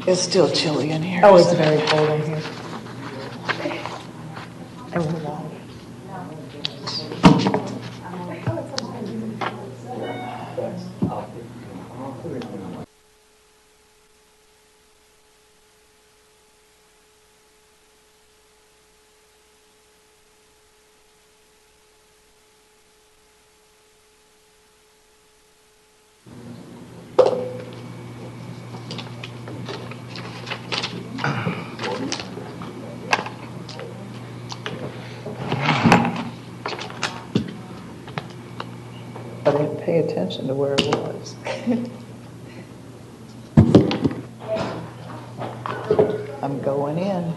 It's still chilly in here. Oh, it's very cold in here. And we're long. I didn't pay attention to where it was. I'm going in.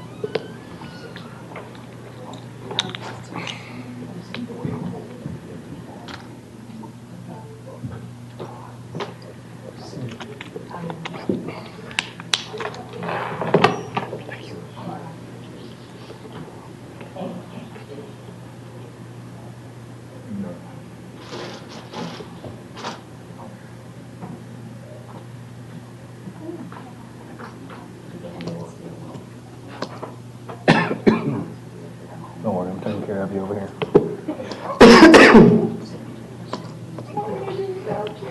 Don't worry, I'm taking care of you over here.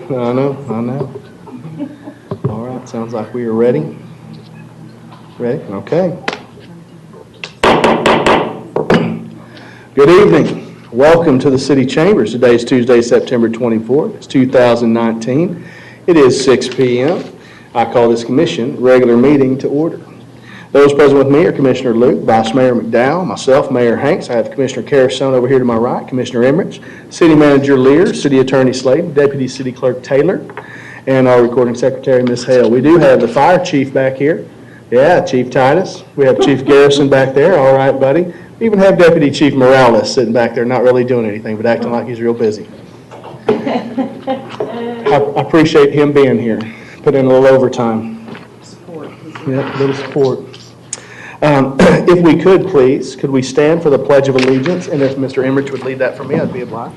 I know. All right, sounds like we are ready. Ready? Okay. Good evening. Welcome to the City Chambers. Today is Tuesday, September 24th. It's 2019. It is 6 p.m. I call this commission regular meeting to order. Those present with me are Commissioner Luke, Vice Mayor McDowell, myself, Mayor Hanks. I have Commissioner Carrasone over here to my right, Commissioner Emmerich, City Manager Lear, City Attorney Slayton, Deputy City Clerk Taylor, and our Recording Secretary, Ms. Hale. We do have the Fire Chief back here. Yeah, Chief Titus. We have Chief Garrison back there. All right, buddy. We even have Deputy Chief Morales sitting back there, not really doing anything, but acting like he's real busy. I appreciate him being here. Put in a little overtime. Support. Yeah, a little support. If we could, please, could we stand for the Pledge of Allegiance? And if Mr. Emmerich would lead that for me, I'd be obliged.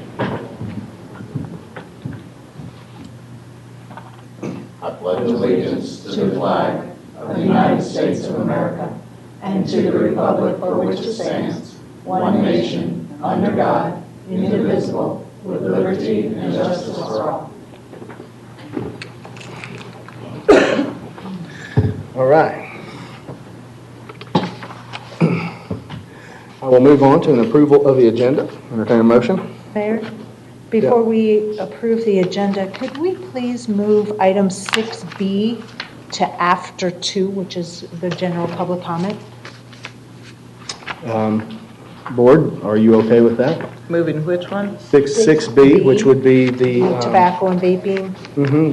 I pledge allegiance to the flag of the United States of America and to the republic for which it stands, one nation, under God, indivisible, with liberty and justice for all. All right. I will move on to an approval of the agenda. Entertain a motion. Mayor, before we approve the agenda, could we please move item 6B to after 2, which is the general public comment? Board, are you okay with that? Moving which one? 6B, which would be the... Tobacco and vaping.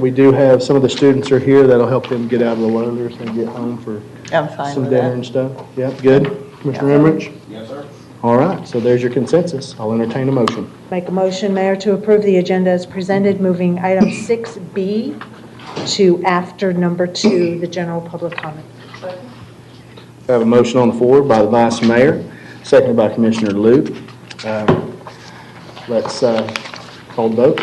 We do have, some of the students are here. That'll help them get out a little earlier so they can get home for I'm fine some with dinner that. and stuff. Yeah, good. Commissioner Emmerich? Yes, sir. All right, so there's your consensus. I'll entertain a motion. Make a motion, Mayor, to approve the agenda as presented, moving item 6B to after number 2, the general public comment. I have a motion on the floor by the Vice Mayor, seconded by Commissioner Luke. Let's call the vote.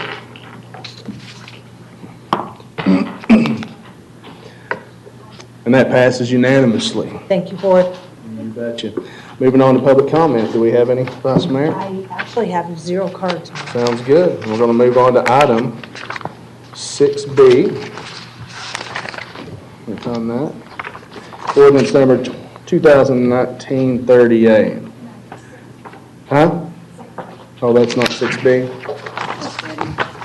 And that passes unanimously. Thank you, Board. You betcha. Moving on to public comment. Do we have any, Vice Mayor? I actually have 0 cards. Sounds good. We're going to move on to item 6B. We've done that. Ordinance number 2019-38. Huh? Oh, that's not 6B?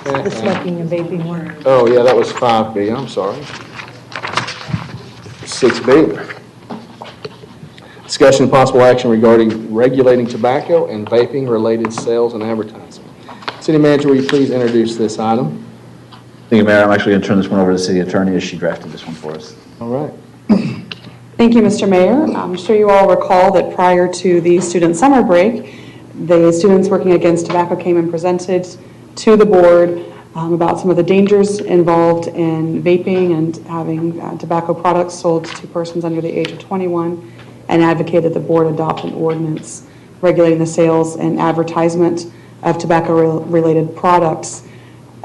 The smoking and vaping one. Oh, yeah, that was 5B. I'm sorry. 6B. Discussion and possible action regarding regulating tobacco and vaping-related sales and advertising. City Manager, will you please introduce this item? Thank you, Mayor. I'm actually going to turn this one over to the City Attorney as she drafted this one for us. All right. Thank you, Mr. Mayor. I'm sure you all recall that prior to the student summer break, the students working against tobacco came and presented to the board about some of the dangers involved in vaping and having tobacco products sold to persons under the age of 21, and advocated the board adopt an ordinance regulating the sales and advertisement of tobacco-related products.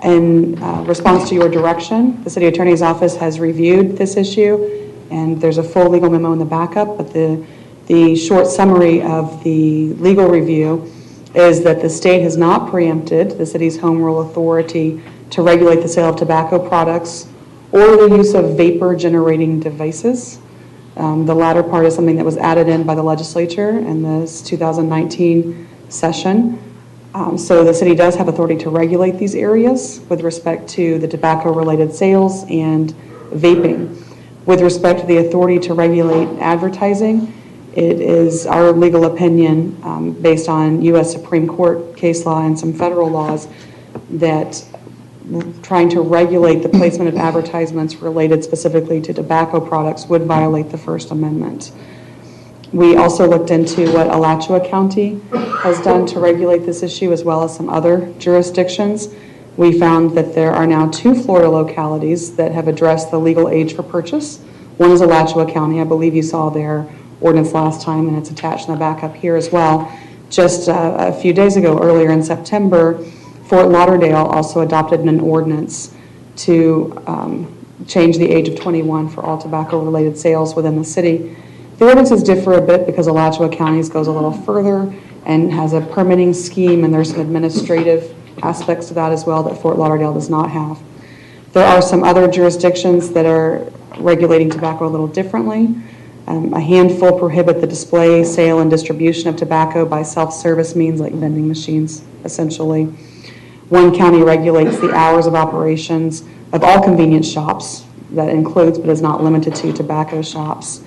In response to your direction, the City Attorney's Office has reviewed this issue and there's a full legal memo in the backup, but the short summary of the legal review is that the state has not preempted the city's home rule authority to regulate the sale of tobacco products or the use of vapor generating devices. The latter part is something that was added in by the legislature in this 2019 session. So the city does have authority to regulate these areas with respect to the tobacco-related sales and vaping. With respect to the authority to regulate advertising, it is our legal opinion, based on U.S. Supreme Court case law and some federal laws, that trying to regulate the placement of advertisements related specifically to tobacco products would violate the First Amendment. We also looked into what Alachua County has done to regulate this issue, as well as some other jurisdictions. We found that there are now 2 Florida localities that have addressed the legal age for purchase. One is Alachua County. I believe you saw their ordinance last time, and it's attached in the backup here as well. Just a few days ago, earlier in September, Fort Lauderdale also adopted an ordinance to change the age of 21 for all tobacco-related sales within the city. The ordinances differ a bit because Alachua County goes a little further and has a permitting scheme, and there's some administrative aspects to that as well that Fort Lauderdale does not have. There are some other jurisdictions that are regulating tobacco a little differently. A handful prohibit the display, sale, and distribution of tobacco by self-service means like vending machines, essentially. One county regulates the hours of operations of all convenience shops. That includes, but is not limited to, tobacco shops.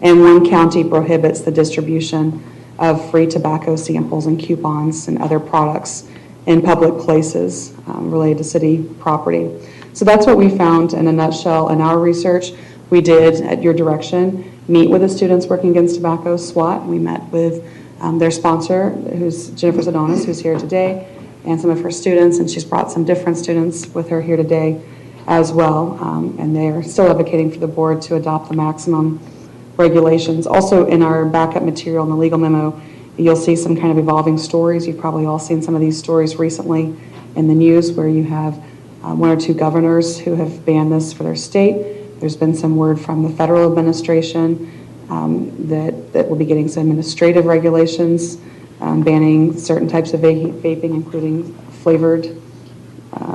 And one county prohibits the distribution of free tobacco samples and coupons and other products in public places related to city property. So that's what we found in a nutshell in our research. We did, at your direction, meet with the students working against tobacco, SWAT. We met with their sponsor, who's Jennifer Zadonis, who's here today, and some of her students, and she's brought some different students with her here today as well. And they're still advocating for the board to adopt the maximum regulations. Also in our backup material in the legal memo, you'll see some kind of evolving stories. You've probably all seen some of these stories recently in the news where you have 1 or 2 governors who have banned this for their state. There's been some word from the federal administration that will be getting some administrative regulations banning certain types of vaping, including flavored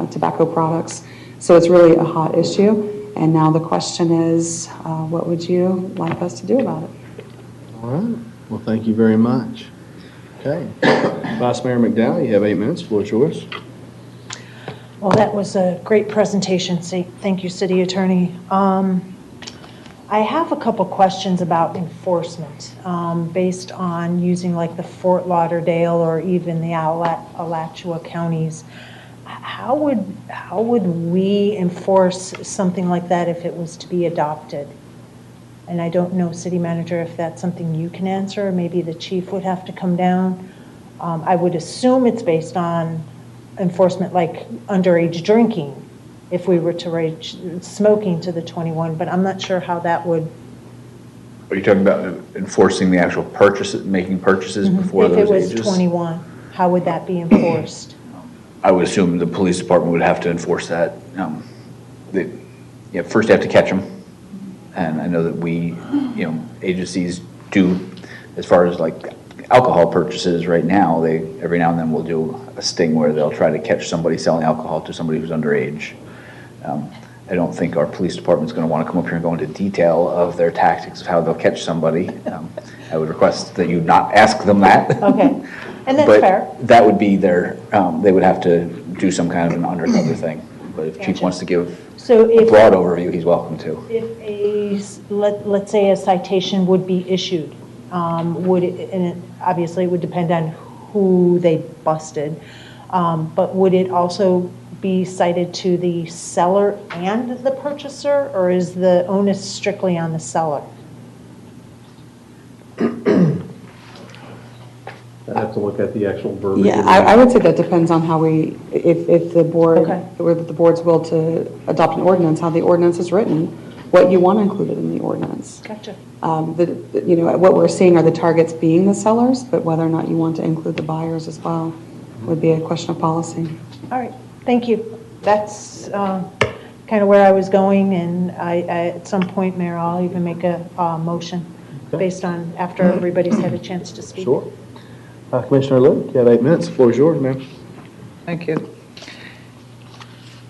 tobacco products. So it's really a hot issue. And now the question is, what would you like us to do about it? All right. Well, thank you very much. Okay. Vice Mayor McDowell, you have 8 minutes. The floor is yours. Well, that was a great presentation. Thank you, City Attorney. I have a couple questions about enforcement based on using like the Fort Lauderdale or even the Alachua counties. How would we enforce something like that if it was to be adopted? And I don't know, City Manager, if that's something you can answer, or maybe the chief would have to come down. I would assume it's based on enforcement like underage drinking, if we were to raise smoking to the 21, but I'm not sure how that would. Are you talking about enforcing the actual purchases, making purchases before those ages? If it was 21, how would that be enforced? I would assume the police department would have to enforce that. First you have to catch them. And I know that we, agencies do, as far as like alcohol purchases right now, they every now and then will do a sting where they'll try to catch somebody selling alcohol to somebody who's underage. I don't think our police department's going to want to come up here and go into detail of their tactics of how they'll catch somebody. I would request that you not ask them that. Okay, and that's but fair. That would be their, they would have to do some kind of an undercover thing. But if Chief wants to give a broad overview, he's welcome to. If let's say a citation would be issued, obviously it would depend on who they busted, but would it also be cited to the seller and the purchaser, or is the onus strictly on the seller? I'd have to look at the actual verbiage. Yeah, I would say that depends on how if the board, Okay. or the board's will to adopt an ordinance, how the ordinance is written, what you want included in the ordinance. Gotcha. What we're seeing are the targets being the sellers, but whether or not you want to include the buyers as well would be a question of policy. All right, thank you. That's kind kind of where I was going, and at some point, Mayor, I'll even make a motion based on, after everybody's had a chance to speak. Sure. Commissioner Luke, you have 8 minutes. The floor is yours, ma'am. Thank you.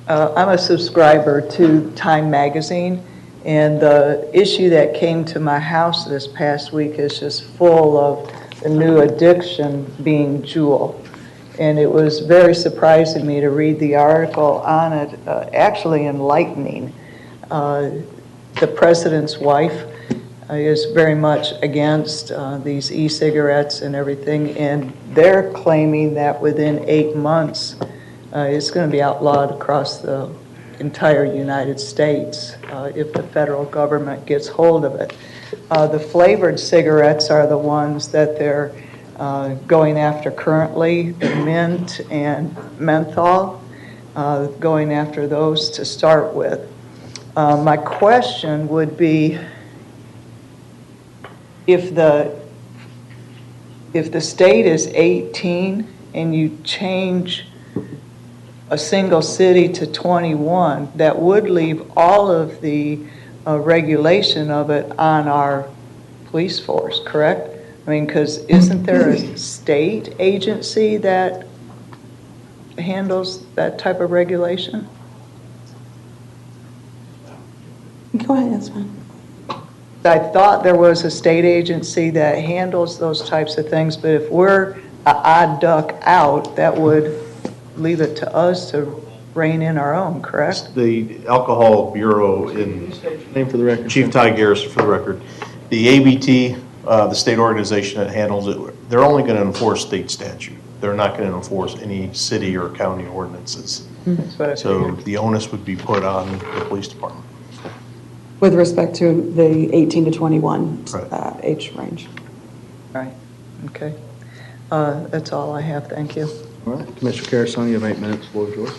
I'm a subscriber to Time Magazine, and the issue that came to my house this past week is just full of the new addiction being Juul. And it was very surprising me to read the article on it, actually enlightening. The president's wife is very much against these e-cigarettes and everything, and they're claiming that within 8 months it's going to be outlawed across the entire United States if the federal government gets hold of it. The flavored cigarettes are the ones that they're going after currently, the mint and menthol, going after those to start with. My question would be, if the state is 18 and you change a single city to 21, that would leave all of the regulation of it on our police force, correct? I mean, because isn't there a state agency that handles that type of regulation? Go ahead, that's fine. I thought there was a state agency that handles those types of things, but if we're an odd duck out, that would leave it to us to rein in our own, correct? The Alcohol Bureau in Name for the record. Chief Ty Garrison for the record. The ABT, the state organization that handles it, they're only going to enforce state statute. They're not going to enforce any city or county ordinances. That's what I So figured. the onus would be put on the police department. With respect to the 18 to 21 Right. age range. Right, okay. That's all I have, thank you. All right, Commissioner Carasone, you have 8 minutes. The floor is yours.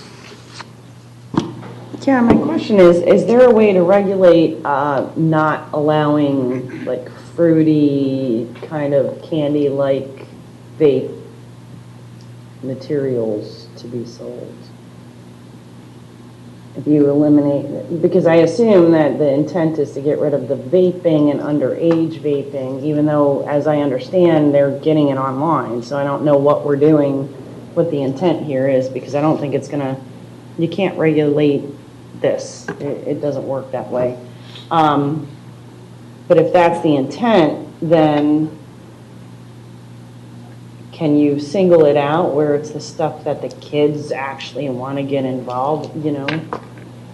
Yeah, my question is there a way to regulate not allowing like fruity kind of candy-like vape materials to be sold? If you eliminate, because I assume that the intent is to get rid of the vaping and underage vaping, even though, as I understand, they're getting it online. So I don't know what we're doing, what the intent here is, because I don't think it's gonna, you can't regulate this. It doesn't work that way. But if that's the intent, then can you single it out where it's the stuff that the kids actually want to get involved, you know?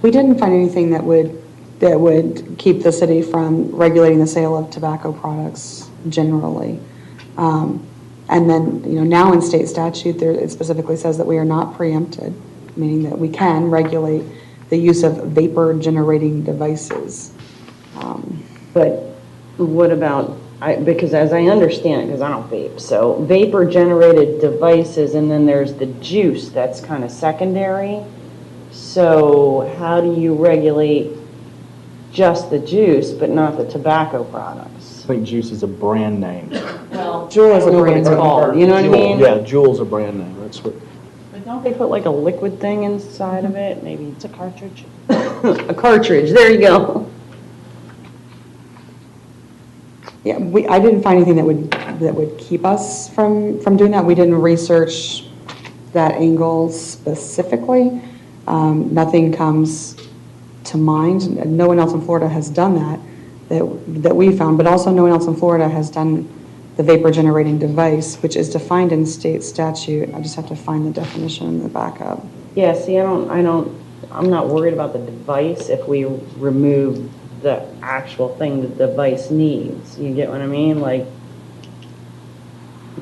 We didn't find anything that would keep the city from regulating the sale of tobacco products generally. And then, now in state statute, it specifically says that we are not preempted, meaning that we can regulate the use of vapor generating devices. But what about, because as I understand it, because I don't vape, so vapor generated devices, and then there's the juice that's kind of secondary. So how do you regulate just the juice but not the tobacco products? I think Juice is a brand name. Well, Juul is a brand it's called, you know what I mean? Yeah, Juul's a brand name. That's what. But don't they put like a liquid thing inside of it? Maybe It's a cartridge. a cartridge, there you go. Yeah, I didn't find anything that would keep us from doing that. We didn't research that angle specifically. Nothing comes to mind. No one else in Florida has done that we found, but also no one else in Florida has done the vapor generating device, which is defined in state statute. I just have to find the definition in the backup. Yeah, see, I'm not worried about the device if we remove the actual thing the device needs. You get what I mean? Like,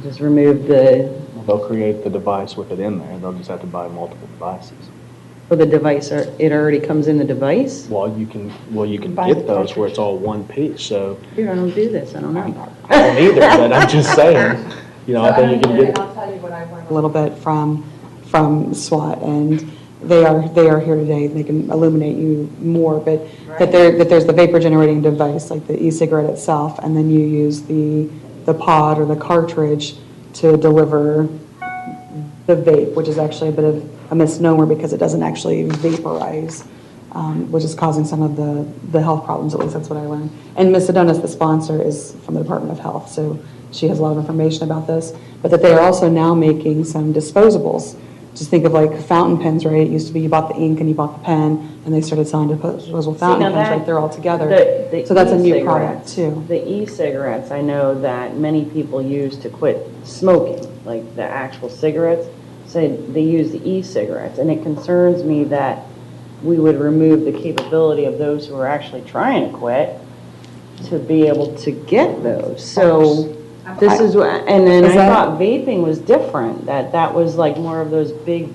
just remove They'll create the device with it in there. They'll just have to buy multiple devices. for the device, or it already comes in the device? Well, you can Buy get the those where it's all one piece, so. Dude, I don't do this, I don't know. I don't either, but I'm just saying, I think you can get. I'll tell you what I learned. A little bit from SWAT, and they are here today. They can illuminate you more, but that there's the vapor generating device, like the e-cigarette itself, and then you use the pod or the cartridge to deliver the vape, which is actually a bit of a misnomer because it doesn't actually vaporize which is causing some of the health problems, at least that's what I learned. And Ms. Adonis, the sponsor, is from the Department of Health, so she has a lot of information about this, but that they are also now making some disposables. Just think of like fountain pens, right? It used to be you bought the ink and you bought the pen, and they started selling disposable fountain pens right there all together. So that's a new product too. The e-cigarettes, I know that many people use to quit smoking, like the actual cigarettes, say they use the e-cigarettes, and it concerns me that we would remove the capability of those who are actually trying to quit to be able to get those. So this is, and then I thought vaping was different, that was like more of those big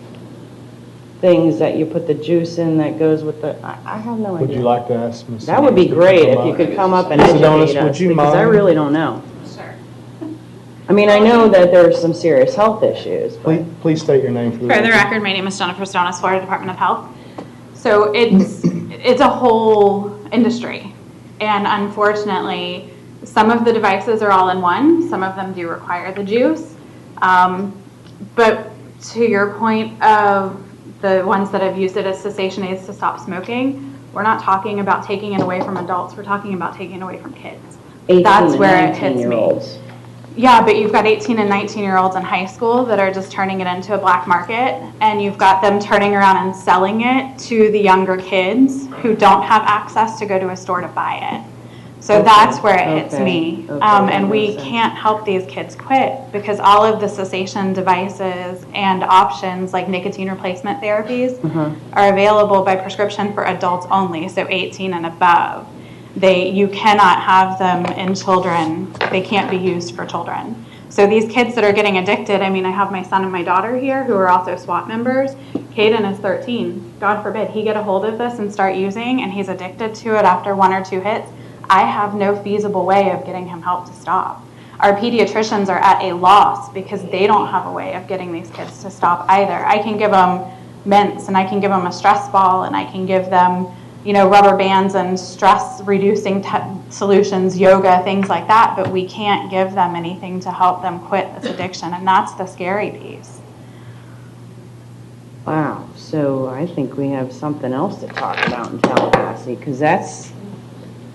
things that you put the juice in that goes with the, I have no idea. Would you like to ask Ms. That would be great if you could come up and Ms. Adonis, educate would us, you because I mind? really don't know. Sure. I mean, I know that there's some serious health issues, but Please state your name for the For the record, my name is Jennifer Stonis, Florida Department of Health. So it's a whole industry, and unfortunately, some of the devices are all in one. Some of them do require the juice. But to your point of the ones that have used it as cessation aids to stop smoking, we're not talking about taking it away from adults. We're talking about taking it away from kids. 18 That's and where it hits me. 19-year-olds. Yeah, but you've got 18 and 19-year-olds in high school that are just turning it into a black market, and you've got them turning around and selling it to the younger kids who don't have access to go to a store to buy it. So Okay, that's where it hits okay, me. okay, that And we makes sense. can't help these kids quit because all of the cessation devices and options like nicotine replacement therapies are available by prescription for adults only, so 18 and above. You cannot have them in children. They can't be used for children. So these kids that are getting addicted, I mean, I have my son and my daughter here who are also SWAT members. Caden is 13. God forbid he get a hold of this and start using, and he's addicted to it after 1 or 2 hits. I have no feasible way of getting him help to stop. Our pediatricians are at a loss because they don't have a way of getting these kids to stop either. I can give them mints, and I can give them a stress ball, and I can give them, you know, rubber bands and stress reducing solutions, yoga, things like that, but we can't give them anything to help them quit this addiction, and that's the scary piece. Wow, so I think we have something else to talk about in Tallahassee, because that's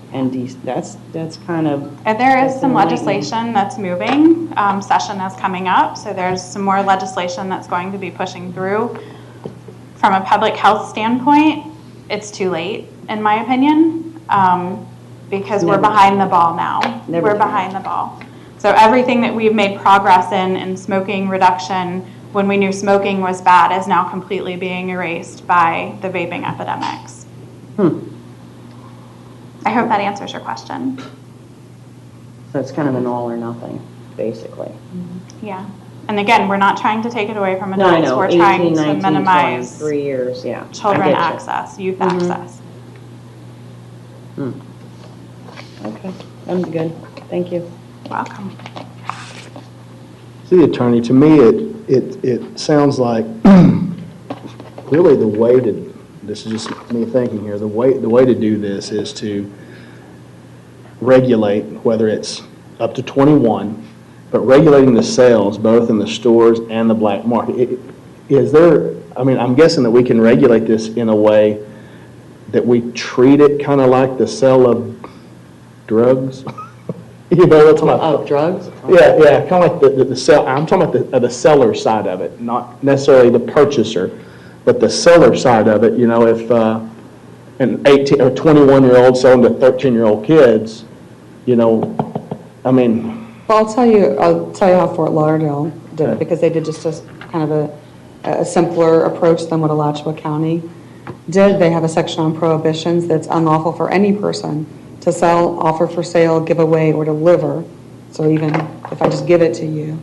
kind of. And there is that's some enlightening. legislation that's moving. Session is coming up, so there's some more legislation that's going to be pushing through. From a public health standpoint, it's too late, in my opinion, because we're behind the ball now. We're behind the ball. So everything that we've made progress in smoking reduction, when we knew smoking was bad, is now completely being erased by the vaping epidemics. I hope that answers your question. So it's kind of an all or nothing, basically. Yeah. And again, we're not trying to take it away from No, I adults. know, We're 18, trying 19, to minimize 20, 3 years, yeah. I children get you. access, youth access. Okay, I'm good, thank you. Welcome. City Attorney, to me, it sounds like really the way to, this is just me thinking here, the way to do this is to regulate, whether it's up to 21, but regulating the sales both in the stores and the black market. Is there, I mean, I'm guessing that we can regulate this in a way that we treat it kind of like the sale of drugs. You know what I'm talking about? Of drugs? Yeah, kind of like the sell. I'm talking about the seller side of it, not necessarily the purchaser, but the seller side of it. You know, if an 18 or 21-year-old selling to 13-year-old kids, you know, I mean. Well, I'll tell you how Fort Lauderdale did it, because they did just a kind of a simpler approach than what Alachua County did. They have a section on prohibitions that's unlawful for any person to sell, offer for sale, give away, or deliver. So even if I just give it to you,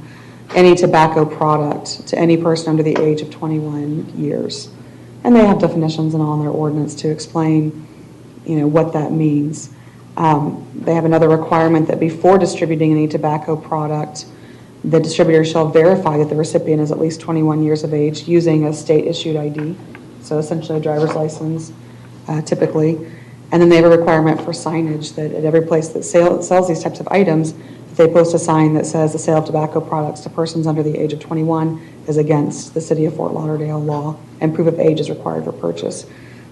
any tobacco product to any person under the age of 21 years. And they have definitions and all in their ordinance to explain, you know, what that means. They have another requirement that before distributing any tobacco product, the distributor shall verify that the recipient is at least 21 years of age using a state-issued ID, so essentially a driver's license, typically. And then they have a requirement for signage that at every place that sells these types of items, they post a sign that says the sale of tobacco products to persons under the age of 21 is against the City of Fort Lauderdale law, and proof of age is required for purchase.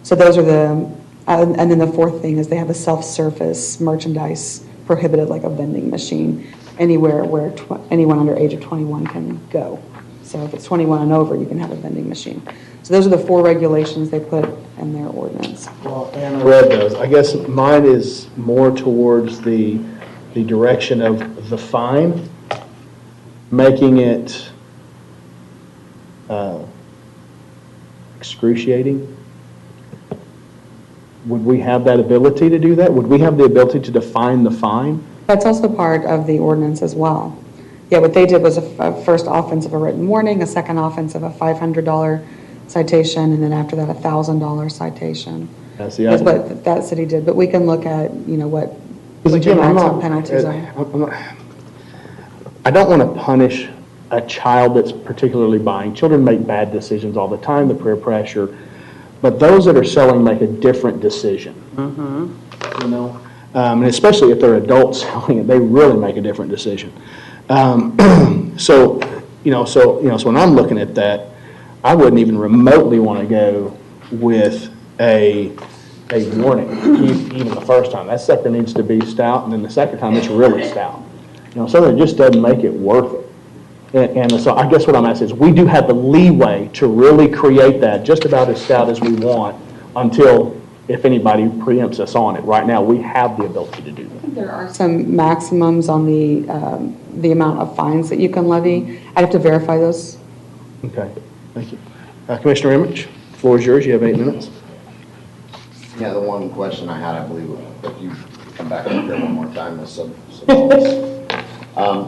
So those are the, and then the fourth thing is they have a self-service merchandise prohibited, like a vending machine, anywhere where anyone under age of 21 can go. So if it's 21 and over, you can have a vending machine. So those are the 4 regulations they put in their ordinance. Well, and I read those. I guess mine is more towards the direction of the fine, making it excruciating. Would we have that ability to do that? Would we have the ability to define the fine? That's also part of the ordinance as well. Yeah, what they did was a first offense of a written warning, a second offense of a $500 citation, and then after that, a $1,000 citation. That's the That's idea. what that city did, but we can look at, what Because again, your I'm maximum not, penalties are. I don't want to punish a child that's particularly buying. Children make bad decisions all the time, the peer pressure, but those that are selling make a different decision. You know, and especially if they're adults selling it, they really make a different decision. So when I'm looking at that, I wouldn't even remotely want to go with a warning, even the first time. That sucker needs to be stout, and then the second time it's really stout. Something that just doesn't make it worth it. And so I guess what I'm asking is, we do have the leeway to really create that just about as stout as we want until, if anybody preempts us on it. Right now, we have the ability to do that. There are some maximums on the amount of fines that you can levy. I'd have to verify those. Okay, thank you. Commissioner Emmerich, the floor is yours. You have 8 minutes. Yeah, the one question I had, I believe, if you come back up here one more time, is Sabonis.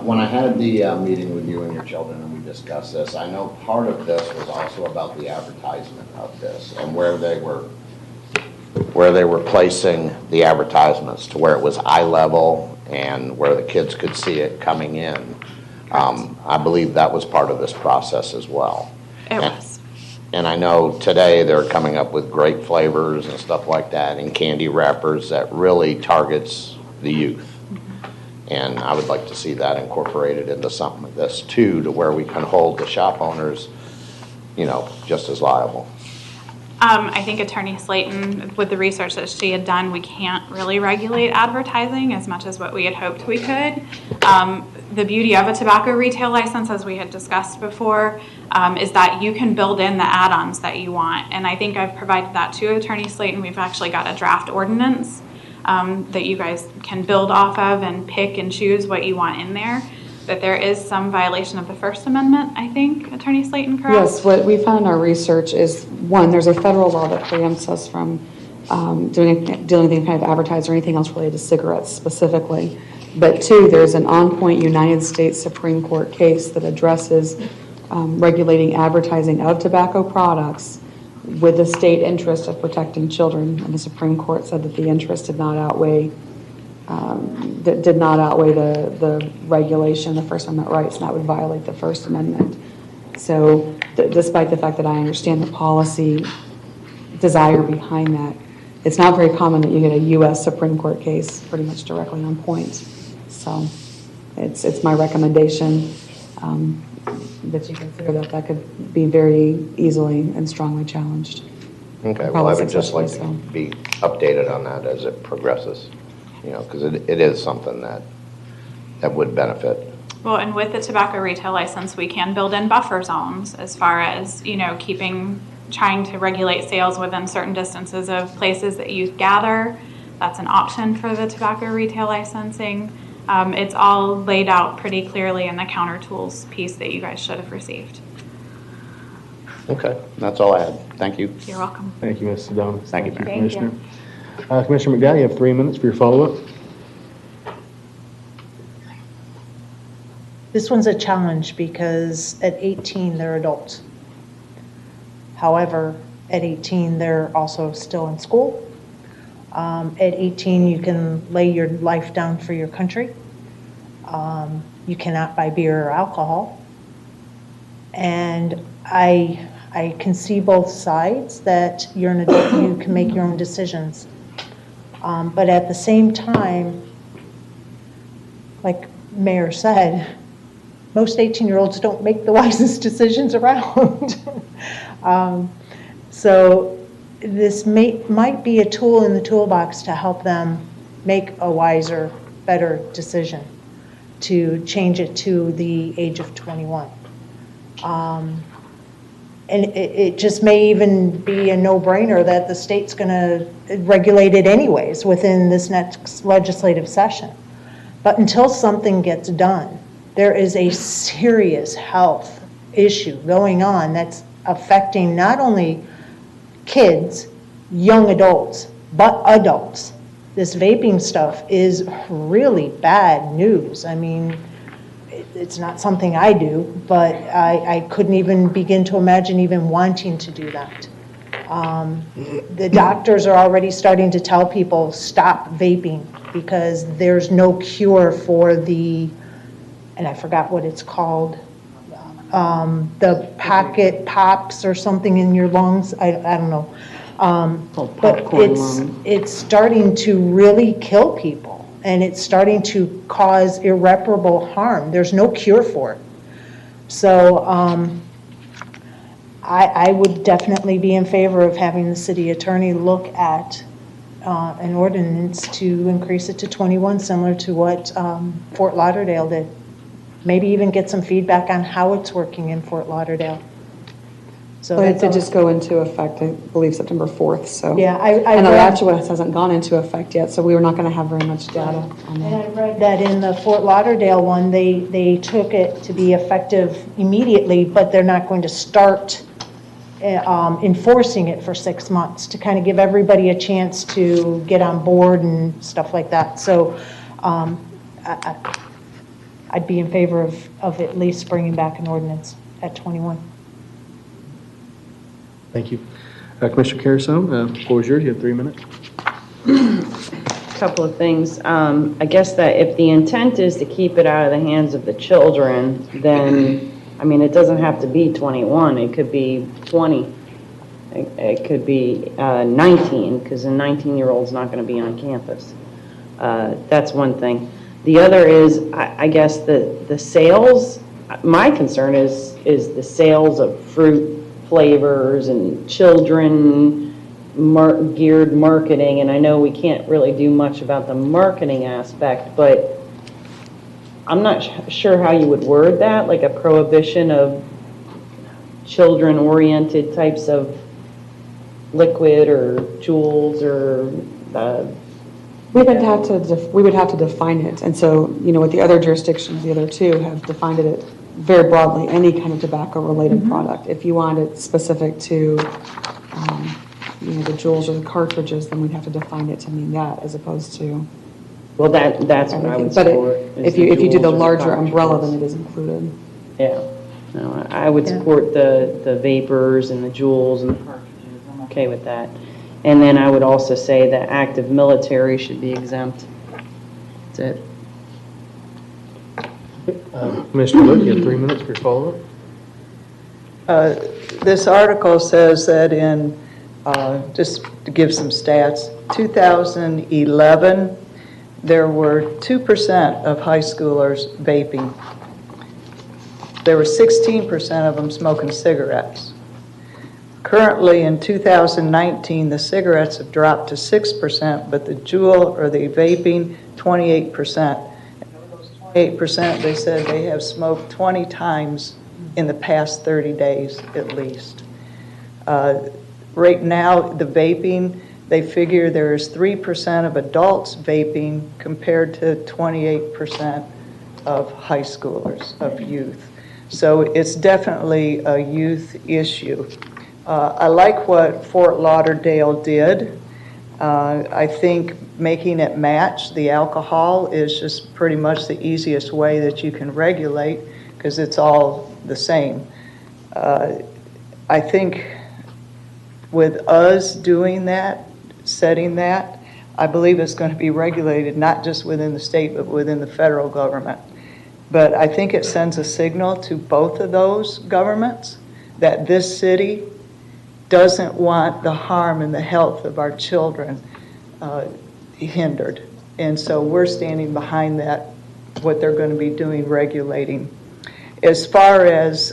When I had the meeting with you and your children and we discussed this, I know part of this was also about the advertisement of this and where they were placing the advertisements to where it was eye level and where the kids could see it coming in. I believe that was part of this process as well. It was. And I know today they're coming up with great flavors and stuff like that and candy wrappers that really targets the youth. And I would like to see that incorporated into something like this too, to where we can hold the shop owners, just as liable. I think Attorney Slayton, with the research that she had done, we can't really regulate advertising as much as what we had hoped we could. The beauty of a tobacco retail license, as we had discussed before, is that you can build in the add-ons that you want. And I think I've provided that to Attorney Slayton. We've actually got a draft ordinance that you guys can build off of and pick and choose what you want in there. But there is some violation of the First Amendment, I think, Attorney Slayton, correct? Yes, what we found in our research is, one, there's a federal law that preempts us from doing anything kind of advertised or anything else related to cigarettes specifically. But two, there's an on-point United States Supreme Court case that addresses regulating advertising of tobacco products with the state interest of protecting children. And the Supreme Court said that the interest did not outweigh the regulation, the First Amendment rights, and that would violate the First Amendment. So despite the fact that I understand the policy desire behind that, it's not very common that you get a U.S. Supreme Court case pretty much directly on point. So it's my recommendation that you consider that could be very easily and strongly challenged. Okay, well, I would just like to be updated on that as it progresses, because it is something that would benefit. Well, and with the tobacco retail license, we can build in buffer zones as far as, trying to regulate sales within certain distances of places that youth gather. That's an option for the tobacco retail licensing. It's all laid out pretty clearly in the counter tools piece that you guys should have received. Okay, that's all I had. Thank you. You're welcome. Thank you, Ms. Sedonis. Thank you, Mayor. Commissioner. Commissioner McDowell, you have 3 minutes for your follow-up. This one's a challenge because at 18, they're adults. However, at 18, they're also still in school. At 18, you can lay your life down for your country. You cannot buy beer or alcohol. And I can see both sides, that you're an adult, you can make your own decisions. But at the same time, like Mayor said, most 18-year-olds don't make the wisest decisions around. So this might be a tool in the toolbox to help them make a wiser, better decision, to change it to the age of 21. And it just may even be a no-brainer that the state's going to regulate it anyways within this next legislative session. But until something gets done, there is a serious health issue going on that's affecting not only kids, young adults, but adults. This vaping stuff is really bad news. I mean, it's not something I do, but I couldn't even begin to imagine even wanting to do that. The doctors are already starting to tell people, stop vaping, because there's no cure for the, and I forgot what it's called, the pocket pops or something in your lungs. I don't know. But it's starting to really kill people. And it's starting to cause irreparable harm. There's no cure for it. So I would definitely be in favor of having the city attorney look at an ordinance to increase it to 21, similar to what Fort Lauderdale did. Maybe even get some feedback on how it's working in Fort Lauderdale. So But it did just go into effect, I believe, September 4th, so. Yeah, And the LATUS hasn't gone into effect yet, so we were not going to have very much data on And that. I read that in the Fort Lauderdale one, they took it to be effective immediately, but they're not going to start enforcing it for 6 months to kind of give everybody a chance to get on board and stuff like that. So I'd be in favor of at least bringing back an ordinance at 21. Thank you. Commissioner Carasone, the floor is yours. You have 3 minutes. Couple of things. I guess that if the intent is to keep it out of the hands of the children, then, I mean, it doesn't have to be 21. It could be 20. It could be 19, because a 19-year-old's not going to be on campus. That's one thing. The other is, I guess, the sales. My concern is the sales of fruit flavors and children geared marketing, and I know we can't really do much about the marketing aspect, but I'm not sure how you would word that, like a prohibition of children-oriented types of liquid or jewels or We would have to define it, and so, with the other jurisdictions, the other two have defined it very broadly, any kind of tobacco-related product. If you want it specific to, the jewels or the cartridges, then we'd have to define it to mean that, as opposed to. Well, that's what I would But support. if you do the larger umbrella, then it is included. Yeah, no, I would support the vapors and the jewels and the cartridges. I'm okay with that. And then I would also say that active military should be exempt. That's it. Commissioner Wood, you have 3 minutes for your follow-up. This article says that in, just to give some stats, 2011, there were 2% of high schoolers vaping. There were 16% of them smoking cigarettes. Currently, in 2019, the cigarettes have dropped to 6%, but the Juul or the vaping, 28%. And of those 28%, they said they have smoked 20 times in the past 30 days at least. Right now, the vaping, they figure there is 3% of adults vaping compared to 28% of high schoolers, of youth. So it's definitely a youth issue. I like what Fort Lauderdale did. I think making it match the alcohol is just pretty much the easiest way that you can regulate, because it's all the same. I think with us doing that, setting that, I believe it's going to be regulated not just within the state, but within the federal government. But I think it sends a signal to both of those governments that this city doesn't want the harm and the health of our children hindered. And so we're standing behind that, what they're going to be doing, regulating. As far as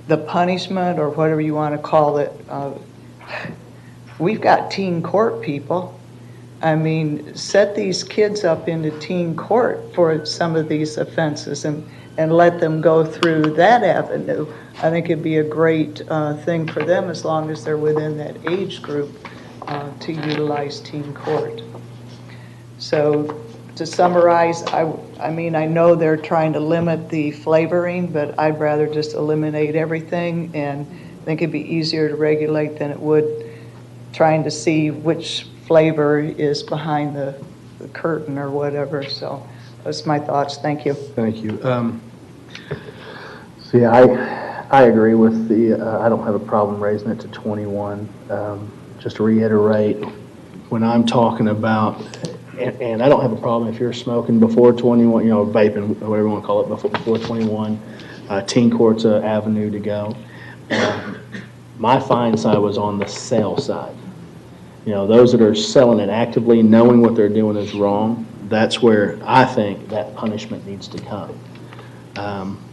the punishment, or whatever you want to call it, we've got teen court people. I mean, set these kids up into teen court for some of these offenses and let them go through that avenue. I think it'd be a great thing for them as long as they're within that age group to utilize teen court. So to summarize, I mean, I know they're trying to limit the flavoring, but I'd rather just eliminate everything, and I think it'd be easier to regulate than it would trying to see which flavor is behind the curtain or whatever. So that's my thoughts. Thank you. Thank you. See, I agree with the, I don't have a problem raising it to 21. Just to reiterate, when I'm talking about, and I don't have a problem if you're smoking before 21, you know, vaping, whatever you want to call it, before 21, teen court's an avenue to go. My fine side was on the sale side. You know, those that are selling it actively, knowing what they're doing is wrong, that's where I think that punishment needs to come.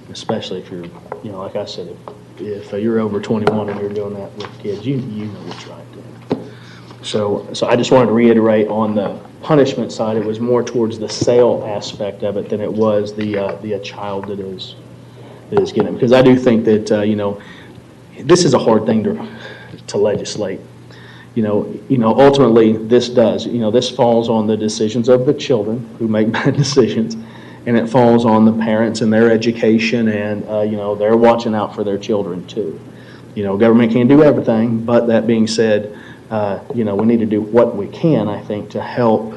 Especially if you're, you know, like I said, if you're over 21 and you're doing that with kids, you know what's right there. So I just wanted to reiterate on the punishment side, it was more towards the sale aspect of it than it was the child that is getting it. Because I do think that, you know, this is a hard thing to legislate. You know, ultimately this does, you know, this falls on the decisions of the children who make bad decisions, and it falls on the parents and their education, and, you know, they're watching out for their children too. You know, government can't do everything, but that being said, you know, we need to do what we can, I think, to help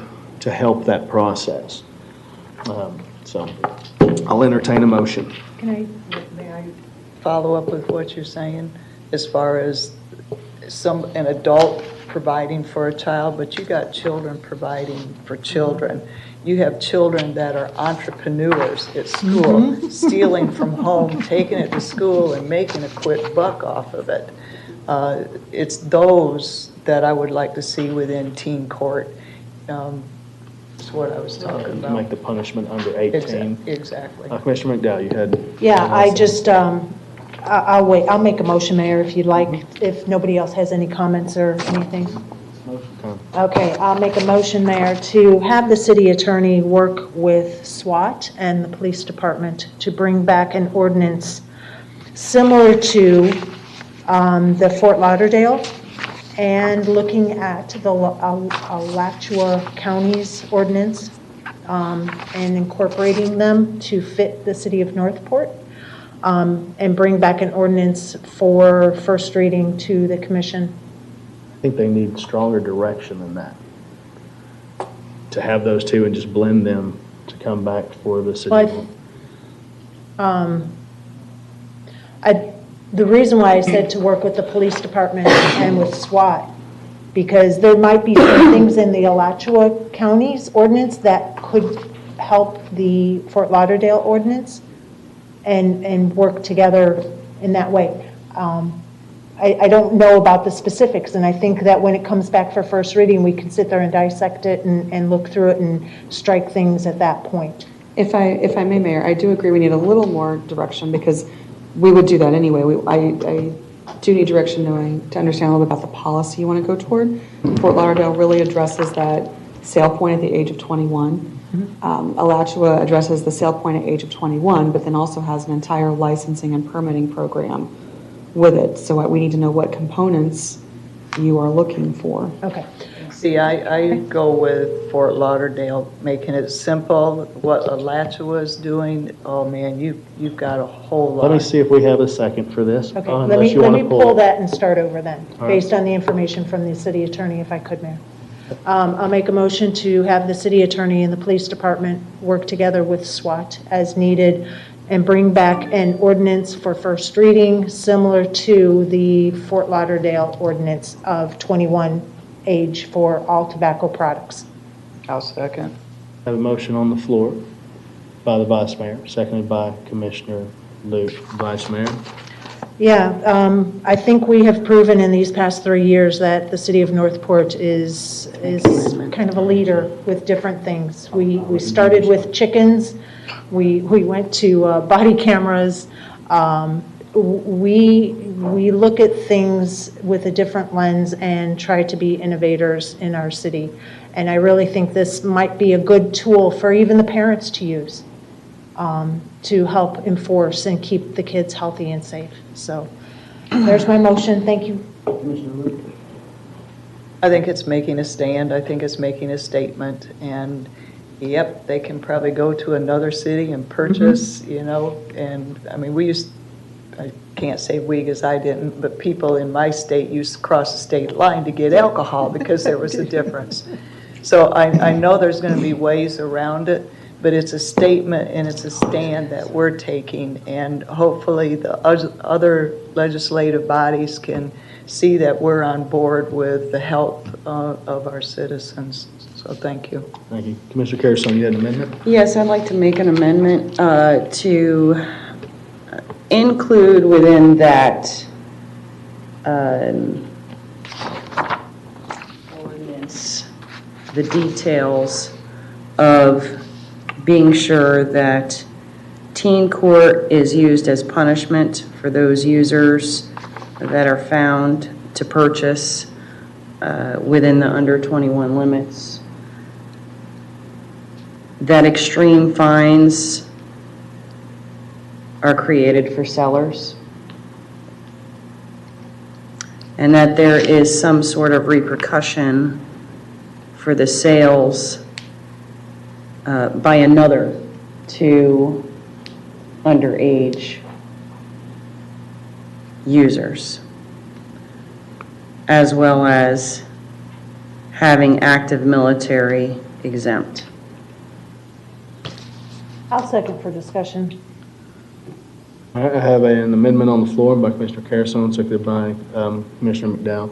that process. So I'll entertain a motion. May I follow up with what you're saying as far as an adult providing for a child, but you got children providing for children. You have children that are entrepreneurs at school, stealing from home, taking it to school, and making a quick buck off of it. It's those that I would like to see within teen court. That's what I was talking about. Make the punishment under 18. Exactly. Commissioner McDowell, you had... Yeah, I just, I'll wait. I'll make a motion, Mayor, if you'd like, if nobody else has any comments or anything. Okay, I'll make a motion, Mayor, to have the city attorney work with SWAT and the police department to bring back an ordinance similar to the Fort Lauderdale, and looking at the Alachua County's ordinance and incorporating them to fit the city of Northport, and bring back an ordinance for first reading to the commission. I think they need stronger direction than that. To have those two and just blend them to come back for the city. The reason why I said to work with the police department and with SWAT, because there might be some things in the Alachua County's ordinance that could help the Fort Lauderdale ordinance and work together in that way. I don't know about the specifics, and I think that when it comes back for first reading, we can sit there and dissect it and look through it and strike things at that point. If I may, Mayor, I do agree we need a little more direction, because we would do that anyway. I do need direction to understand a little bit about the policy you want to go toward. Fort Lauderdale really addresses that sale point at the age of 21. Alachua addresses the sale point at age of 21, but then also has an entire licensing and permitting program with it. So we need to know what components you are looking for. Okay. See, I go with Fort Lauderdale, making it simple. What Alachua is doing, oh man, you've got a whole lot. Let me see if we have a second for this. Okay, let me pull that and start over then, based on the information from the city attorney, if I could, Mayor. I'll make a motion to have the city attorney and the police department work together with SWAT as needed and bring back an ordinance for first reading similar to the Fort Lauderdale ordinance of 21 age for all tobacco products. I'll second. I have a motion on the floor by the Vice Mayor, seconded by Commissioner Luke. Vice Mayor? Yeah, I think we have proven in these past 3 years that the city of Northport is kind of a leader with different things. We started with chickens, we went to body cameras, we look at things with a different lens and try to be innovators in our city. And I really think this might be a good tool for even the parents to use to help enforce and keep the kids healthy and safe. So there's my motion. Thank you. I think it's making a stand. I think it's making a statement. And yep, they can probably go to another city and purchase, you know, and I mean, I can't say we because I didn't, but people in my state used to cross the state line to get alcohol because there was a difference. So I know there's going to be ways around it, but it's a statement and it's a stand that we're taking, and hopefully the other legislative bodies can see that we're on board with the health of our citizens. So thank you. Thank you. Commissioner Carrison, you had an amendment? Yes, I'd like to make an amendment to include within that ordinance the details of being sure that teen court is used as punishment for those users that are found to purchase within the under 21 limits. That extreme fines are created for sellers, and that there is some sort of repercussion for the sales by another to underage users, as well as having active military exempt. I'll second for discussion. All right, I have an amendment on the floor by Commissioner Carrison, seconded by Commissioner McDowell.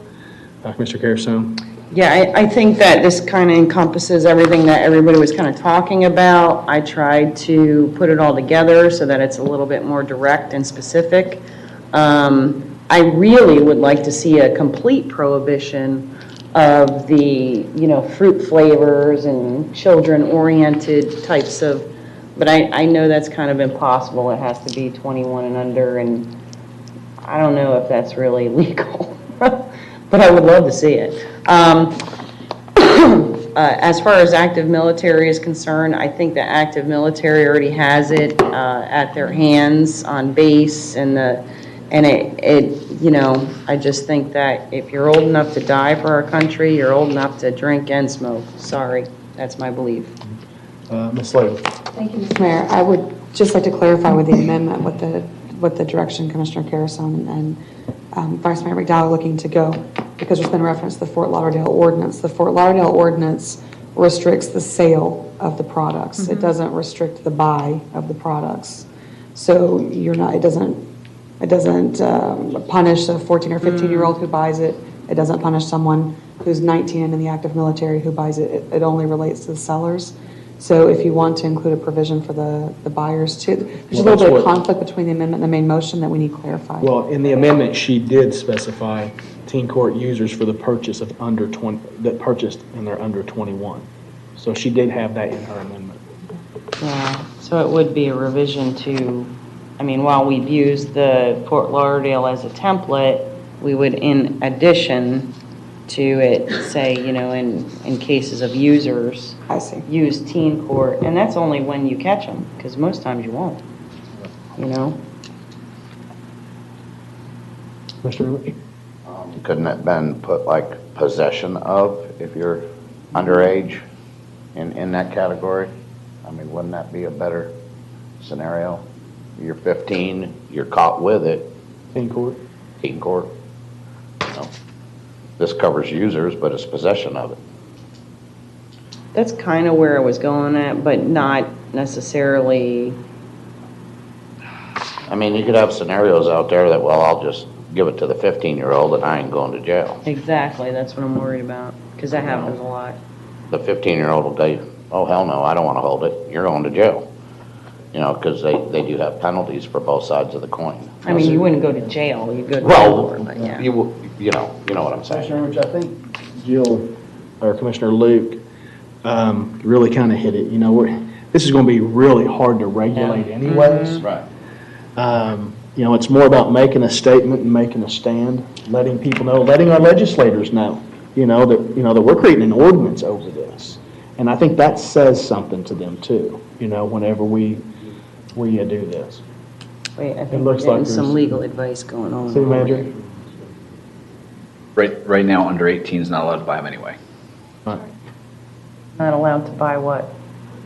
Commissioner Carrison. Yeah, I think that this kind of encompasses everything that everybody was kind of talking about. I tried to put it all together so that it's a little bit more direct and specific. I really would like to see a complete prohibition of the, fruit flavors and children-oriented types of, but I know that's kind of impossible. It has to be 21 and under, and I don't know if that's really legal, but I would love to see it. As far as active military is concerned, I think the active military already has it at their hands on base, I just think that if you're old enough to die for our country, you're old enough to drink and smoke. Sorry, that's my belief. Ms. Slater. Thank you, Mr. Mayor. I would just like to clarify with the amendment what the direction Commissioner Carrison and Vice Mayor McDowell are looking to go, because there's been reference to the Fort Lauderdale ordinance. The Fort Lauderdale ordinance restricts the sale of the products. Mm-hmm. It doesn't restrict the buy of the products. So it doesn't punish a 14 or 15-year-old who buys it. It doesn't punish someone who's 19 and in the active military who buys it. It only relates to the sellers. So if you want to include a provision for the buyers too, there's a little bit of conflict between the amendment and the main motion that we need clarified. Well, in the amendment, she did specify teen court users for the purchase of under 20, that purchased and they're under 21. So she did have that in her amendment. Yeah, so it would be a revision to, while we've used the Fort Lauderdale as a template, we would, in addition to it, say, in cases of users, I see. Use teen court, and that's only when you catch them, because most times you won't, Mr. Couldn't it been put like possession of if you're underage in that category? Wouldn't that be a better scenario? You're 15, you're caught with it. Teen court? Teen court. This covers users, but it's possession of it. That's kind of where I was going at, but not necessarily. You could have scenarios out there that, well, I'll just give it to the 15-year-old and I ain't going to jail. Exactly, that's what I'm worried about, because that happens a lot. The 15-year-old will say, oh, hell no, I don't want to hold it. You're going to jail. Because they do have penalties for both sides of the coin. You wouldn't go to jail, you'd go to well, jail, but yeah. You know what I'm saying. Commissioner, which I think Jill, or Commissioner Luke, really kind of hit it. This is going to be really hard to regulate anyways. Right. You know, it's more about making a statement and making a stand, letting people know, letting our legislators know, that we're creating an ordinance over this. And I think that says something to them too, whenever we do this. Wait, I think looks we're like getting some there's- legal advice going on. City manager? Right now, under 18 is not allowed to buy them anyway. Right. Not allowed to buy what?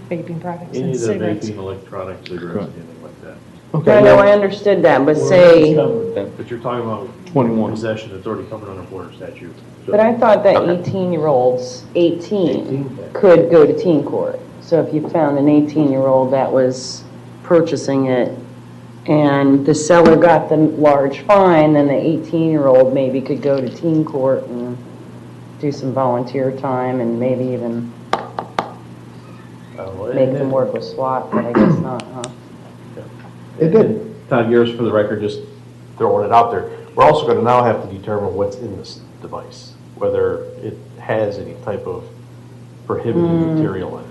Vaping products Any and of the cigarettes. vaping, electronic cigarettes, Right. anything like that. Okay. I know, well, I understood that, but say, But you're talking about 21. possession that's already coming under Florida statute. So- but I thought that Okay. 18-year-olds, 18, 18. could go to teen court. So if you found an 18-year-old that was purchasing it and the seller got the large fine, then the 18-year-old maybe could go to teen court and do some volunteer time and maybe even make them work with SWAT, but I guess not, huh? It did. Todd Garris, for the record, just throwing it out there. We're also going to now have to determine what's in this device, whether it has any type of prohibited material in it.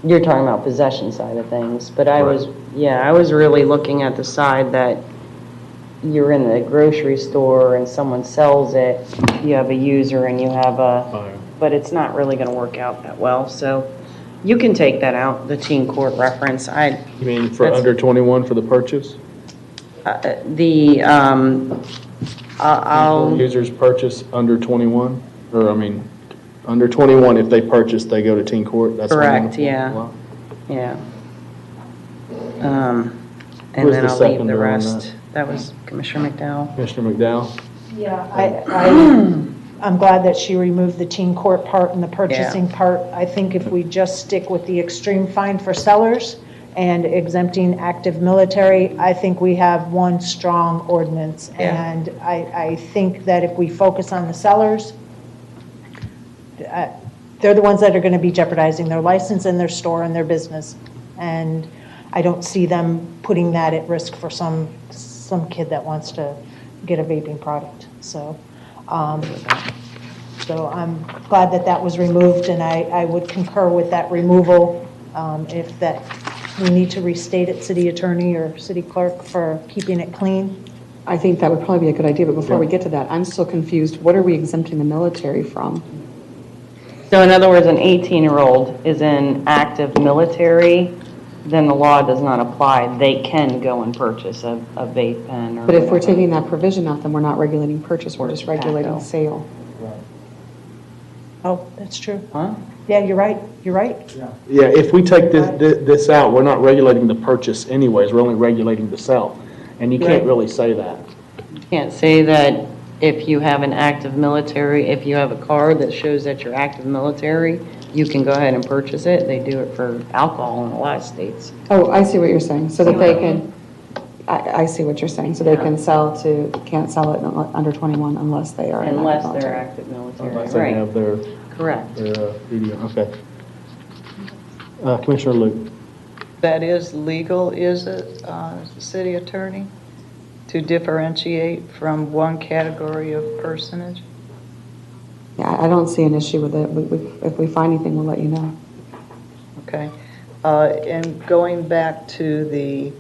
You're talking about possession side of things, but I Right. I was really looking at the side that you're in the grocery store and someone sells it, you have a user and you have but it's not really going to work out that well, so you can take that out, the teen court reference. You mean for That's- under 21 for the purchase? I'll, Users purchase under 21? Or, under 21, if they purchase, they go to teen court? That's what I'm correct, looking yeah, for? yeah. Who's And then the I'll leave seconder the on rest. That was Commissioner McDowell. Commissioner McDowell? Yeah, I'm glad that she removed the teen court part and the purchasing part. I think if we just stick with the extreme fine for sellers and exempting active military, I think we have one strong ordinance. Yeah. And I think that if we focus on the sellers, they're the ones that are going to be jeopardizing their license and their store and their business. And I don't see them putting that at risk for some kid that wants to get a vaping product. So I'm glad that that was removed, and I would concur with that removal. If that, we need to restate it, city attorney or city clerk, for keeping it clean. I think that would probably be a good idea, but before we get to that, I'm still confused. What are we exempting the military from? So in other words, an 18-year-old is in active military, then the law does not apply. They can go and purchase a vape pen or But if we're whatever. taking that provision out, then we're not regulating purchase, we're just regulating Tobacco. sale. Oh, that's true. Huh? Yeah, you're right. Yeah, if we take this out, we're not regulating the purchase anyways, we're only regulating the sale. And you can't really say that. Can't say that if you have an active military, if you have a card that shows that you're active military, you can go ahead and purchase it. They do it for alcohol in a lot of states. Oh, I see what you're saying, so that they can, I see what you're saying, so they can can't sell it under 21 unless they are in Unless active they're military. active military, Unless they right, have their correct. video, okay. Commissioner Luke? That is legal, is it, city attorney, to differentiate from one category of personage? Yeah, I don't see an issue with it. If we find anything, we'll let you know. Okay. And going back to the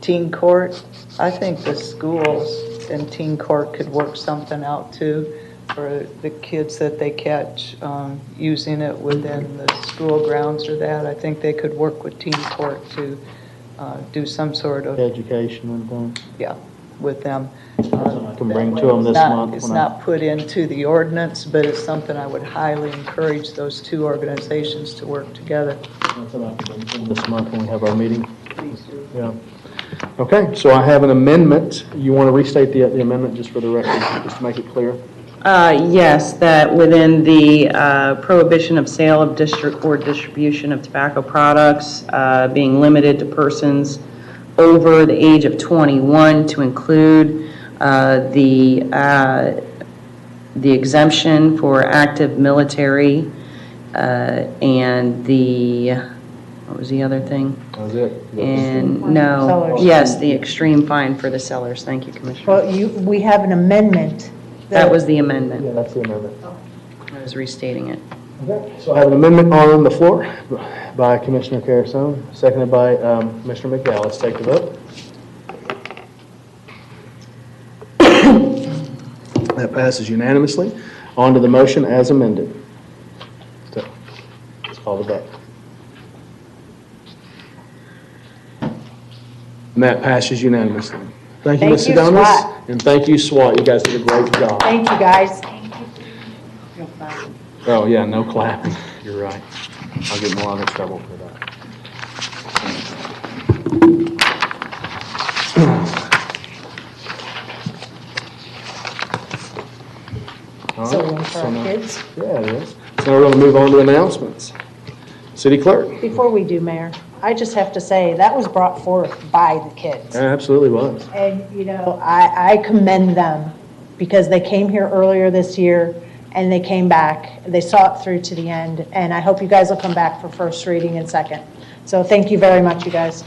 teen court, I think the schools and teen court could work something out too for the kids that they catch using it within the school grounds or that. I think they could work with teen court to do some sort of, Education and things. yeah, with them. I can bring to them this month. It's when I- not put into the ordinance, but it's something I would highly encourage those two organizations to work together. That's what I can bring to them this month when we have our meeting. Yeah. Okay, so I have an amendment. You want to restate the amendment just for the record, just to make it clear? Yes, that within the prohibition of sale of or distribution of tobacco products being limited to persons over the age of 21, to include the exemption for active military and what was the other thing? That was it. And no, Sellers. yes, the extreme fine for the sellers. Thank you, Commissioner. Well, we have an amendment. That was the Yeah, amendment. that's the amendment. I was restating it. Okay, so I have an amendment on the floor by Commissioner Carasone, seconded by Commissioner McDowell. Let's take the vote. That passes unanimously. On to the motion as amended. So, let's call the vote. And that passes unanimously. Thank you, Thank Ms. you, Adonis. SWAT. And thank you, SWAT. You guys did a great job. Thank you, guys. Oh, yeah, no clapping. You're right. I'll get more in trouble for that. All So right, one for so our now- kids. Yeah, it is. So now we're going to move on to announcements. City Clerk. Before we do, Mayor, I just have to say, that was brought forth by the kids. It absolutely was. And, you know, I commend them because they came here earlier this year and they came back. They saw it through to the end. And I hope you guys will come back for first reading and second. So thank you very much, you guys.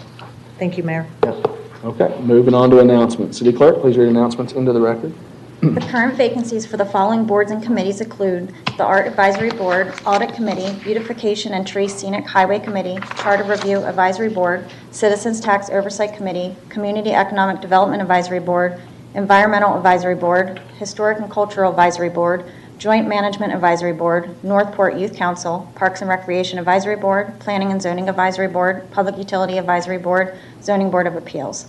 Thank you, Mayor. Yeah. Okay, moving on to announcements. City Clerk, please read announcements into the record. The current vacancies for the following boards and committees include the Art Advisory Board, Audit Committee, Beautification and Tree Scenic Highway Committee, Charter Review Advisory Board, Citizens Tax Oversight Committee, Community Economic Development Advisory Board, Environmental Advisory Board, Historic and Cultural Advisory Board, Joint Management Advisory Board, Northport Youth Council, Parks and Recreation Advisory Board, Planning and Zoning Advisory Board, Public Utility Advisory Board, Zoning Board of Appeals.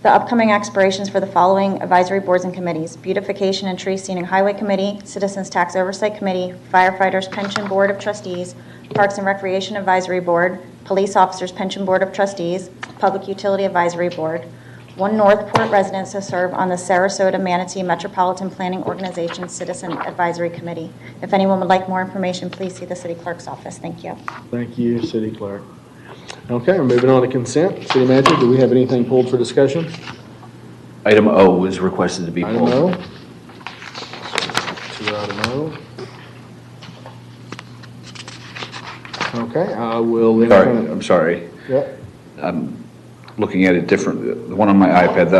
The upcoming expirations for the following advisory boards and committees: Beautification and Tree Scenic Highway Committee, Citizens Tax Oversight Committee, Firefighters Pension Board of Trustees, Parks and Recreation Advisory Board, Police Officers Pension Board of Trustees, Public Utility Advisory Board. One Northport resident to serve on the Sarasota-Manatee Metropolitan Planning Organization Citizen Advisory Committee. If anyone would like more information, please see the City Clerk's office. Thank you. Thank you, City Clerk. Okay, we're moving on to consent. City Manager, do we have anything pulled for discussion? Item O is requested to be Item pulled. O. To item O. Okay, I will. Sorry, I'm sorry. Yep. I'm looking at it different. The one on my iPad,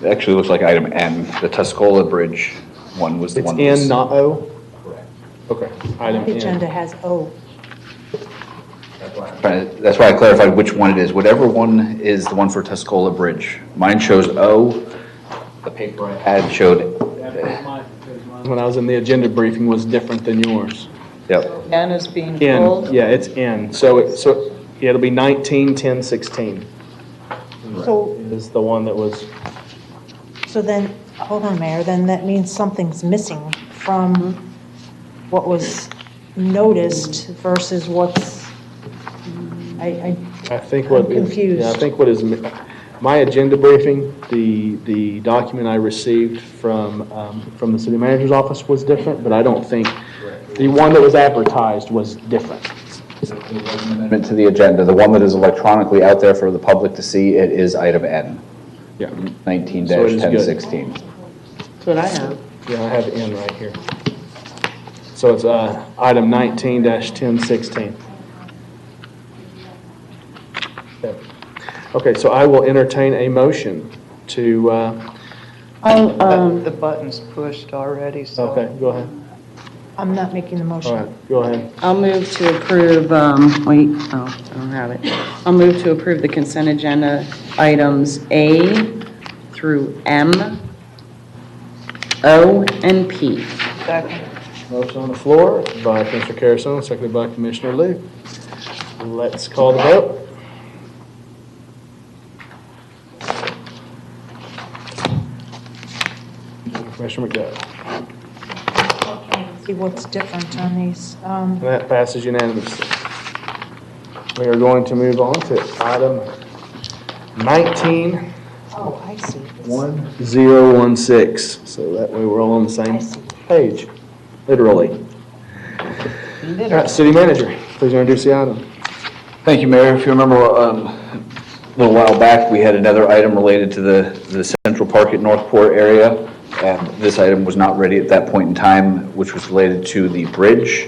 it actually looks like item N. The Tuscola Bridge one was the It's one. N, not O? Okay, item The N. agenda has O. That's why I clarified which one it is. Whatever one is the one for Tuscola Bridge. Mine shows O. The paper I had showed. When I was in the agenda briefing was different than yours. Yep. N is being N, pulled. yeah, it's N. So yeah, it'll be 19, 10, 16. So, Is the one that was, so then, hold on, Mayor, then that means something's missing from what was noticed versus what's, I think what. I'm confused. Yeah, I think what is, my agenda briefing, the document I received from the city manager's office was different, but I don't think, the one that was advertised was different. Amendment to the agenda, the one that is electronically out there for the public to see, it is item N, Yeah. 19-1016. That's what I have. Yeah, I have N right here. So it's item 19-1016. Okay, so I will entertain a motion to, The button's pushed already, so. okay, go ahead. I'm not making the All motion. right, go ahead. I'll move to approve, wait, oh, I don't have it. I'll move to approve the consent agenda items A through M, O, and P. Second. Motion on the floor by Commissioner Carrasone, seconded by Commissioner Liu. Let's call the vote. Commissioner McDowell. See what's different on these. And that passes unanimously. We are going to move on to item 19. Oh, I see. 1016, so that way we're all on the same page, literally. All right, City Manager, please introduce the item. Thank you, Mayor. If you remember, a little while back, we had another item related to the Central Park at Northport area, and this item was not ready at that point in time, which was related to the bridge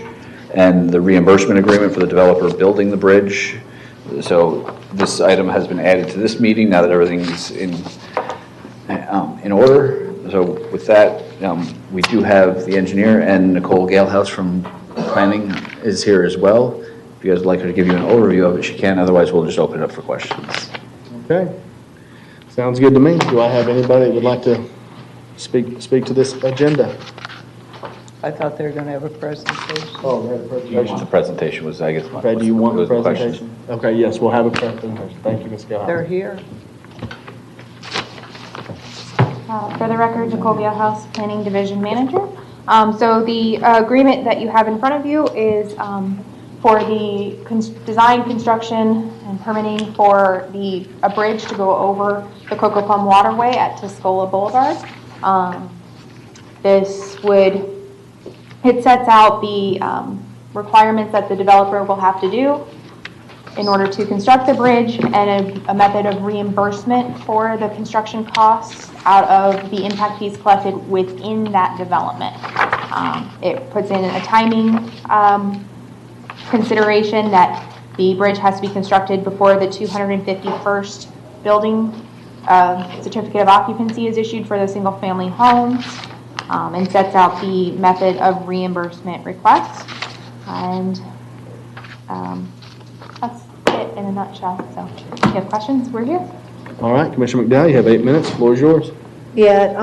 and the reimbursement agreement for the developer building the bridge. So this item has been added to this meeting now that everything's in order. So with that, we do have the engineer, and Nicole Galehouse from planning is here as well. If you guys would like her to give you an overview of it, she can. Otherwise, we'll just open it up for questions. Okay, sounds good to me. Do I have anybody that would like to speak to this agenda? I thought they were going to have a presentation. Oh, we had a presentation. The presentation was, I guess, my Okay, do you want the was the question. presentation? Okay, yes, we'll have a presentation. Thank you, Ms. Gallagher. They're here. For the record, Nicole House, Planning Division Manager. So the agreement that you have in front of you is for the design, construction, and permitting for a bridge to go over the Cocoa Plum Waterway at Tuscola Boulevard. It sets out the requirements that the developer will have to do in order to construct the bridge and a method of reimbursement for the construction costs out of the impact fees collected within that development. It puts in a timing consideration that the bridge has to be constructed before the 251st building certificate of occupancy is issued for the single family homes, and sets out the method of reimbursement requests. And that's it in a nutshell. So if you have questions, we're here. All right, Commissioner McDowell, you have 8 minutes. The floor is yours. Yeah,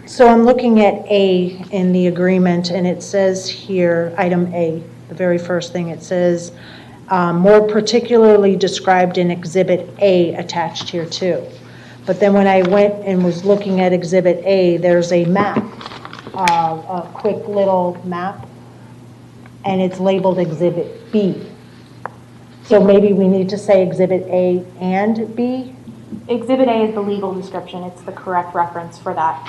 so I'm looking at A in the agreement, and it says here, item A, the very first thing, it says, more particularly described in Exhibit A attached here too. But then when I went and was looking at Exhibit A, there's a map, a quick little map, and it's labeled Exhibit B. So maybe we need to say Exhibit A and B? Exhibit A is the legal description. It's the correct reference for that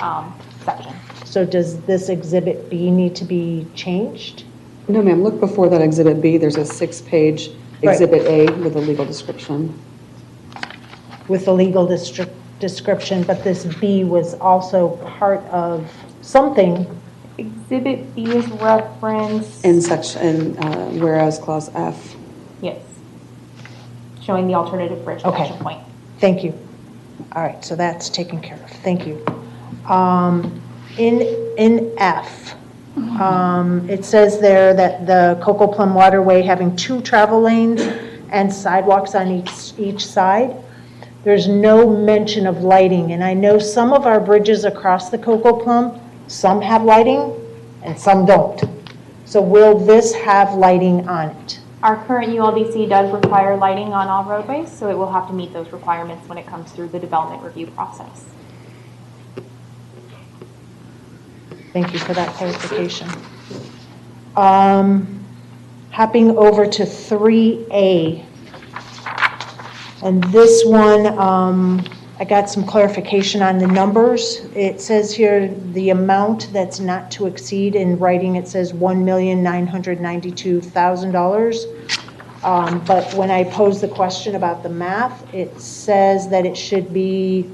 section. So does this Exhibit B need to be changed? No, ma'am, look before that Exhibit B, there's a 6-page Exhibit A with a legal description. With the legal description, but this B was also part of something. Exhibit B is referenced In section, whereas clause F. Yes. Showing the alternative bridge connection point. Thank you. All right, so that's taken care of. Thank you. In F, it says there that the Cocoa Plum Waterway having 2 travel lanes and sidewalks on each side. There's no mention of lighting, and I know some of our bridges across the Cocoa Plum, some have lighting and some don't. So will this have lighting on it? Our current ULDC does require lighting on all roadways, so it will have to meet those requirements when it comes through the development review process. Thank you for that clarification. Hopping over to 3A. And this one, I got some clarification on the numbers. It says here the amount that's not to exceed. In writing it says $1,992,000. But when I pose the question about the math, it says that it should be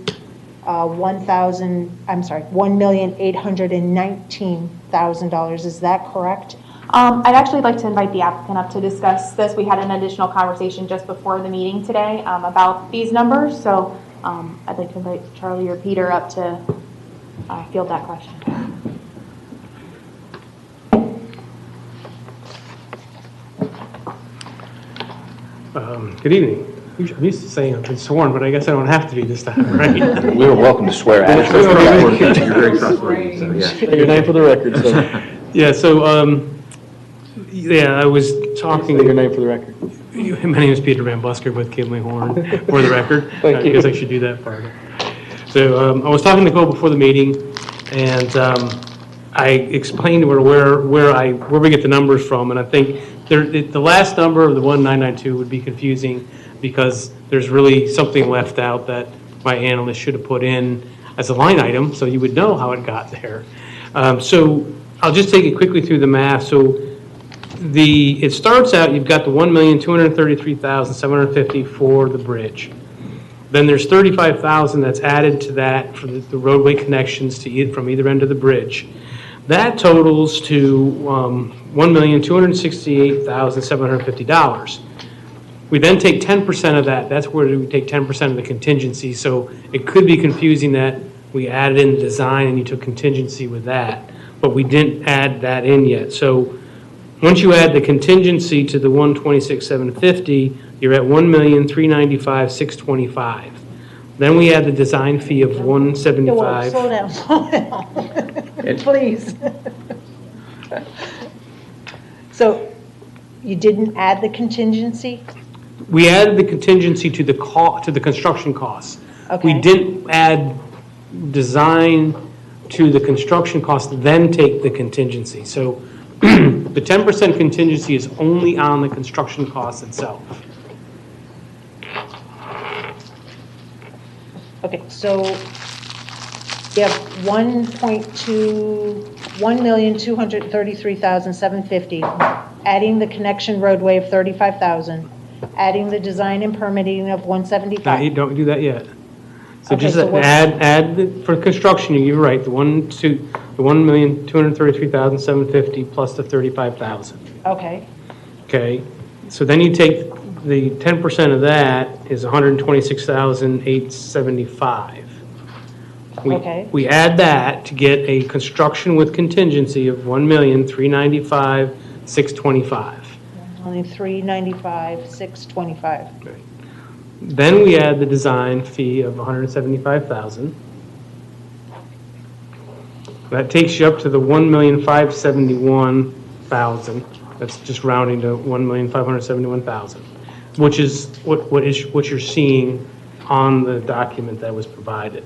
$1,819,000. Is that correct? I'd actually like to invite the applicant up to discuss this. We had an additional conversation just before the meeting today about these numbers. So I'd like to invite Charlie or Peter up to field that question. Good evening. I'm used to saying I've been sworn, but I guess I don't have to be this time, right? We were welcome to swear at us. You're very trustworthy, so yeah. Say your name for the record, sir. Yeah, so, I was talking. Say your name for the record. My name is Peter Van Busker with Kidley Horn, for the record. Thank you. I guess I should do that part. So I was talking to Nicole before the meeting, and I explained to her where we get the numbers from, and I think the last number of the 1992 would be confusing because there's really something left out that my analyst should have put in as a line item, so you would know how it got there. So I'll just take it quickly through the math. So it starts out, you've got the $1,233,750 for the bridge. Then there's $35,000 that's added to that for the roadway connections from either end of the bridge. That totals to $1,268,750. We then take 10% of that. That's where we take 10% of the contingency. So it could be confusing that we added in the design and you took contingency with that, but we didn't add that in yet. So once you add the contingency to the $126,750, you're at $1,395,625. Then we add the design fee of $175. Slow down, slow down, please. So you didn't add the contingency? We added the contingency to the to the construction costs. We Okay. didn't add design to the construction cost, then take the contingency. So the 10% contingency is only on the construction cost itself. Okay, so you have 1,233,750, adding the connection roadway of 35,000, adding the design and permitting of No, 175. you don't do that yet. So Okay, just so what- for construction, you're right, the 1,233,750 plus the 35,000. Okay, Okay, so then you take the 10% of that is 126,875. Okay. We add that to get a construction with contingency of 1,395,625. only 395, 625. Then we add the design fee of 175,000. That takes you up to the 1,571,000. That's just rounding to 1,571,000, which is what you're seeing on the document that was provided.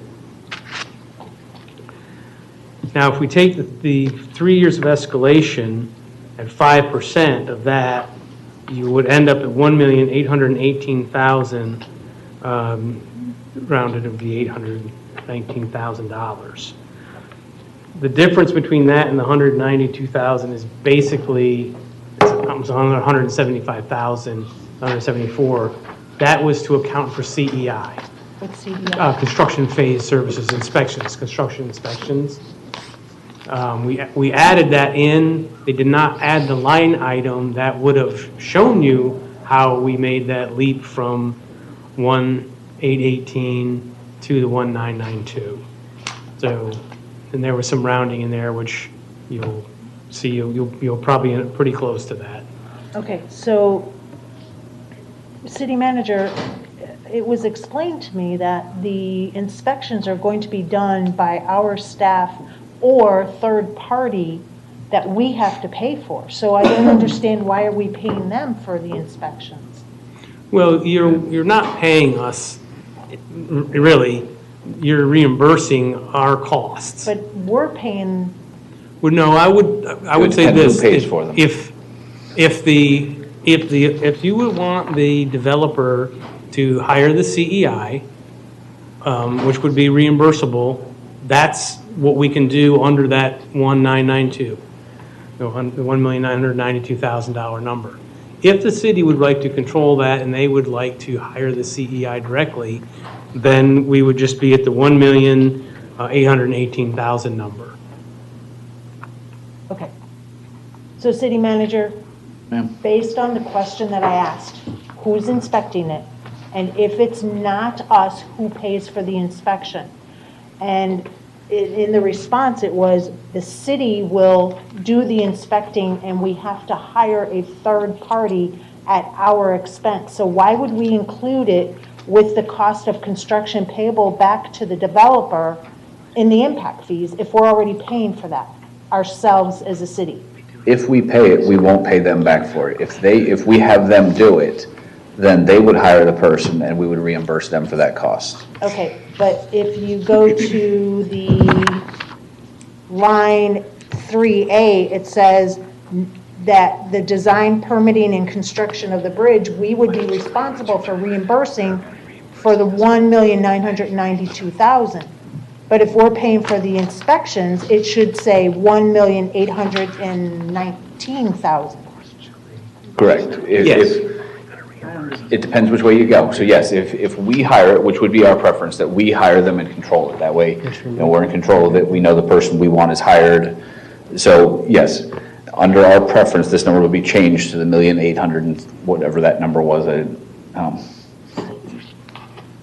Now, if we take the 3 years of escalation at 5% of that, you would end up at 1,818,000, rounded to be $819,000. The difference between that and the 192,000 is basically, it's on 175,000, 174. That was to account for CEI. What's CDI? Construction phase services inspections, construction inspections. We added that in. They did not add the line item that would have shown you how we made that leap from 1,818 to the 1,992. So, and there was some rounding in there, which you'll see, you'll probably end up pretty close to that. Okay, so, city manager, it was explained to me that the inspections are going to be done by our staff or third party that we have to pay for. So I don't understand, why are we paying them for the inspections? Well, you're not paying us, really. You're reimbursing our costs. But we're paying, Well, no, I would say Depends who this. pays for them. If you would want the developer to hire the CEI, which would be reimbursable, that's what we can do under that 1,992, the $1,992,000 number. If the city would like to control that and they would like to hire the CEI directly, then we would just be at the 1,818,000 number. okay. So city manager, Ma'am. based on the question that I asked, who's inspecting it? And if it's not us, who pays for the inspection? And in the response, it was the city will do the inspecting and we have to hire a third party at our expense. So why would we include it with the cost of construction payable back to the developer in the impact fees if we're already paying for that ourselves as a city? If we pay it, we won't pay them back for it. If we have them do it, then they would hire the person and we would reimburse them for that cost. Okay, but if you go to the line 3A, it says that the design, permitting, and construction of the bridge, we would be responsible for reimbursing for the $1,992,000. But if we're paying for the inspections, it should say $1,819,000. Correct. Yes. It depends which way you go. So yes, if we hire it, which would be our preference, that we hire them and control it. That way, we're in control of it. We know the person we want is hired. So yes, under our preference, this number would be changed to the 1,800,000 and whatever that number was.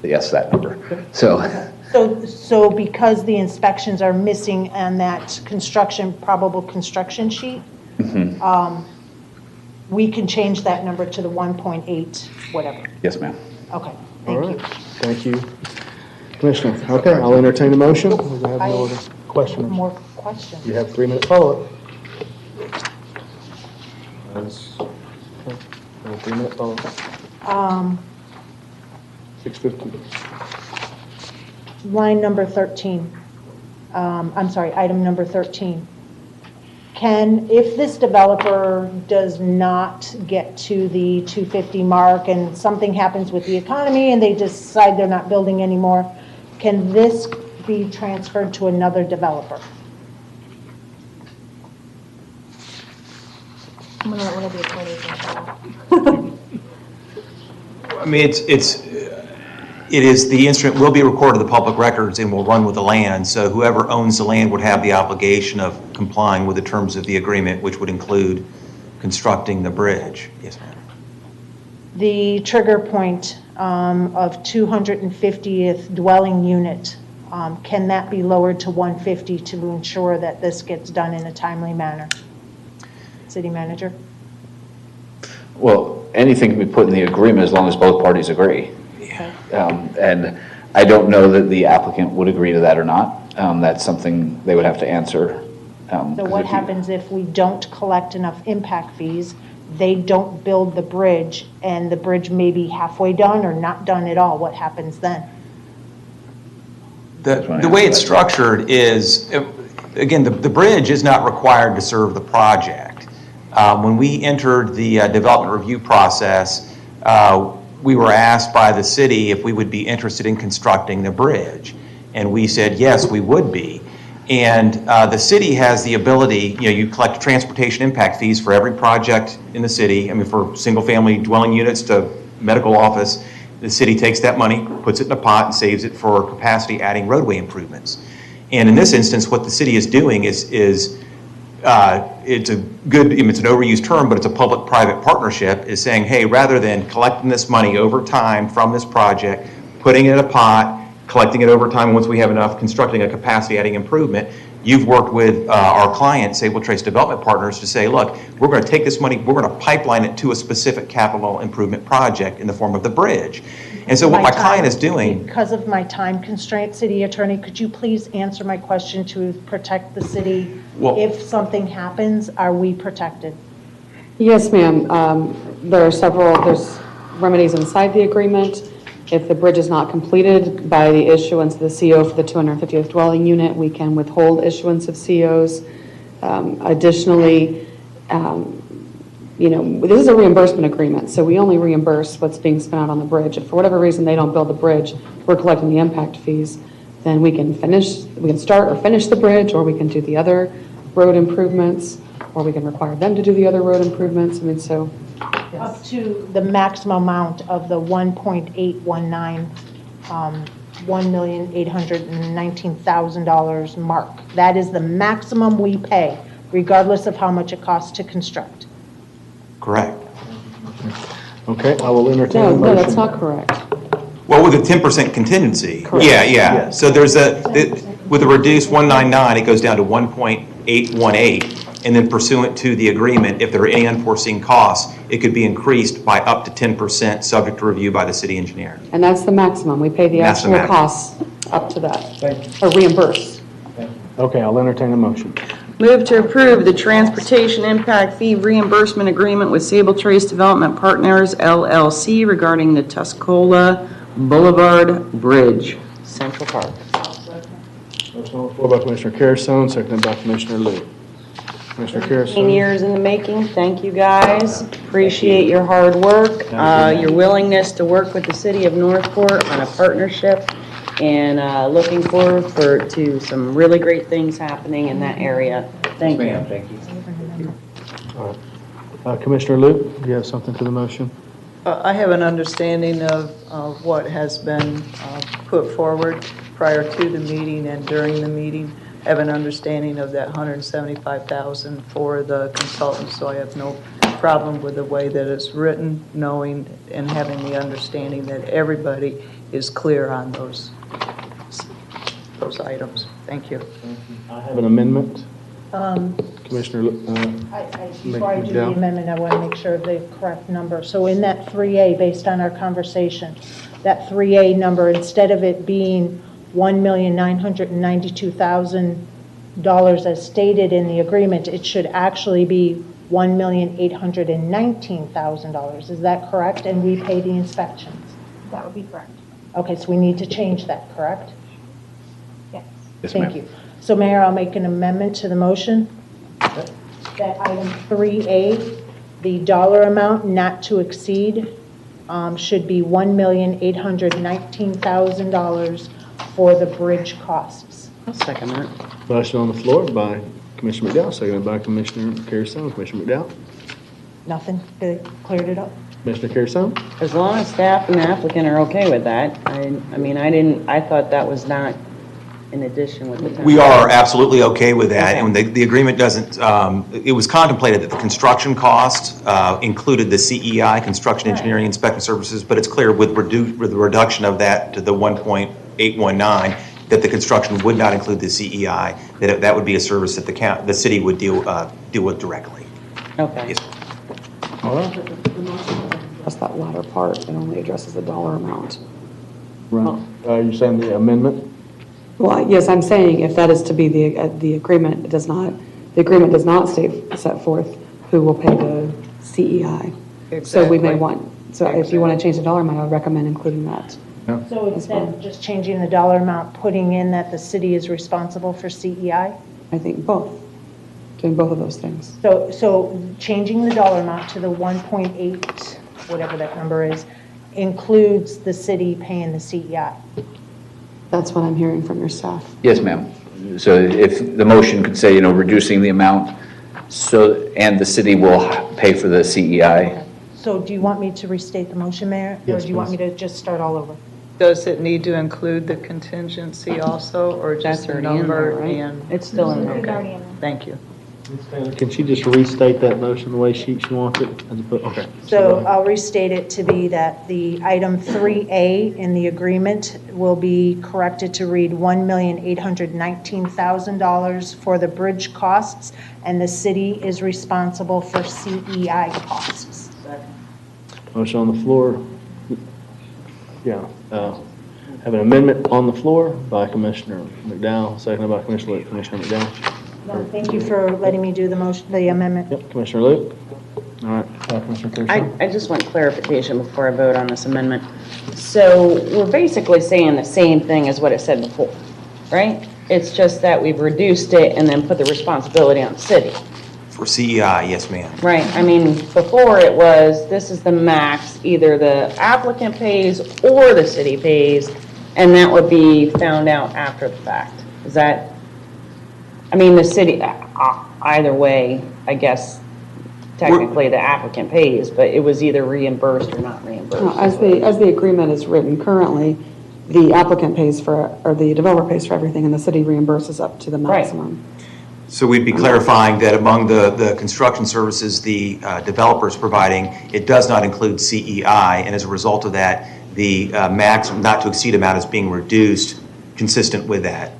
Yes, that number. So because the inspections are missing on that probable construction sheet, we can change that number to the 1.8, whatever. Yes, ma'am. Okay, All thank right. you. Thank you. Commissioner, okay, I'll entertain a motion. We have no other questions. More questions. You have 3-minute follow-up. 3-minute follow-up. 6:50. Line number 13. I'm sorry, item number 13. If this developer does not get to the 250 mark and something happens with the economy and they decide they're not building anymore, can this be transferred to another developer? I'm gonna let one of the attorneys answer. I mean, it is, the instrument will be recorded in the public records and will run with the land, so whoever owns the land would have the obligation of complying with the terms of the agreement, which would include constructing the bridge. Yes, ma'am. The trigger point of 250th dwelling unit, can that be lowered to 150 to ensure that this gets done in a timely manner? City manager? Well, anything can be put in the agreement as long as both parties agree. Okay. And I don't know that the applicant would agree to that or not. That's something they would have to answer. So what happens if we don't collect enough impact fees, they don't build the bridge, and the bridge may be halfway done or not done at all? What happens then? The way it's structured is, again, the bridge is not required to serve the project. When we entered the development review process, we were asked by the city if we would be interested in constructing the bridge. And we said, yes, we would be. And the city has the ability, you collect transportation impact fees for every project in the city. I mean, for single-family dwelling units to medical office, the city takes that money, puts it in a pot, and saves it for capacity-adding roadway improvements. And in this instance, what the city is doing is it's a good, it's an overused term, but it's a public-private partnership, is saying, hey, rather than collecting this money over time from this project, putting it in a pot, collecting it over time once we have enough, constructing a capacity-adding improvement, you've worked with our client, Sable Trace Development Partners, to say, look, we're going to take this money, we're going to pipeline it to a specific capital improvement project in the form of the bridge. And so what my client is doing... Because of my time constraint, City Attorney, could you please answer my question to protect the city? Well, if something happens, are we protected? Yes, ma'am. There's remedies inside the agreement. If the bridge is not completed by the issuance of the CO for the 250th dwelling unit, we can withhold issuance of COs. Additionally, this is a reimbursement agreement, so we only reimburse what's being spent out on the bridge. If for whatever reason they don't build the bridge, we're collecting the impact fees, then we can start or finish the bridge, or we can do the other road improvements, or we can require them to do the other road improvements. I mean, so. Yes. Up to the maximum amount of the 1.819, $1,819,000 mark. That is the maximum we pay, regardless of how much it costs to construct. Correct. Okay, I will entertain a motion. No, that's not correct. Well, with a 10% contingency. Correct. Yeah. Yes. So there's with a reduced 199, it goes down to 1.818. And then pursuant to the agreement, if there are any unforeseen costs, it could be increased by up to 10%, subject to review by the city engineer. And that's the maximum. We pay the actual costs up to that, or reimburse. Okay, I'll entertain a motion. Move to approve the transportation impact fee reimbursement agreement with Sable Trace Development Partners, LLC, regarding the Tuscola Boulevard Bridge, Central Park. Motion on the floor by Commissioner Carrasone, seconded by Commissioner Liu. Commissioner 15 Carrasone. years in the making. Thank you, guys. Appreciate your hard work, your willingness to work with the city of Northport on a partnership, and looking forward to some really great things happening in that area. Thank you. Thank you. All right. Commissioner Liu, do you have something to the motion? I have an understanding of what has been put forward prior to the meeting and during the meeting. I have an understanding of that $175,000 for the consultant, so I have no problem with the way that it's written, knowing and having the understanding that everybody is clear on those items. Thank you. I have an amendment. Commissioner. Before I do the amendment, I want to make sure of the correct number. So in that 3A, based on our conversation, that 3A number, instead of it being $1,992,000 as stated in the agreement, it should actually be $1,819,000. Is that correct? And we pay the inspections. That would be correct. Okay, so we need to change that, correct? Yes. Yes, Thank ma'am. you. So Mayor, I'll make an amendment to the motion. That item 3A, the dollar amount not to exceed should be $1,819,000 for the bridge costs. I'll second that. Motion on the floor by Commissioner McDowell, seconded by Commissioner Carrasone. Commissioner McDowell? Nothing? They cleared it up? Commissioner Carrasone? As long as staff and the applicant are okay with that. I thought that was not in addition with the town. We are absolutely okay with that, and the agreement doesn't, it was contemplated that the construction cost included the CEI, Construction Engineering Inspection Services, but it's clear with the reduction of that to the 1.819, that the construction would not include the CEI, that would be a service that the city would deal with directly. Okay. Yes. All right. That's that latter part. It only addresses the dollar amount. Right. You're saying the amendment? Well, yes, I'm saying if that is to be the agreement, the agreement does not set forth who will pay the CEI. So we may if you want to change the dollar amount, I would recommend including that. So instead of just changing the dollar amount, putting in that the city is responsible for CEI? I think both, doing both of those things. So changing the dollar amount to the 1.8, whatever that number is, includes the city paying the CEI? That's what I'm hearing from your staff. Yes, ma'am. So if the motion could say, reducing the amount, and the city will pay for the CEI. So do you want me to restate the motion, Mayor? Or Yes, do you want me please. to just start all over? Does it need to include the contingency also, or just the That's already in number? there, right? And It's still in there. It's already in there. thank you. Can she just restate that motion the way she wants it? Okay. So I'll restate it to be that the item 3A in the agreement will be corrected to read $1,819,000 for the bridge costs, and the city is responsible for CEI costs. Motion on the floor. Yeah. Have an amendment on the floor by Commissioner McDowell, seconded by Commissioner Luke. Commissioner McDowell? No, thank you for letting me do the motion, the amendment. Yep. Commissioner Luke? All right. Commissioner Carrasone? I just want clarification before I vote on this amendment. So we're basically saying the same thing as what it said before, right? It's just that we've reduced it and then put the responsibility on the city. For CEI, yes, ma'am. Right, before it was, this is the max, either the applicant pays or the city pays, and that would be found out after the fact. Is that, the city, either way, I guess, technically the applicant pays, but it was either reimbursed or not reimbursed. As the agreement is written currently, the applicant pays for, or the developer pays for everything, and the city reimburses up to the maximum. So we'd be clarifying that among the construction services the developer is providing, it does not include CEI, and as a result of that, the max not to exceed amount is being reduced consistent with that.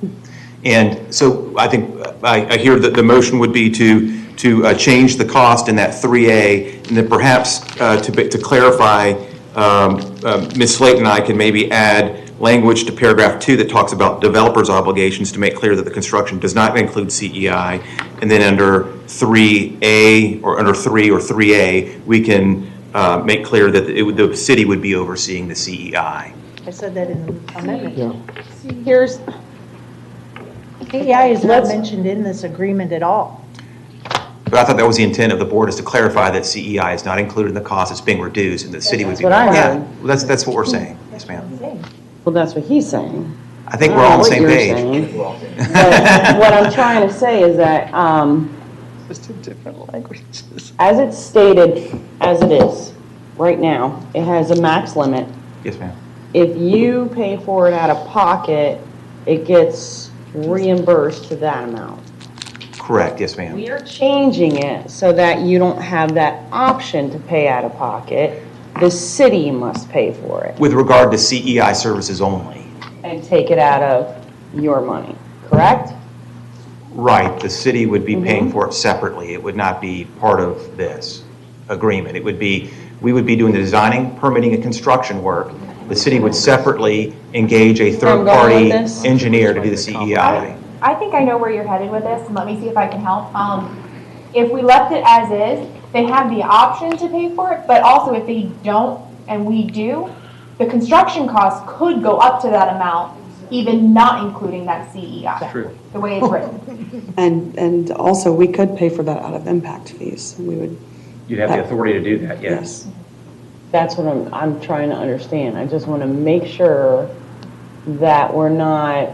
And so I think I hear that the motion would be to change the cost in that 3A, and then perhaps to clarify, Ms. Slate and I can maybe add language to paragraph 2 that talks about developers' obligations to make clear that the construction does not include CEI. And then under 3A, or under 3 or 3A, we can make clear that the city would be overseeing the CEI. I said that in the amendment. Yeah. Here's, CEI is not mentioned in this agreement at all. But I thought that was the intent of the board, is to clarify that CEI is not included in the cost, it's being reduced, and the city would be. That's what I Yeah, heard. well, that's what we're saying. Yes, ma'am. well, that's what he's saying. I think we're all on the same page. But what I'm trying to say is that, Just in different languages. as it's stated, as it is, right now, it has a max limit. Yes, ma'am. If you pay for it out of pocket, it gets reimbursed to that amount. Correct, yes, ma'am. We are changing it so that you don't have that option to pay out of pocket. The city must pay for it With regard to CEI services only. and take it out of your money, correct? Right, the city would be paying for it separately. It would not be part of this agreement. It would be, we would be doing the designing, permitting, and construction work, the city would separately engage a I'm going third-party with this. engineer to do the CEI. I think I know where you're headed with this, and let me see if I can help. If we left it as is, they have the option to pay for it, but also if they don't, and we do, the construction costs could go up to that amount, even not including that CEI. True. The way it's written. And also, we could pay for that out of impact fees. We would. You'd have the authority to do that, yes. That's what I'm trying to understand. I just want to make sure that we're not,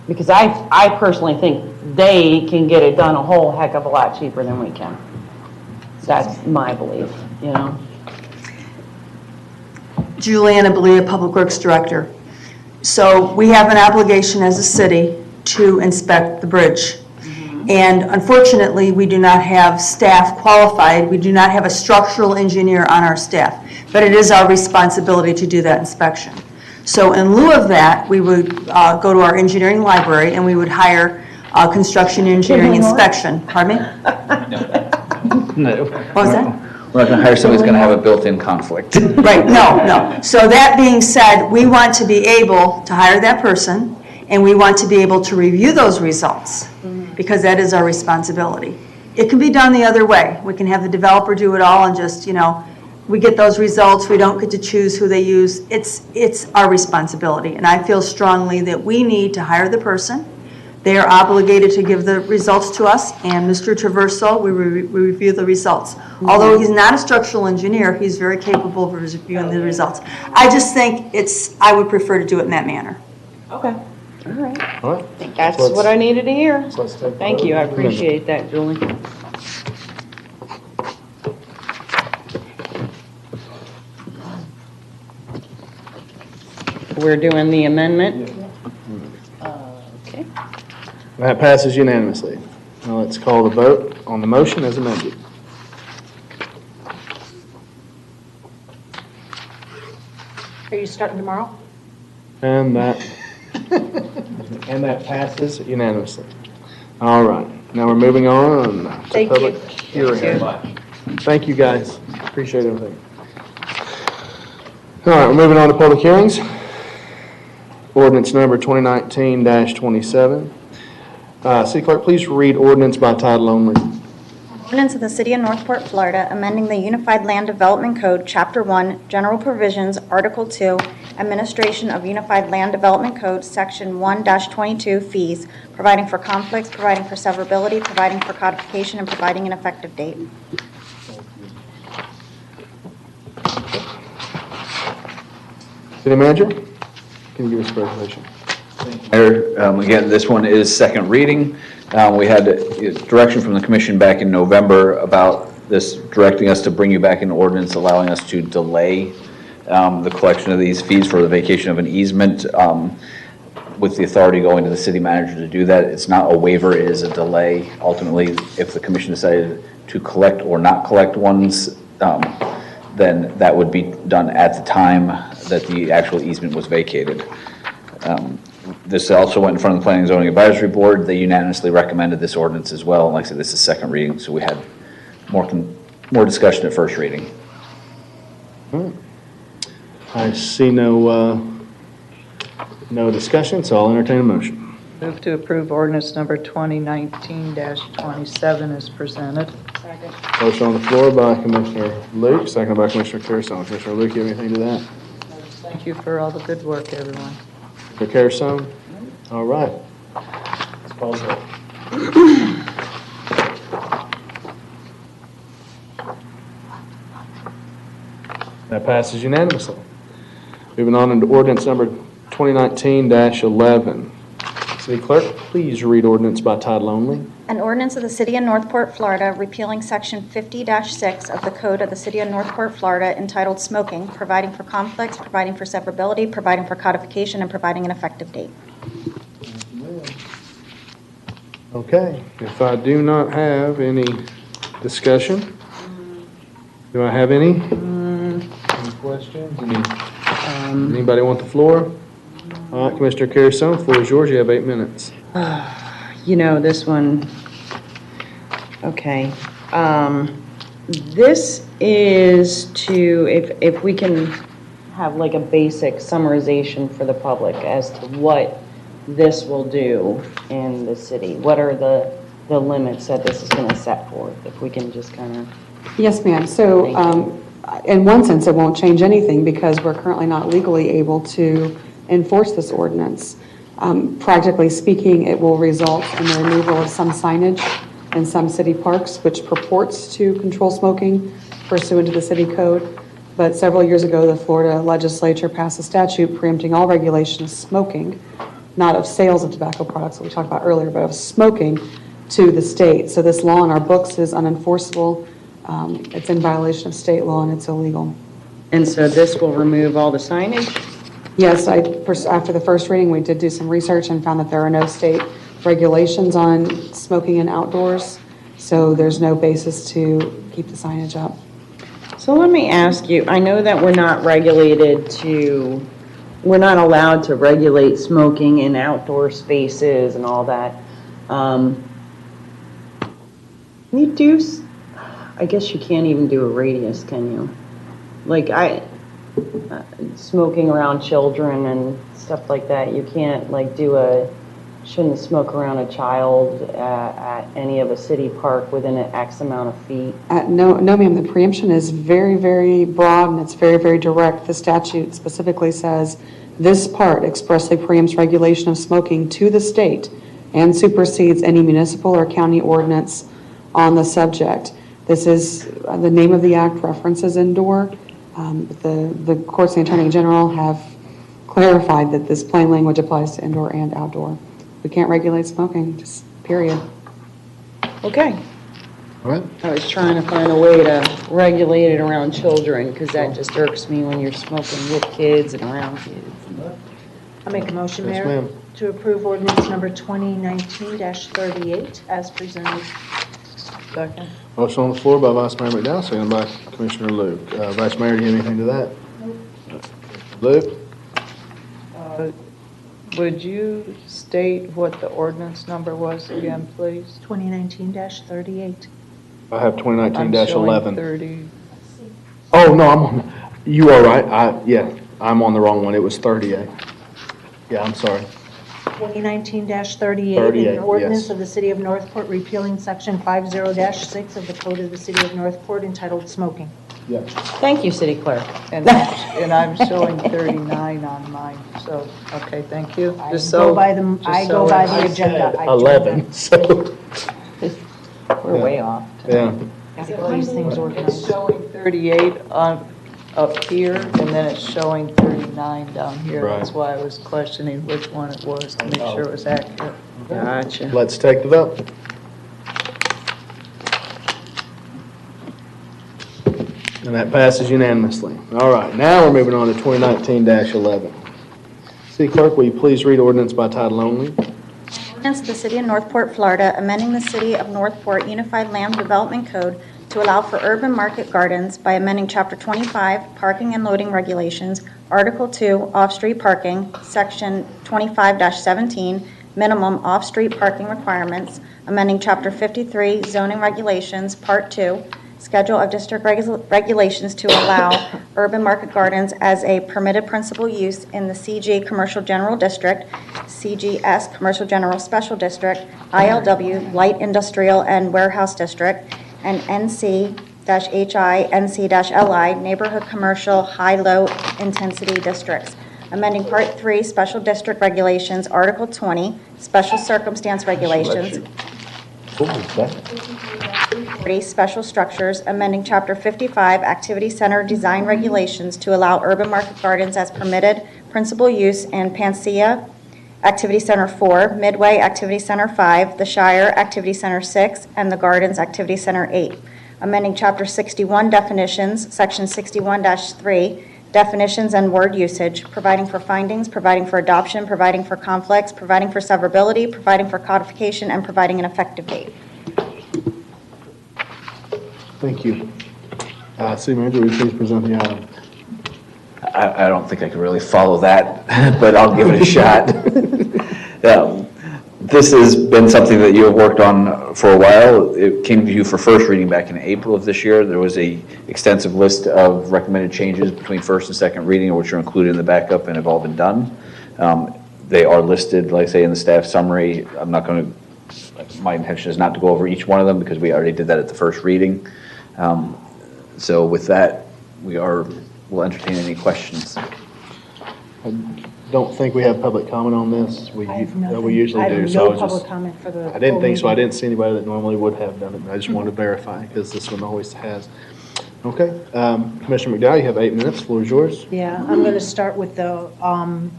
because I personally think they can get it done a whole heck of a lot cheaper than we can. That's my belief, you know? Juliana Belia, Public Works Director. So we have an obligation as a city to inspect the bridge. And unfortunately, we do not have staff qualified. We do not have a structural engineer on our staff. But it is our responsibility to do that inspection. So in lieu of that, we would go to our engineering library and we would hire a construction engineering inspection. Pardon me? No. What was that? We're not going to hire somebody who's going to have a built-in conflict. Right, no. So that being said, we want to be able to hire that person, and we want to be able to review those results, because that is our responsibility. It can be done the other way. We can have the developer do it all and just, we get those results, we don't get to choose who they use. It's our responsibility, and I feel strongly that we need to hire the person. They are obligated to give the results to us, and Mr. Traverso, we review the results. Although he's not a structural engineer, he's very capable of reviewing the results. I just think I would prefer to do it in that manner. Okay, all right. All right. I think that's what I needed to hear. So let's take Thank you, I appreciate that, Julie. We're doing the amendment? Okay. That passes unanimously. Now let's call the vote on the motion as amended. Are you starting tomorrow? And that passes unanimously. All right, now we're moving on to Thank public you. hearing. Thank you, guys. Appreciate everything. All right, we're moving on to public hearings. Ordinance number 2019-27. City Clerk, please read ordinance by title only. Ordinance of the City of Northport, Florida, amending the Unified Land Development Code, Chapter 1, General Provisions, Article 2, Administration of Unified Land Development Code, Section 1-22, Fees, providing for conflicts, providing for severability, providing for codification, and providing an effective date. City Manager, can you give us a presentation? Mayor, again, this one is second reading. We had direction from the commission back in November about this, directing us to bring you back an ordinance allowing us to delay the collection of these fees for the vacation of an easement, with the authority going to the city manager to do that. It's not a waiver, it is a delay. Ultimately, if the commission decided to collect or not collect ones, then that would be done at the time that the actual easement was vacated. This also went in front of the Planning and Zoning Advisory Board. They unanimously recommended this ordinance as well. And like I said, this is second reading, so we had more discussion at first reading. I see no discussion, so I'll entertain a motion. Move to approve ordinance number 2019-27 as presented. Motion on the floor by Commissioner Luke, seconded by Commissioner Carrasone. Commissioner Luke, you have anything to that? Thank you for all the good work, everyone. For Carrasone? All right. Let's call the vote. That passes unanimously. Moving on into ordinance number 2019-11. City Clerk, please read ordinance by title only. An ordinance of the City of Northport, Florida, repealing Section 50-6 of the Code of the City of Northport, Florida, entitled Smoking, providing for conflicts, providing for severability, providing for codification, and providing an effective date. Okay, if I do not have any discussion, do I have any? Any questions? Anybody want the floor? All right, Commissioner Carrasone, the floor is yours. You have 8 minutes. You know, this one, okay. This is to, if we can have like a basic summarization for the public as to what this will do in the city? What are the limits that this is going to set forth? If we can just kind of... Yes, ma'am. So in one sense, it won't change anything because we're currently not legally able to enforce this ordinance. Practically speaking, it will result in the removal of some signage in some city parks, which purports to control smoking pursuant to the city code. But several years ago, the Florida legislature passed a statute preempting all regulation of smoking, not of sales of tobacco products that we talked about earlier, but of smoking to the state. So this law in our books is unenforceable. It's in violation of state law and it's illegal. And so this will remove all the signage? Yes, after the first reading, we did do some research and found that there are no state regulations on smoking in outdoors, so there's no basis to keep the signage up. So let me ask you, I know that we're not allowed to regulate smoking in outdoor spaces and all that. I guess you can't even do a radius, can you? Like smoking around children and stuff like that, you can't like shouldn't smoke around a child at any of a city park within an X amount of feet? No, ma'am, the preemption is very, very broad and it's very, very direct. The statute specifically says this part expressly preempts regulation of smoking to the state and supersedes any municipal or county ordinance on the subject. This is, the name of the act references indoor. The courts and the Attorney General have clarified that this plain language applies to indoor and outdoor. We can't regulate smoking, just period. Okay. All right. I was trying to find a way to regulate it around children because that just irks me when you're smoking with kids and around kids. I'll make a motion, Yes, Mayor, ma'am. to approve ordinance number 2019-38 as presented. Second. Motion on the floor by Vice Mayor McDowell, seconded by Commissioner Luke. Vice Mayor, do you have anything to that? Luke? Would you state what the ordinance number was again, please? 2019-38. I have 2019-11. I'm showing 30. Oh, no, you are right. I'm on the wrong one. It was 38. Yeah, I'm sorry. 2019-38, an ordinance yes. of the City of Northport repealing Section 50-6 of the Code of the City of Northport entitled Smoking. Yeah. Thank you, City Clerk. And I'm showing 39 on mine, so, okay, thank you. I go by the agenda. I 11, so. We're way off. Yeah. These things organized. It's showing 38 up here, and then it's showing 39 down here. Right. That's why I was questioning which one it was to make sure it was accurate. Gotcha. Let's take the vote. And that passes unanimously. All right, now we're moving on to 2019-11. City Clerk, will you please read ordinance by title only? Ordinance of the City of Northport, Florida, amending the City of Northport Unified Land Development Code to allow for urban market gardens by amending Chapter 25, Parking and Loading Regulations, Article 2, Off-Street Parking, Section 25-17, Minimum Off-Street Parking Requirements, amending Chapter 53, Zoning Regulations, Part 2, Schedule of District Regulations to allow urban market gardens as a permitted principal use in the CG Commercial General District, CGS Commercial General Special District, ILW Light Industrial and Warehouse District, and NC-HI, NC-LI Neighborhood Commercial High-Low Intensity Districts. Amending Part 3 Special District Regulations, Article 20, Special Circumstance Regulations, 40 Special Structures, amending Chapter 55 Activity Center Design Regulations to allow urban market gardens as permitted principal use in Panacea Activity Center 4, Midway Activity Center 5, the Shire Activity Center 6, and the Gardens Activity Center 8. Amending Chapter 61 Definitions, Section 61-3, Definitions and Word Usage, providing for findings, providing for adoption, providing for conflicts, providing for severability, providing for codification, and providing an effective date. Thank you. City Manager, will you please present the item? I don't think I can really follow that, but I'll give it a shot. This has been something that you have worked on for a while. It came to you for first reading back in April of this year. There was a extensive list of recommended changes between first and second reading, which are included in the backup and have all been done. They are listed, like I say, in the staff summary. I'm not going to, my intention is not to go over each one of them because we already did that at the first reading. So with that, we'll entertain any questions. I don't think we have public comment on this. We usually do. I have no public comment for the. I didn't think so. I didn't see anybody that normally would have done it. I just wanted to verify because this one always has. Okay. Commissioner McDowell, you have 8 minutes. The floor is yours. Yeah, I'm going to start with the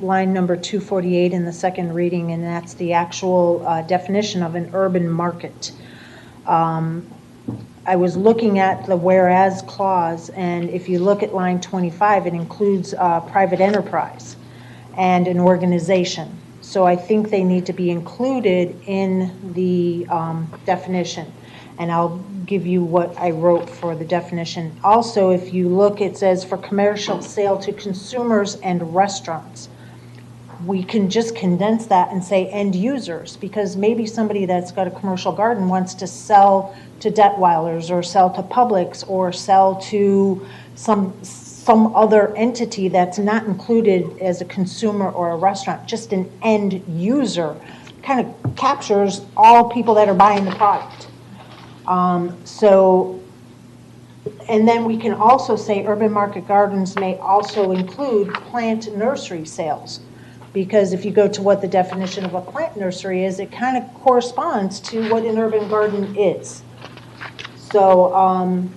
line number 248 in the second reading, and that's the actual definition of an urban market. I was looking at the whereas clause, and if you look at line 25, it includes private enterprise and an organization. So I think they need to be included in the definition. And I'll give you what I wrote for the definition. Also, if you look, it says for commercial sale to consumers and restaurants. We can just condense that and say end users, because maybe somebody that's got a commercial garden wants to sell to Detweilers or sell to Publix or sell to some other entity that's not included as a consumer or a restaurant. Just an end user kind of captures all people that are buying the product. And then we can also say urban market gardens may also include plant nursery sales. Because if you go to what the definition of a plant nursery is, it kind of corresponds to what an urban garden is. So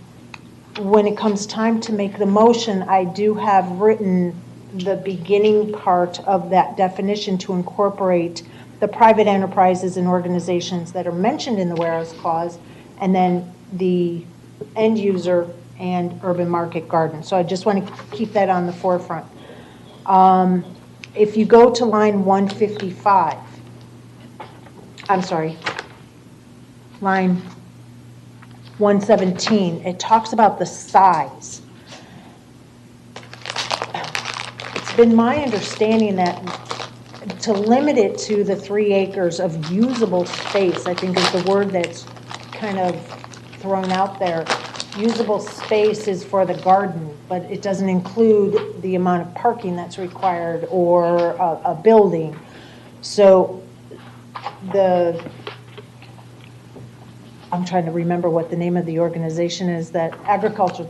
when it comes time to make the motion, I do have written the beginning part of that definition to incorporate the private enterprises and organizations that are mentioned in the whereas clause, and then the end user and urban market garden. So I just want to keep that on the forefront. If you go to line 155, I'm sorry, line 117, it talks about the size. It's been my understanding that to limit it to the 3 acres of usable space, I think is the word that's kind of thrown out there. Usable space is for the garden, but it doesn't include the amount of parking that's required or a building. So I'm trying to remember what the name of the organization is, that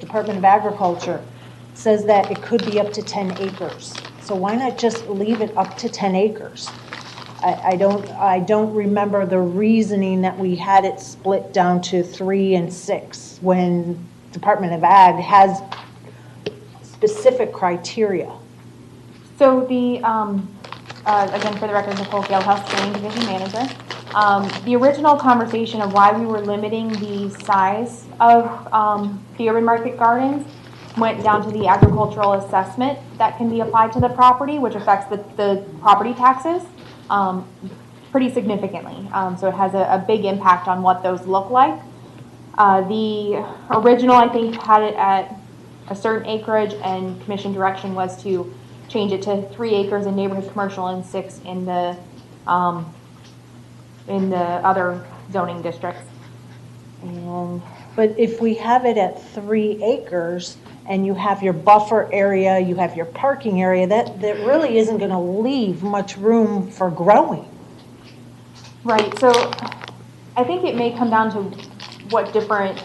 Department of Agriculture says that it could be up to 10 acres. So why not just leave it up to 10 acres? I don't remember the reasoning that we had it split down to 3 and 6 when Department of Ag has specific criteria. So the, again, for the record, Nicole Galehouse, Planning Division Manager. The original conversation of why we were limiting the size of the urban market gardens went down to the agricultural assessment that can be applied to the property, which affects the property taxes pretty significantly. So it has a big impact on what those look like. The original, I think, had it at a certain acreage, and commission direction was to change it to 3 acres in neighborhood commercial and 6 in the other zoning districts. But if we have it at 3 acres and you have your buffer area, you have your parking area, that really isn't going to leave much room for growing. Right, so I think it may come down to what different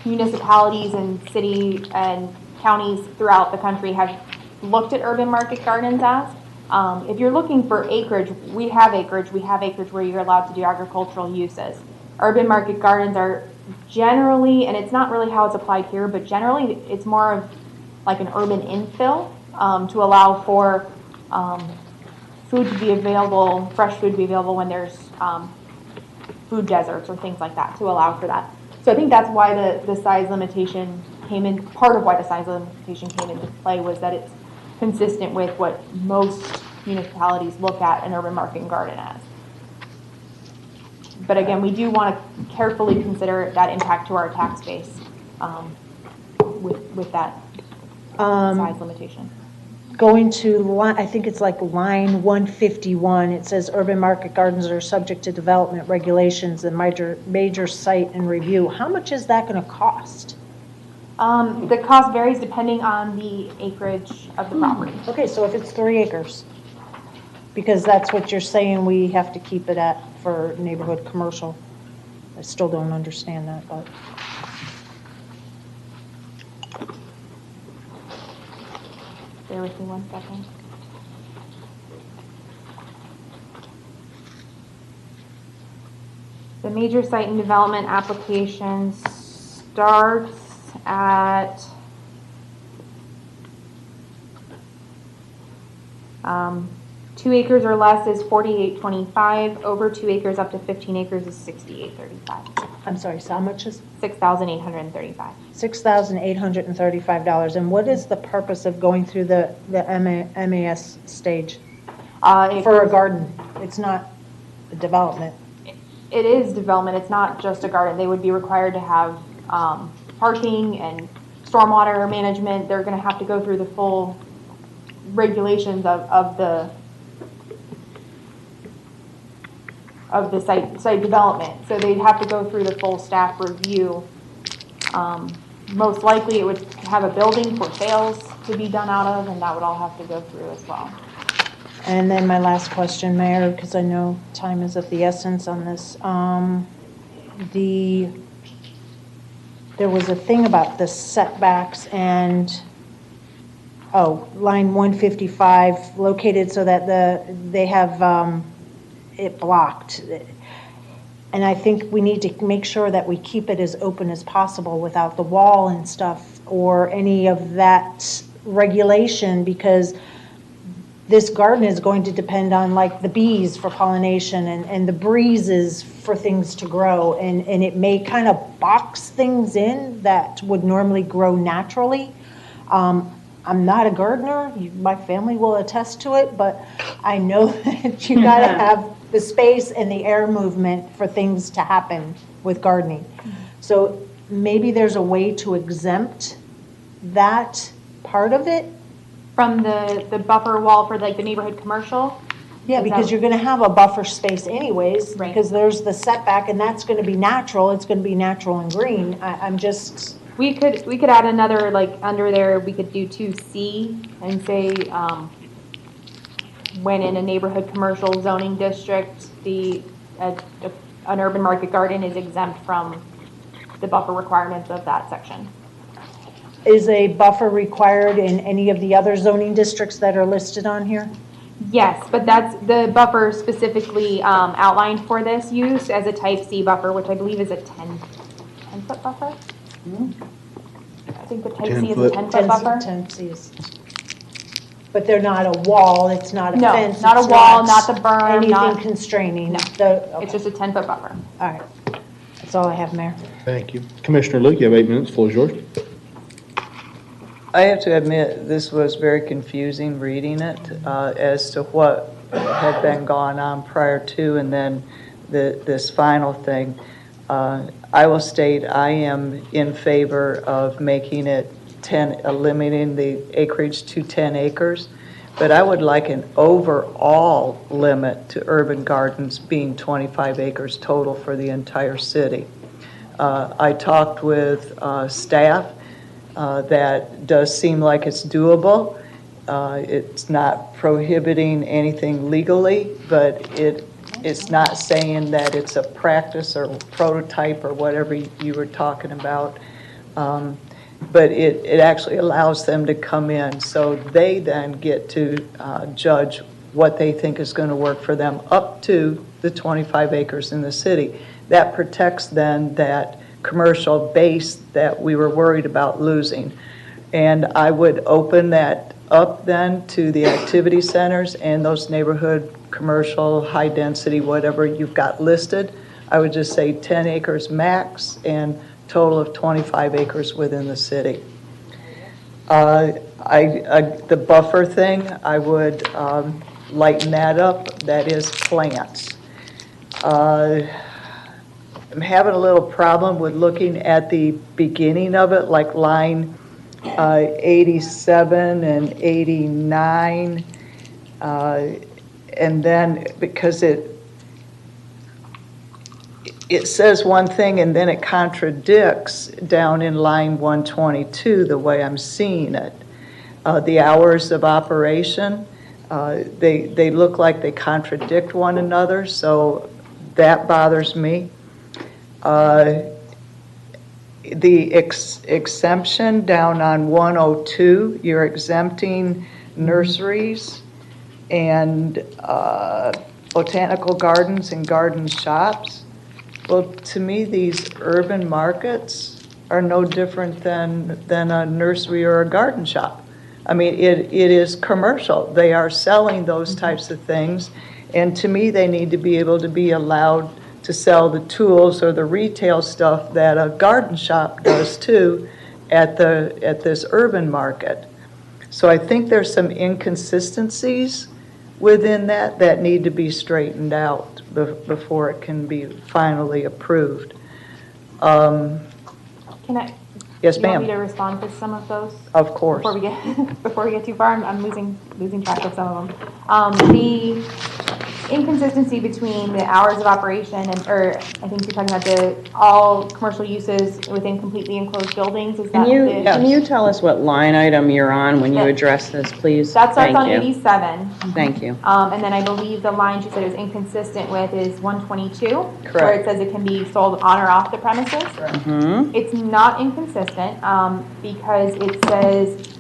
municipalities and city and counties throughout the country have looked at urban market gardens as. If you're looking for acreage, we have acreage where you're allowed to do agricultural uses. Urban market gardens are generally, and it's not really how it's applied here, but generally it's more of like an urban infill to allow for food to be available, fresh food to be available when there's food deserts or things like that, to allow for that. So I think that's why the size limitation came in, part of why the size limitation came into play was that it's consistent with what most municipalities look at an urban market garden as. But again, we do want to carefully consider that impact to our tax base with that size limitation. going to, I think it's like line 151, it says urban market gardens are subject to development regulations and major site and review. How much is that going to cost? The cost varies depending on the acreage of the property. Okay, so if it's 3 acres, because that's what you're saying we have to keep it at for neighborhood commercial. I still don't understand that, but. Bear with me 1 second. The major site and development application starts at 2 acres or less is $48.25. Over 2 acres up to 15 acres is $68.35. I'm sorry, so how much is? $6,835. $6,835. And what is the purpose of going through the MAS stage? For a garden, it's not a development. It is development, it's not just a garden. They would be required to have parking and stormwater management. They're going to have to go through the full regulations of the site development. So they'd have to go through the full staff review. Most likely it would have a building for sales to be done out of, and that would all have to go through as well. And then my last question, Mayor, because I know time is of the essence on this. There was a thing about the setbacks and, line 155, located so that they have it blocked. And I think we need to make sure that we keep it as open as possible without the wall and stuff or any of that regulation, because this garden is going to depend on like the bees for pollination and the breezes for things to grow. And it may kind of box things in that would normally grow naturally. I'm not a gardener. My family will attest to it, but I know that you got to have the space and the air movement for things to happen with gardening. So maybe there's a way to exempt that part of it. From the buffer wall for like the neighborhood commercial? Yeah, because you're going to have a buffer space anyways, because there's the setback, and that's going to be natural. It's going to be natural and green. I'm just. We could add another, like under there, we could do 2C and say when in a neighborhood commercial zoning district, an urban market garden is exempt from the buffer requirements of that section. Is a buffer required in any of the other zoning districts that are listed on here? Yes, but that's the buffer specifically outlined for this use as a type C buffer, which I believe is a 10-foot buffer. I think the type C is a 10-foot buffer. 10 C is. But they're not a wall, it's not a fence. No, not a wall, not the berm. Anything constraining. No, okay. It's just a 10-foot buffer. All right, that's all I have, Mayor. Thank you. Commissioner Luke, you have 8 minutes. The floor is yours. I have to admit, this was very confusing reading it as to what had been going on prior to and then this final thing. I will state I am in favor of making it eliminating the acreage to 10 acres, but I would like an overall limit to urban gardens being 25 acres total for the entire city. I talked with staff. That does seem like it's doable. It's not prohibiting anything legally, but it's not saying that it's a practice or prototype or whatever you were talking about. But it actually allows them to come in, so they then get to judge what they think is going to work for them up to the 25 acres in the city. That protects then that commercial base that we were worried about losing. And I would open that up then to the activity centers and those neighborhood commercial, high density, whatever you've got listed. I would just say 10 acres max and total of 25 acres within the city. The buffer thing, I would lighten that up. That is plants. I'm having a little problem with looking at the beginning of it, like line 87 and 89. And then, because it says one thing and then it contradicts down in line 122, the way I'm seeing it. The hours of operation, they look like they contradict one another, so that bothers me. The exemption down on 102, you're exempting nurseries and botanical gardens and garden shops. Well, to me, these urban markets are no different than a nursery or a garden shop. I mean, it is commercial. They are selling those types of things, and to me, they need to be able to be allowed to sell the tools or the retail stuff that a garden shop does too at this urban market. So I think there's some inconsistencies within that need to be straightened out before it can be finally approved. Can I? Yes, you want ma'am. me to respond to some of those? Of course. Before we get too far, I'm losing track of some of them. The inconsistency between the hours of operation or I think you're talking about all commercial uses within completely enclosed buildings. Is that Can you tell us what line item you're on when you address this, please? That starts Thank on you. 87. Thank you. And then I believe the line she said is inconsistent with is 122, where it says it can be sold on or off the premises. It's not inconsistent because it says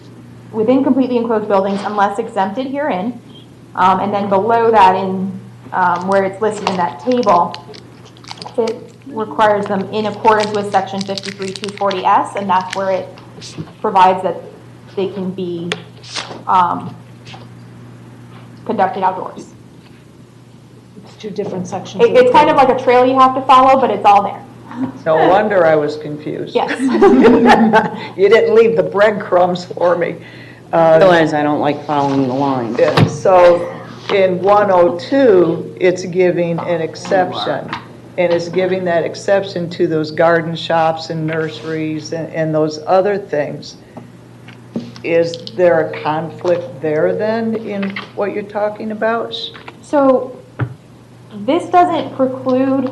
within completely enclosed buildings unless exempted herein. And then below that in where it's listed in that table, it requires them in accordance with section 53240S, and that's where it provides that they can be conducted outdoors. It's two different sections. It's kind of like a trail you have to follow, but it's all there. No wonder I was confused. Yes. You didn't leave the breadcrumbs for me. Realize I don't like following the line. So in 102, it's giving an exception. And it's giving that exception to those garden shops and nurseries and those other things. Is there a conflict there then in what you're talking about? So this doesn't preclude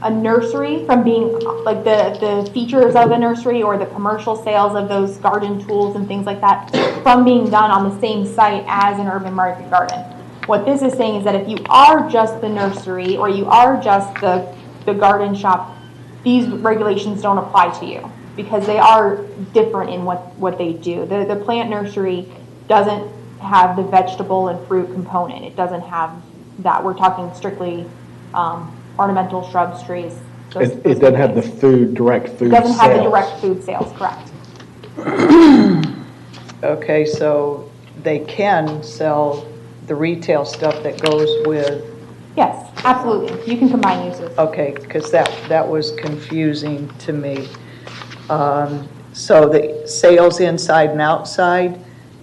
a nursery from being, like the features of a nursery or the commercial sales of those garden tools and things like that from being done on the same site as an urban market garden. What this is saying is that if you are just the nursery or you are just the garden shop, these regulations don't apply to you because they are different in what they do. The plant nursery doesn't have the vegetable and fruit component. It doesn't have that. We're talking strictly ornamental shrubs, trees. It doesn't have the direct food sales. It doesn't have the direct food sales, correct. Okay, so they can sell the retail stuff that goes with. Yes, absolutely. You can combine uses. Okay, because that was confusing to me. So the sales inside and outside,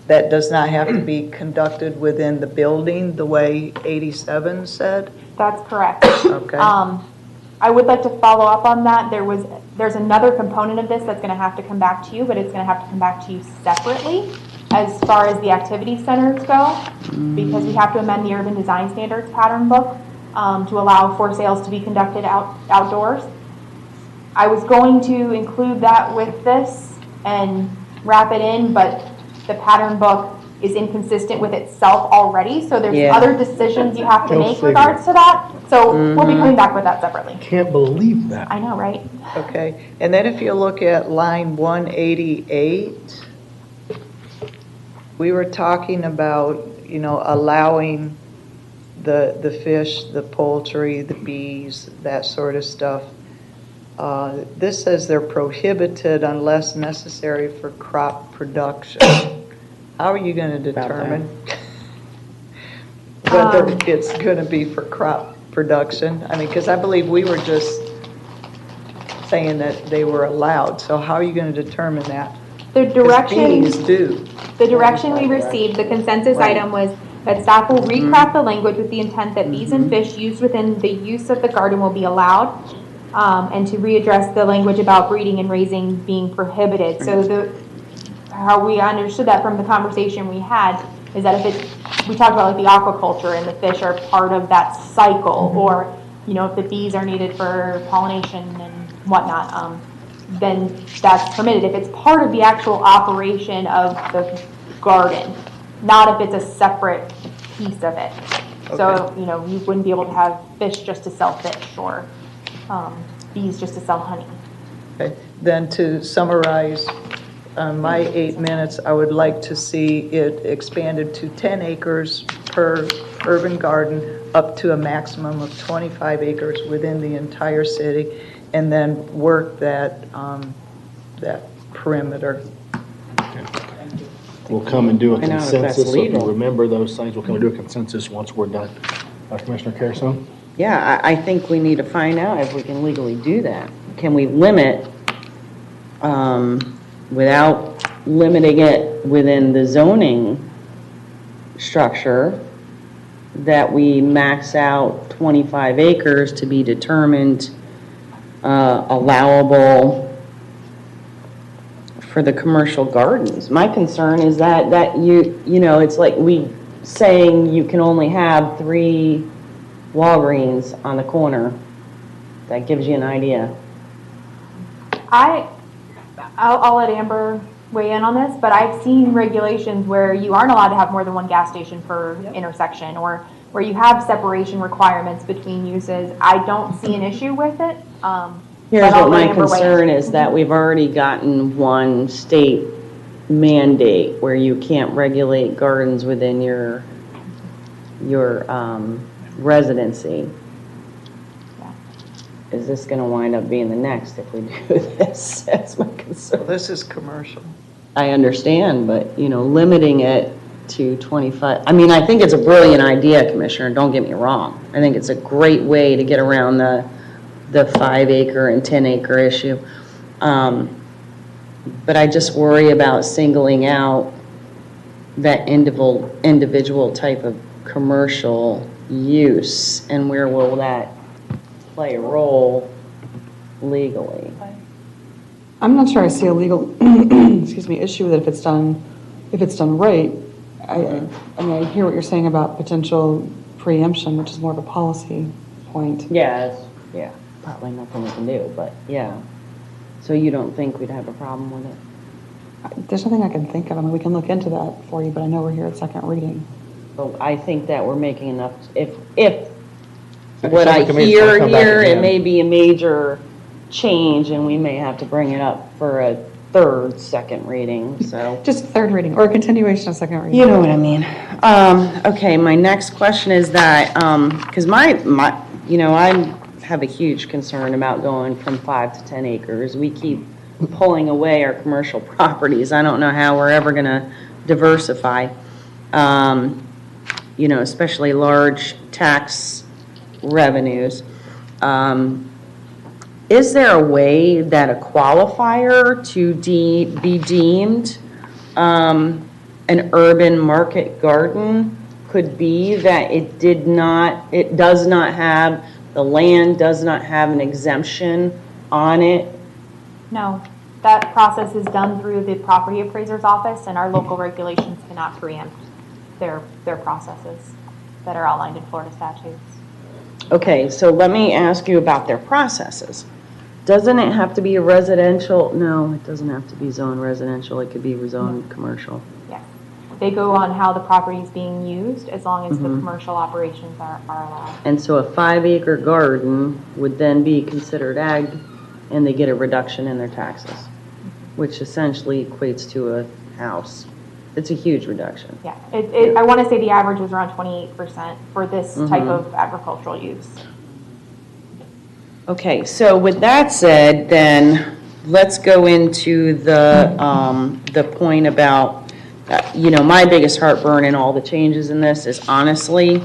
that does not have to be conducted within the building the way 87 said? That's correct. Okay. I would like to follow up on that. There's another component of this that's going to have to come back to you, but it's going to have to come back to you separately as far as the activity centers go, because we have to amend the urban design standards pattern book to allow for sales to be conducted outdoors. I was going to include that with this and wrap it in, but the pattern book is inconsistent with itself already, so there's other decisions you have to make regards to that. So we'll be coming back with that separately. Can't believe that. I know, right? Okay, and then if you look at line 188, we were talking about, allowing the fish, the poultry, the bees, that sort of stuff. This says they're prohibited unless necessary for crop production. How are you going to determine whether it's going to be for crop production? I mean, because I believe we were just saying that they were allowed. So how are you going to determine that? The direction bees do. The direction we received, the consensus item was that staff will recraft the language with the intent that bees and fish used within the use of the garden will be allowed, and to readdress the language about breeding and raising being prohibited. So how we understood that from the conversation we had is that if we talked about like the aquaculture and the fish are part of that cycle, or, if the bees are needed for pollination and whatnot, then that's permitted. If it's part of the actual operation of the garden, not if it's a separate piece of it. Okay. So, you wouldn't be able to have fish just to sell fish or bees just to sell honey. Okay. Then to summarize my 8 minutes, I would like to see it expanded to 10 acres per urban garden, up to a maximum of 25 acres within the entire city, and then work that perimeter. We'll come and do a I know, if that's consensus. So if you legal. remember those things, we'll come and do a consensus once we're done. Commissioner Carrison? Yeah, I think we need to find out if we can legally do that. Can we limit, without limiting it within the zoning structure, that we max out 25 acres to be determined allowable for the commercial gardens? My concern is that it's like we saying you can only have 3 Walgreens on the corner. That gives you an idea. I'll let Amber weigh in on this, but I've seen regulations where you aren't allowed to have more than 1 gas station per intersection, or where you have separation requirements between uses. I don't see an issue with it. Here's what my concern is, that we've already gotten one state mandate where you can't regulate gardens within your residency. Is this going to wind up being the next if we do this? That's my concern. Well, this is commercial. I understand, but, limiting it to 25, I think it's a brilliant idea, Commissioner, don't get me wrong. I think it's a great way to get around the 5 acre and 10 acre issue. But I just worry about singling out that individual type of commercial use, and where will that play a role legally? I'm not sure I see a legal, issue with it if it's done right. I hear what you're saying about potential preemption, which is more of a policy point. Yeah, probably nothing we can do, but yeah. So you don't think we'd have a problem with it? There's nothing I can think of. We can look into that for you, but I know we're here at second reading. But I think that we're making enough, if what I hear here, it may be a major change, and we may have to bring it up for a second reading, so. Just third reading, or a continuation of second reading. You know what I mean. Okay, my next question is that, because I have a huge concern about going from 5 to 10 acres. We keep pulling away our commercial properties. I don't know how we're ever going to diversify, especially large tax revenues. Is there a way that a qualifier to be deemed an urban market garden could be that the land does not have an exemption on it? No, that process is done through the property appraiser's office, and our local regulations cannot preempt their processes that are outlined in Florida statutes. Okay, so let me ask you about their processes. Doesn't it have to be a residential? No, it doesn't have to be zoned residential. It could be zoned commercial. Yes. They go on how the property is being used, as long as the commercial operations are allowed. And so a 5 acre garden would then be considered ag, and they get a reduction in their taxes, which essentially equates to a house. It's a huge reduction. Yeah, I want to say the average was around 28% for this type of agricultural use. Okay, so with that said, then let's go into the point about, my biggest heartburn in all the changes in this is honestly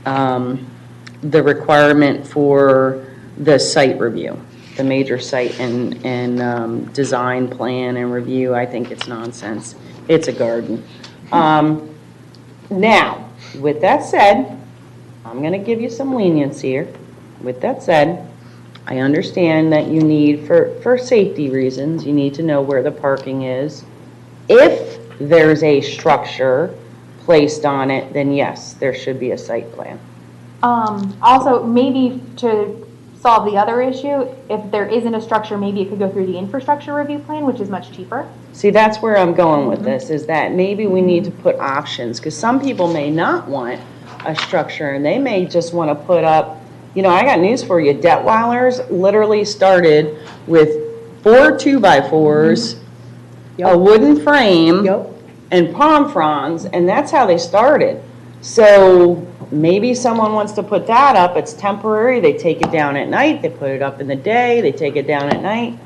the requirement for the site review, the major site and design plan and review. I think it's nonsense. It's a garden. Now, with that said, I'm going to give you some leniency here. With that said, I understand that you need, for safety reasons, you need to know where the parking is If there's a structure placed on it, then yes, there should be a site plan. Also, maybe to solve the other issue, if there isn't a structure, maybe it could go through the infrastructure review plan, which is much cheaper. See, that's where I'm going with this, is that maybe we need to put options, because some people may not want a structure, and they may just want to put up, I got news for you, Detweilers literally started with 4 2x4s, a wooden frame, and palm fronds, and that's how they started. So maybe someone wants to put that up, it's temporary, they take it down at night, they put it up in the day, they take it down at night.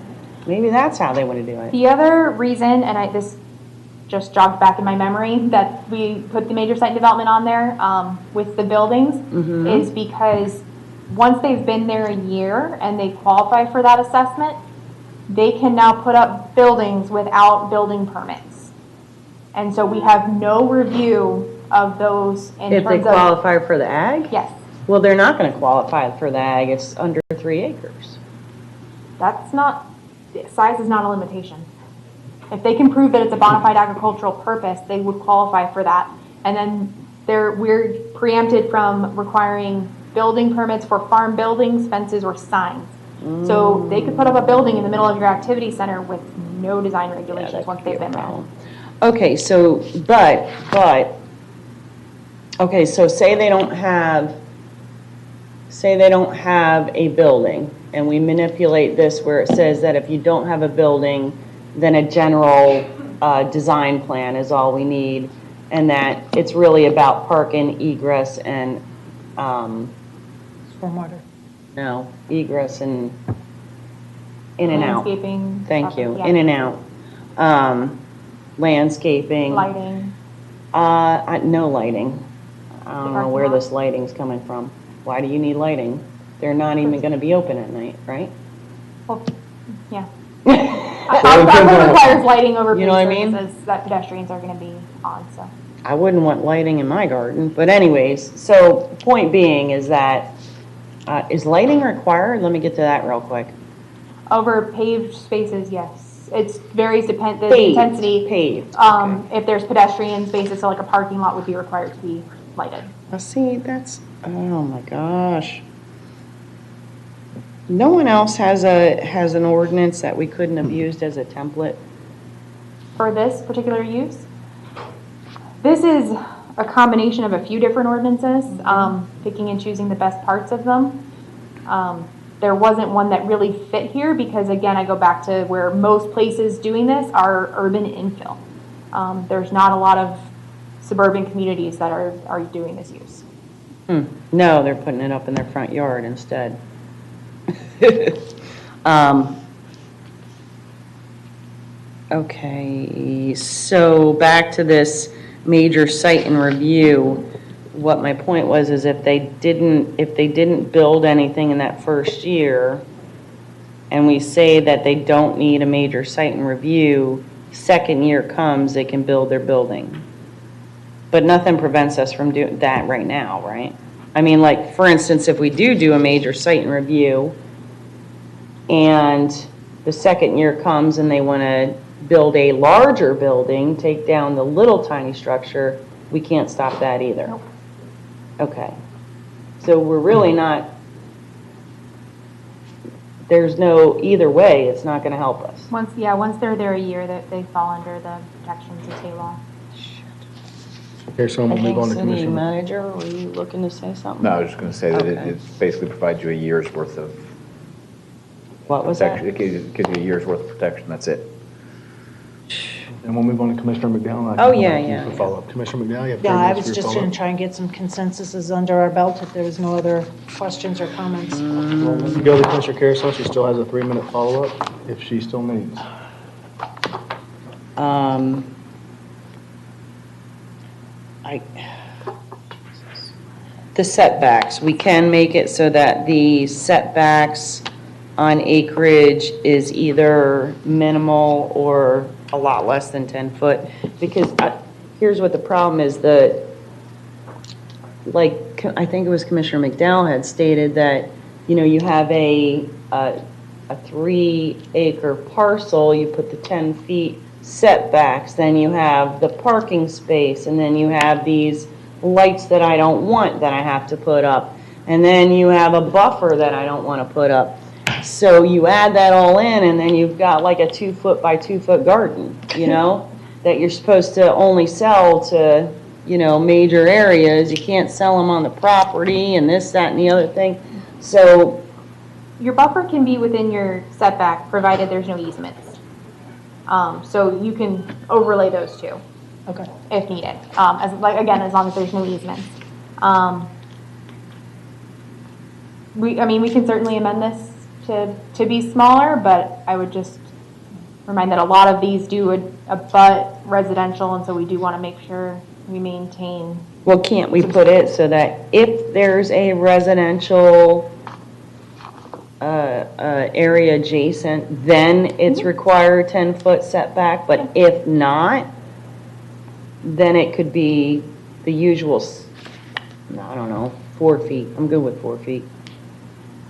Maybe that's how they want to do it. The other reason, and this just jogged back in my memory, that we put the major site development on there with the buildings is because once they've been there a year and they qualify for that assessment, they can now put up buildings without building permits. And so we have no review of those in If terms they of... qualify for the ag? Yes. Well, they're not going to qualify for the ag, it's under 3 acres. That's not... Size is not a limitation. If they can prove that it's a bona fide agricultural purpose, they would qualify for that. And then we're preempted from requiring building permits for farm buildings, fences, or signs. So they could put up a building in the middle of your activity center with no design regulations once they've been there. Okay, so, okay, so say they don't have a building, and we manipulate this where it says that if you don't have a building, then a general design plan is all we need, and that it's really about parking, egress, and Stormwater. no, egress and in and out. Landscaping. Thank you, Yeah. in and out. Landscaping. Lighting. No lighting. I don't know where this lighting's coming from. Why do you need lighting? They're not even gonna be open at night, right? Well, yeah. It requires lighting over You know what I mean? surfaces that pedestrians are going to be on, so. I wouldn't want lighting in my garden, but anyways, so point being is that, is lighting required? Let me get to that real quick. Over paved spaces, yes. It varies the Paved, intensity. Paved. If there's pedestrian spaces, so like a parking lot would be required to be lighted. Now see, that's, oh my gosh. No one else has an ordinance that we couldn't have used as a template? For this particular use, this is a combination of a few different ordinances, picking and choosing the best parts of them. There wasn't one that really fit here because, again, I go back to where most places doing this are urban infill. There's not a lot of suburban communities that are doing this use. No, they're putting it up in their front yard instead. Okay, so back to this major site and review. What my point was is if they didn't build anything in that first year, and we say that they don't need a major site and review, second year comes, they can build their building. But nothing prevents us from doing that right now, right? I mean, like, for instance, if we do a major site and review, and the second year comes and they want to build a larger building, take down the little tiny structure, we can't stop that either. Nope. Okay. So we're really not, there's no, either way, it's not going to help us. Once they're there a year, they fall under the protections of state law. Okay, so we'll move on to City Commissioner. manager, were you looking to say something? No, I was just going to say that Okay. it basically provides you a year's worth of What was that? protection. It gives you a year's worth of protection, that's it. And we'll move on to Commissioner McDowell. Oh, yeah. For follow-up. Commissioner McDowell, you have 3 Yeah, I minutes was for your just going follow-up. to try and get some consensuses under our belt if there was no other questions or comments. Well, when you go to Commissioner Carousel, she still has a 3-minute follow-up if she still needs. The setbacks, we can make it so that the setbacks on acreage is either minimal or a lot less than 10 foot. Because here's what the problem is, like, I think it was Commissioner McDowell had stated that, you have a 3-acre parcel, you put the 10 feet setbacks, then you have the parking space, and then you have these lights that I don't want that I have to put up, and then you have a buffer that I don't want to put up. So you add that all in, and then you've got like a 2-foot by 2-foot garden, that you're supposed to only sell to, major areas. You can't sell them on the property and this, that, and the other thing. So Your buffer can be within your setback, provided there's no easements. So you can overlay those two. Okay. If needed. As long as there's no easements. We can certainly amend this to be smaller, but I would just remind that a lot of these do abut residential, and so we do want to make sure we maintain. Well, can't we put it so that if there's a residential area adjacent, then it's required 10-foot setback, but if not, then it could be the usual, I don't know, 4 feet. I'm good with 4 feet.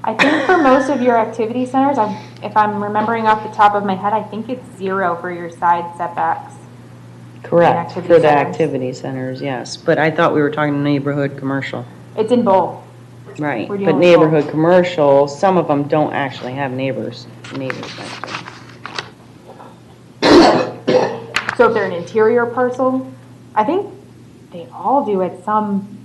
I think for most of your activity centers, if I'm remembering off the top of my head, I think it's 0 for your side setbacks. Correct, for the activity centers, yes. But I thought we were talking neighborhood commercial. It's in both. Right, We're but dealing with neighborhood commercial, some of them don't actually have neighbors next to them. So if they're an interior parcel, I think they all do at some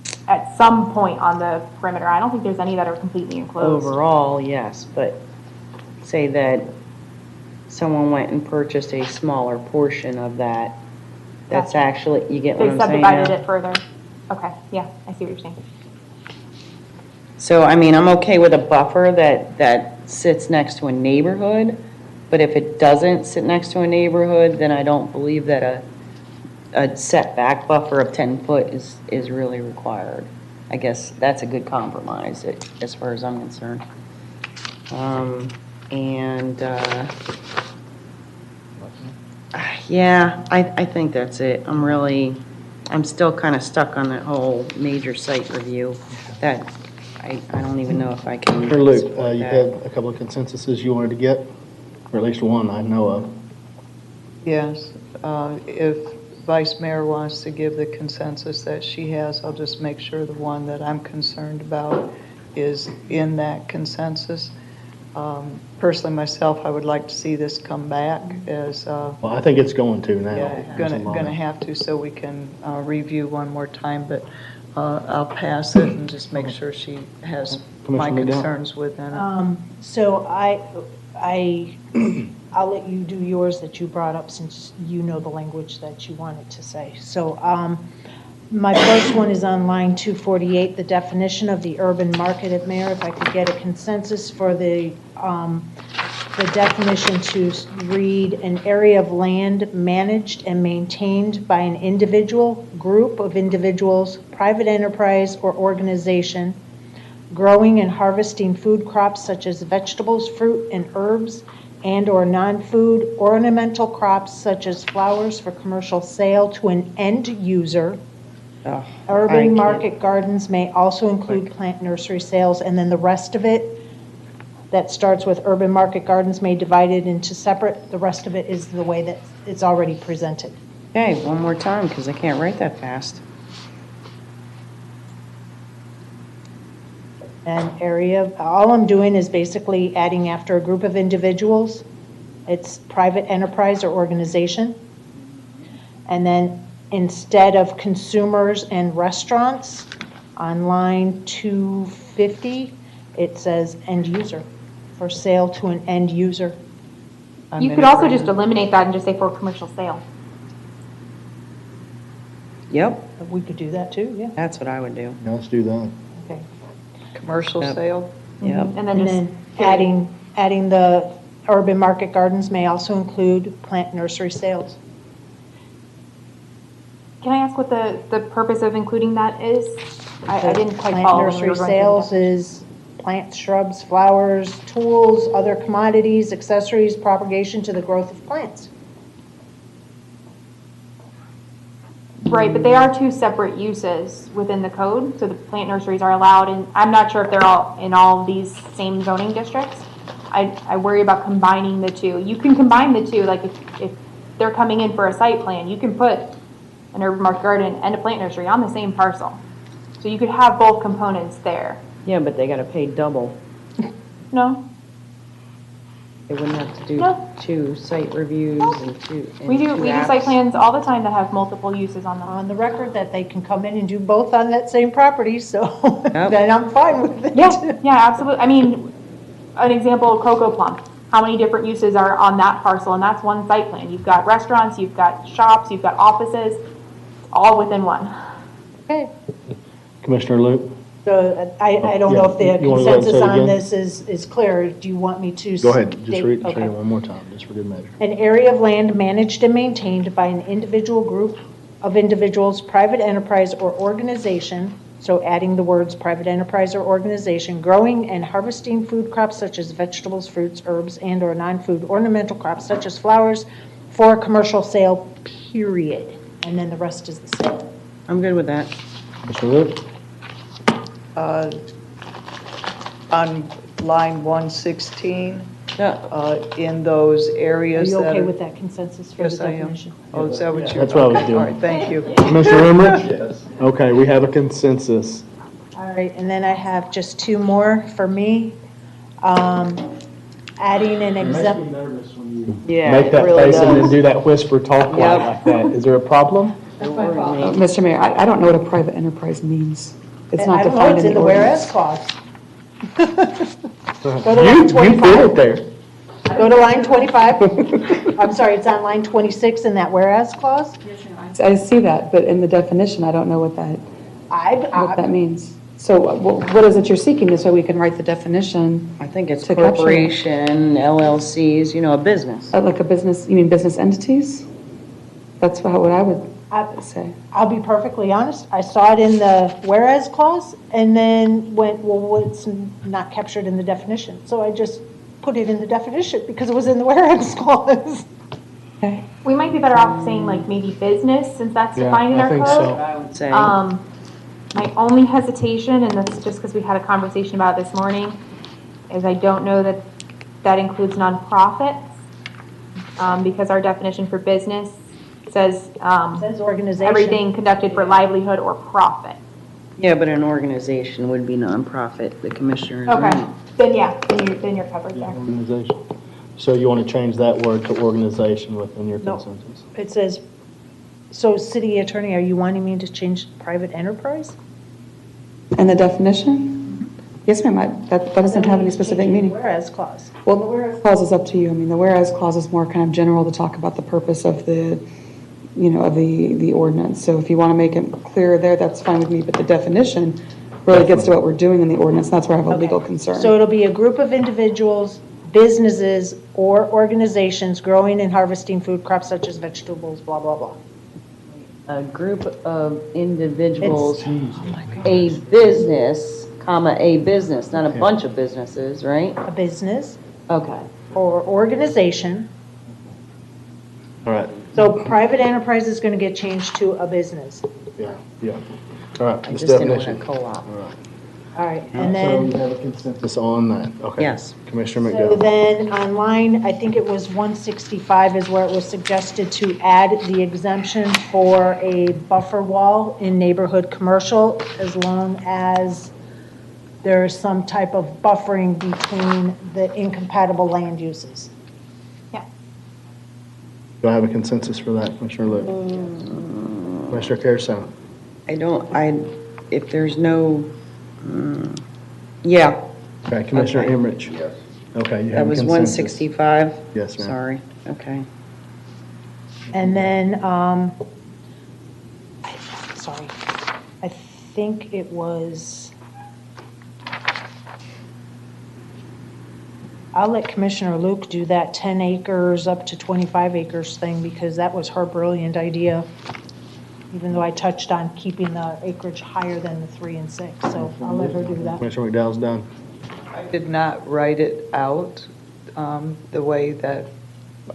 point on the perimeter. I don't think there's any that are completely enclosed. Overall, yes, but say that someone went and purchased a smaller portion of that, that's actually, you get what I'm saying now? They subdivided it further. Okay, yeah, I see what you're saying. So, I'm okay with a buffer that sits next to a neighborhood, but if it doesn't sit next to a neighborhood, then I don't believe that a setback buffer of 10 foot is really required. I guess that's a good compromise as far as I'm concerned. Yeah, I think that's it. I'm still kind of stuck on that whole major site review. That I don't even know if I can. Here, Luke, support you that. had a couple of consensuses you wanted to get, or at least one I know of. Yes, if Vice Mayor wants to give the consensus that she has, I'll just make sure the one that I'm concerned about is in that consensus. Personally, myself, I would like to see this come back as. Well, I think it's going to now. Yeah, gonna have to, so we can review one more time, but I'll pass it and just make sure she has my concerns within it. So I'll let you do yours that you brought up since you know the language that you wanted to say. So my first one is on line 248, the definition of the urban market. At Mayor, if I could get a consensus for the definition to read an area of land managed and maintained by an individual, group of individuals, private enterprise, or organization, growing and harvesting food crops such as vegetables, fruit, and herbs, and or non-food ornamental crops such as flowers for commercial sale to an end user. Urban market gardens may also include plant nursery sales, and then the rest of it that starts with urban market gardens may divide it into separate. The rest of it is the way that it's already presented. Okay, one more time because I can't write that fast. An area, all I'm doing is basically adding after a group of individuals. It's private enterprise or organization. And then instead of consumers and restaurants, on line 250, it says end user, for sale to an end user. You could also just eliminate that and just say for commercial sale. Yep. We could do that too, yeah. That's what I would do. Yeah, let's do that. Okay. Commercial sale? Yep. And then adding the urban market gardens may also include plant nursery sales. Can I ask what the purpose of including that is? I didn't quite follow. Plant nursery sales is plants, shrubs, flowers, tools, other commodities, accessories, propagation to the growth of plants. Right, but they are two separate uses within the code, so the plant nurseries are allowed, and I'm not sure if they're all in all these same zoning districts. I worry about combining the two. You can combine the two, like if they're coming in for a site plan, you can put an urban market garden and a plant nursery on the same parcel. So you could have both components there. Yeah, but they gotta pay double. No? They wouldn't have to do No. 2 site reviews and two. We do site plans all the time that have multiple uses on them. On the record that they can come in and do both on that same property, so then I'm fine with it. Yeah, absolutely. I mean, an example, Cocoa Plum. How many different uses are on that parcel? And that's one site plan. You've got restaurants, you've got shops, you've got offices, all within one. Okay. Commissioner Luke? So I don't know if the You wanna go ahead and consensus say it on again? this is clear. Do you want me to? Go ahead, just state- read okay. it one more time, just for good measure. An area of land managed and maintained by an individual group of individuals, private enterprise, or organization, so adding the words private enterprise or organization, growing and harvesting food crops such as vegetables, fruits, herbs, and/or non-food ornamental crops such as flowers for commercial sale, period. And then the rest is the same. I'm good with that. Mr. Luke? On line 116, Yeah. in those Are areas you that okay are... with that consensus for the Yes, I am. definition? Oh, is that what you're... That's what I was doing. All right, thank you. Commissioner Emmerich? Yes. Okay, we have a consensus. All right, and then I have just 2 more for me. Adding an exempt. Yeah, Make it that really face and then does. do that whisper talk like that. Is there a problem? Mr. Mayor, I don't know what a private enterprise means. It's not I don't know, defined it's in in the the whereas ordinance. clause. Go to You line did 25. it there. Go to line 25. I'm sorry, it's on line 26 in that whereas clause. I see that, but in the definition, I don't know what that means. So what is it you're seeking, this way we can write the definition? I think it's to capture it? corporation, LLCs, a business. Like a business, you mean business entities? That's what I would say. I'll be perfectly honest, I saw it in the whereas clause and then went, well, it's not captured in the definition. So I just put it in the definition because it was in the whereas clause. Okay. We might be better off saying like maybe business, since that's defined in our code. I would say. My only hesitation, and that's just because we had a conversation about it this morning, is I don't know that that includes nonprofits, because our definition for business says organization. everything conducted for livelihood or profit. Yeah, but an organization would be nonprofit, the commissioner. Okay, then yeah, then you're covered there. Organization. So you want to change that word to organization within your No. consensus? It says, so city attorney, are you wanting me to change private enterprise? And the definition? Yes, ma'am, that doesn't have any specific meaning. Whereas clause. Well, the whereas clause is up to you. I mean, the whereas clause is more kind of general to talk about the purpose of the, of the ordinance. So if you want to make it clearer there, that's fine with me, but the definition really gets to what we're doing in the ordinance. That's where I have a legal concern. So it'll be a group of individuals, businesses, or organizations growing and harvesting food crops such as vegetables, blah, blah, blah. A group of individuals, a business, comma, a business, not a bunch of businesses, right? A business Okay. or organization. All right, So private enterprise is going to get changed to a business. yeah. All right, I this just didn't want a definition. co-op. All right, and So you then, have a consensus on that? Okay. Yes. Commissioner so McDowell? then on line, I think it was 165 is where it was suggested to add the exemption for a buffer wall in neighborhood commercial as long as there's some type of buffering between the incompatible land uses. Do I have a consensus for that, Commissioner Luke? Commissioner Carrasone? If there's no, yeah, Okay, Commissioner Okay. Emmerich? Yes. Okay, you that have a was consensus. 165? Yes, ma'am. Sorry, okay. And then, sorry, I think it was, I'll let Commissioner Luke do that 10 acres up to 25 acres thing because that was her brilliant idea, even though I touched on keeping the acreage higher than the 3 and 6. So I'll let her do that. Commissioner McDowell's done. I did not write it out the way that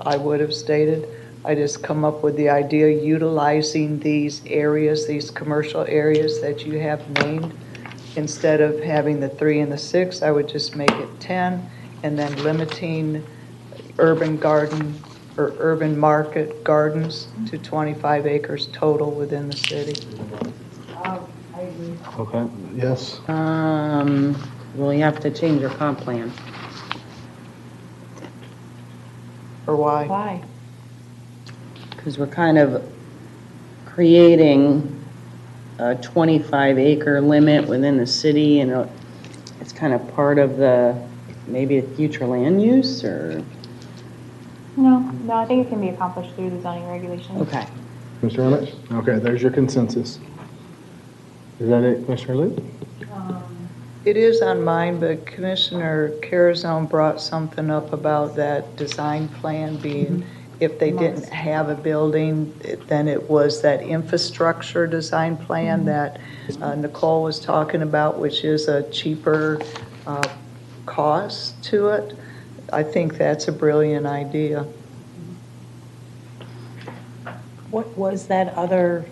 I would have stated. I just come up with the idea utilizing these areas, these commercial areas that you have named. Instead of having the 3 and the 6, I would just make it 10 and then limiting urban garden for urban market gardens to 25 acres total within the city. I agree. Okay, yes. Well, you have to change your comp plan. Or why? Why? Because we're kind of creating a 25-acre limit within the city, and it's kind of part of maybe a future land use, or? No, I think it can be accomplished through the zoning regulations. Okay. Mr. Emmett? Okay, there's your consensus. Is that it, Commissioner Luke? It is on mine, but Commissioner Carazone brought something up about that design plan being, if they didn't have a building, then it was that infrastructure design plan that Nicole was talking about, which is a cheaper cost to it. I think that's a brilliant idea. What was that other,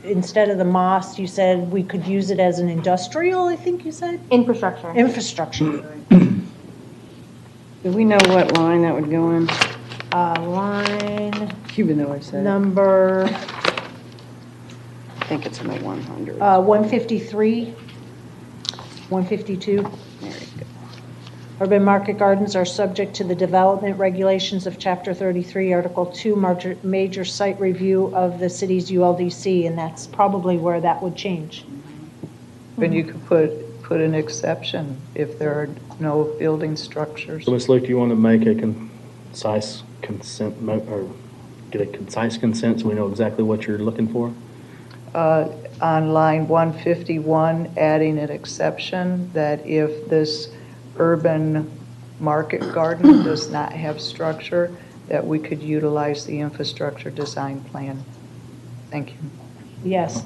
instead of the MOS, you said we could use it as an industrial, I think you said? Infrastructure. Infrastructure. Do we know what line that would go in? Line Even though I said number I think it's in the 100. 153, 152. There you go. Urban market gardens are subject to the development regulations of Chapter 33, Article 2, major site review of the city's ULDC, and that's probably where that would change. And you could put an exception if there are no building structures. So, Ms. Luke, you want to make a concise consent, or get a concise consent so we know exactly what you're looking for? On line 151, adding an exception that if this urban market garden does not have structure, that we could utilize the infrastructure design plan. Thank you. Yes.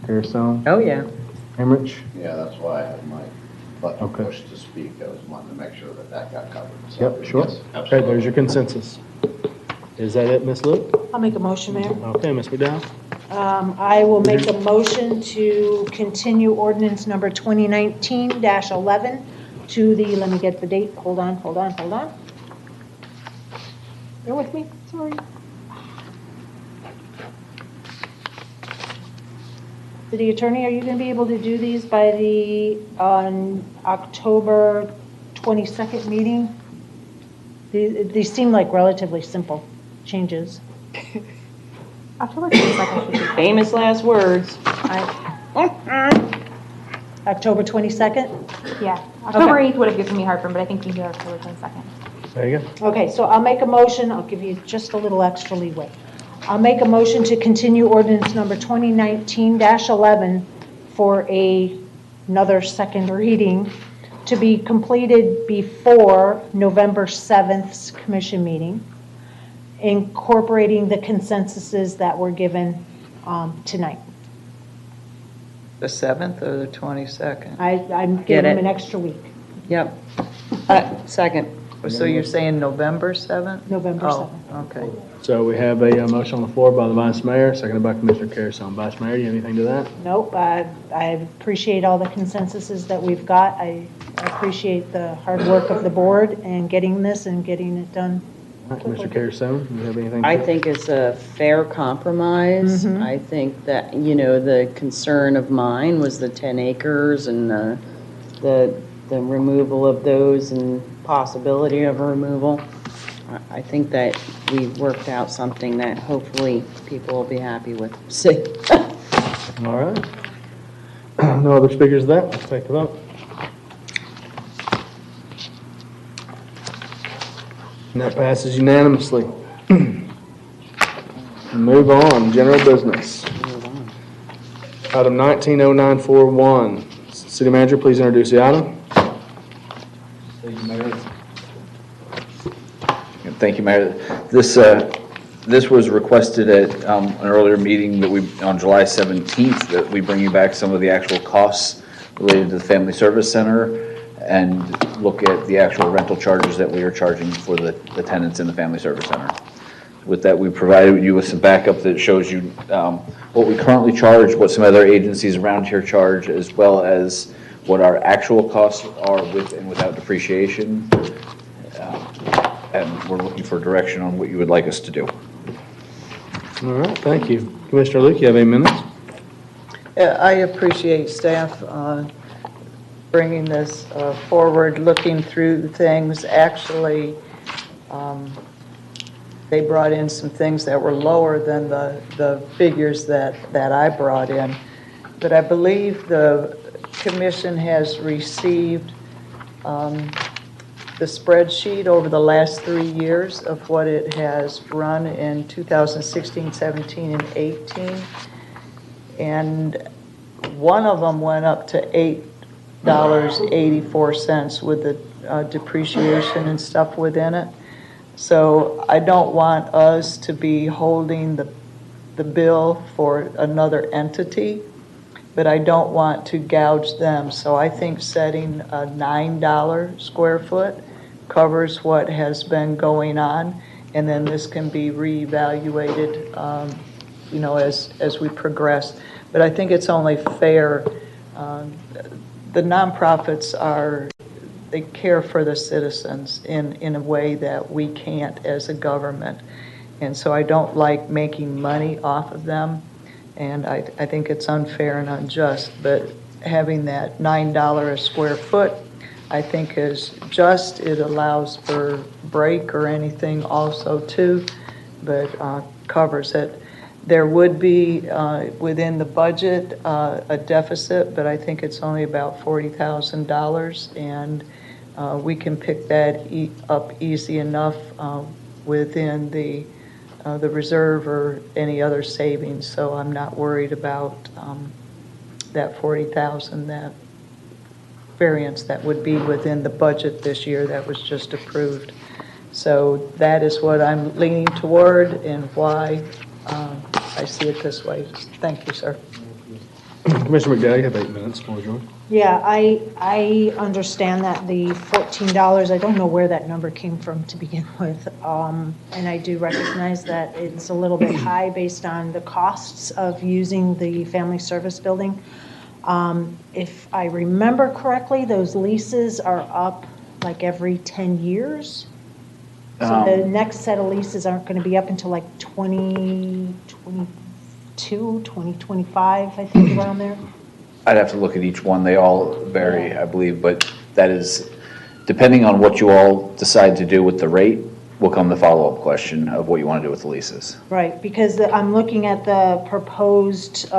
Carazone? Oh, yeah. Emmerich? Yeah, that's why I had my button Okay. pushed to speak. I was wanting to make sure that that got covered. So, Yep, sure. yes, Okay, there's your consensus. Is that it, Ms. Luke? I'll make a motion, Mayor. Okay, Ms. McDowell? I will make a motion to continue ordinance number 2019-11 to the, let me get the date, hold on. Bear with me, sorry. City Attorney, are you going to be able to do these by the October 22nd meeting? These seem like relatively simple changes. October 22nd should be fine. Famous last words. October 22nd? Yeah, October 8th would have given me heartburn, but I think you can do October 22nd. There you go. Okay, so I'll make a motion, I'll give you just a little extra leeway. I'll make a motion to continue ordinance number 2019-11 for another second reading to be completed before November 7th's commission meeting, incorporating the consensuses that were given tonight. The 7th or the 22nd? I'm giving them an extra week. Yep. Second. So you're saying November 7th? November 7th. Oh, okay. So we have a motion on the floor by the Vice Mayor, seconded by Commissioner Carazone. Vice Mayor, do you have anything to that? Nope, I appreciate all the consensuses that we've got. I appreciate the hard work of the board and getting this and getting it done. All right, Commissioner Carazone, do you have anything? I think it's a fair compromise. I think that, the concern of mine was the 10 acres and the removal of those and possibility of a removal. I think that we've worked out something that hopefully people will be happy with. See? All right. No other speakers to that? Let's take the vote. And that passes unanimously. Move on, general business. Item 190941. City Manager, please introduce the item. Thank you, Mayor. This was requested at an earlier meeting that on July 17th, that we bring you back some of the actual costs related to the Family Service Center and look at the actual rental charges that we are charging for the tenants in the Family Service Center. With that, we provided you with some backup that shows you what we currently charge, what some other agencies around here charge, as well as what our actual costs are with and without depreciation. And we're looking for direction on what you would like us to do. All right, thank you. Commissioner Luke, you have 8 minutes. I appreciate staff bringing this forward, looking through things. Actually, they brought in some things that were lower than the figures that I brought in. But I believe the commission has received the spreadsheet over the last 3 years of what it has run in 2016, 17, and 18. And one of them went up to $8.84 with the depreciation and stuff within it. So I don't want us to be holding the bill for another entity, but I don't want to gouge them. So I think setting a $9 square foot covers what has been going on, and then this can be reevaluated, as we progress. But I think it's only fair. The nonprofits they care for the citizens in a way that we can't as a government. And so I don't like making money off of them. And I think it's unfair and unjust. But having that $9 a square foot, I think is just. It allows for break or anything also too, but covers it. There would be within the budget a deficit, but I think it's only about $40,000, and we can pick that up easy enough within the reserve or any other savings. So I'm not worried about that $40,000, that variance that would be within the budget this year that was just approved. So that is what I'm leaning toward and why I see it this way. Thank you, sir. Commissioner McDowell, you have 8 minutes. Floor is yours. Yeah, I understand that the $14, I don't know where that number came from to begin with. And I do recognize that it's a little bit high based on the costs of using the family service building. If I remember correctly, those leases are up like every 10 years. So the next set of leases aren't going to be up until like 2022, 2025, I think, around there. I'd have to look at each one. They all vary, I believe, but that is, depending on what you all decide to do with the rate, will come the follow-up question of what you want to do with the leases. Right, because I'm looking at the proposed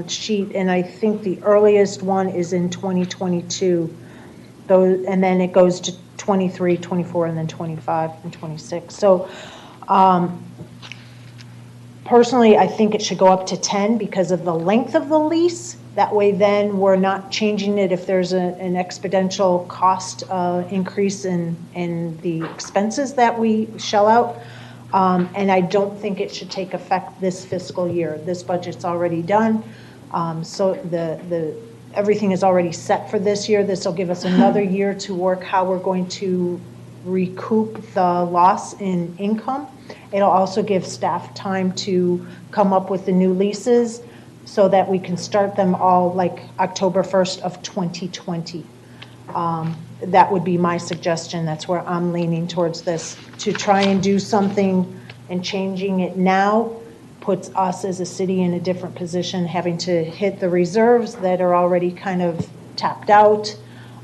sheet, and I think the earliest one is in 2022, and then it goes to 23, 24, and then 25 and 26. So personally, I think it should go up to 10 because of the length of the lease. That way then we're not changing it if there's an exponential cost increase in the expenses that we shell out. And I don't think it should take effect this fiscal year. This budget's already done. So everything is already set for this year. This will give us another year to work how we're going to recoup the loss in income. It'll also give staff time to come up with the new leases so that we can start them all like October 1st of 2020. That would be my suggestion. That's where I'm leaning towards this. To try and do something and changing it now puts us as a city in a different position, having to hit the reserves that are already kind of tapped out.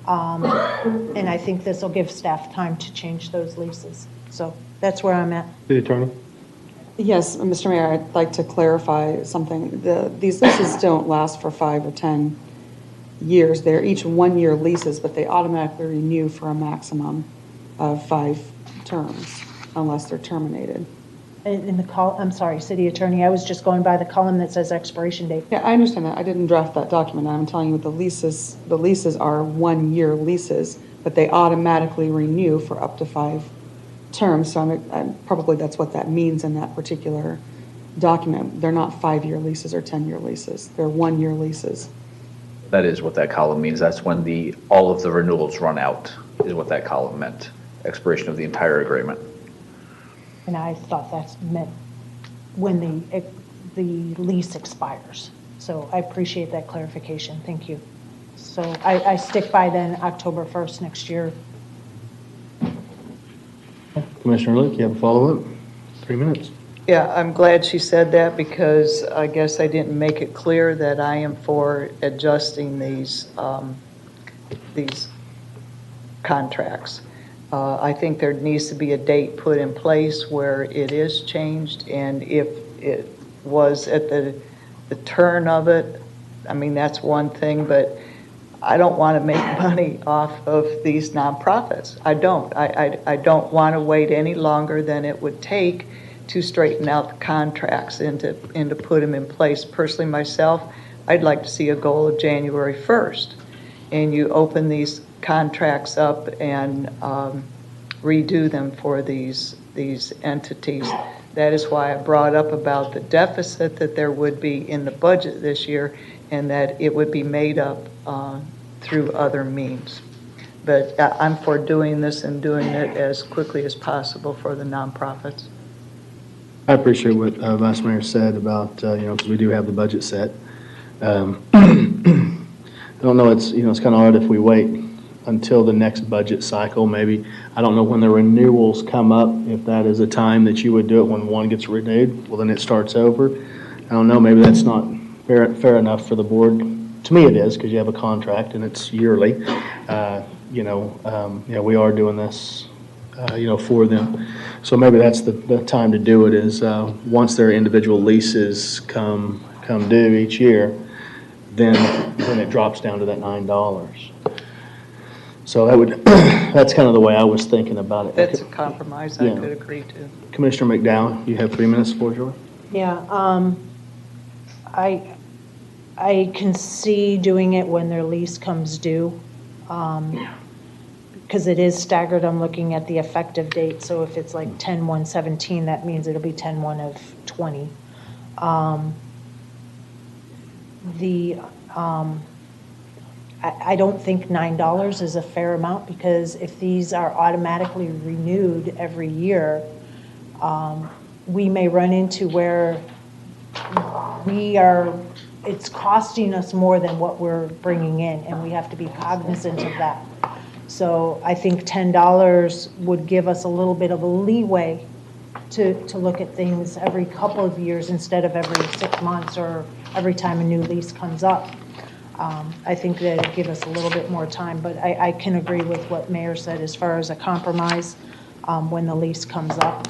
And I think this will give staff time to change those leases. So that's where I'm at. City Attorney. Yes, Mr. Mayor, I'd like to clarify something. These leases don't last for 5 or 10 years. They're each 1-year leases, but they automatically renew for a maximum of 5 terms unless they're terminated. In the I'm sorry, City Attorney, I was just going by the column that says expiration date. Yeah, I understand that. I didn't draft that document. I'm telling you the leases are 1-year leases, but they automatically renew for up to 5 terms. So I'm probably that's what that means in that particular document. They're not 5-year leases or 10-year leases. They're 1-year leases. That is what that column means. That's when all of the renewals run out, is what that column meant. Expiration of the entire agreement. And I thought that meant when the lease expires. So I appreciate that clarification. Thank you. So I stick by then October 1st next year. Commissioner Luke, you have a follow-up? 3 minutes. Yeah, I'm glad she said that because I guess I didn't make it clear that I am for adjusting these contracts. I think there needs to be a date put in place where it is changed, and if it was at the turn of it, I mean, that's one thing, but I don't want to make money off of these nonprofits. I don't. I don't want to wait any longer than it would take to straighten out the contracts and to put them in place. Personally, myself, I'd like to see a goal of January 1st. And you open these contracts up and redo them for these entities. That is why I brought up about the deficit that there would be in the budget this year, and that it would be made up through other means. But I'm for doing this and doing it as quickly as possible for the nonprofits. I appreciate what Vice Mayor said about, because we do have the budget set. I don't know, it's kind of hard if we wait until the next budget cycle, maybe. I don't know when the renewals come up, if that is a time that you would do it when one gets renewed, well, then it starts over. I don't know, maybe that's not fair enough for the board. To me, it is, because you have a contract and it's yearly. We are doing this, for them. So maybe that's the time to do it is once their individual leases come due each year, then it drops down to that $9. So that's kind of the way I was thinking about it. That's a compromise I could agree to. Commissioner McDowell, you have 3 minutes for Joy. Yeah, I can see doing it when their lease comes due, because it is staggered. I'm looking at the effective date, so if it's like 10/1/17, that means it'll be 10/1 of 20. I don't think $9 is a fair amount, because if these are automatically renewed every year, we may run into where it's costing us more than what we're bringing in, and we have to be cognizant of that. So I think $10 would give us a little bit of a leeway to look at things every couple of years instead of every 6 months or every time a new lease comes up. I think that it'd give us a little bit more time, but I can agree with what Mayor said as far as a compromise when the lease comes up.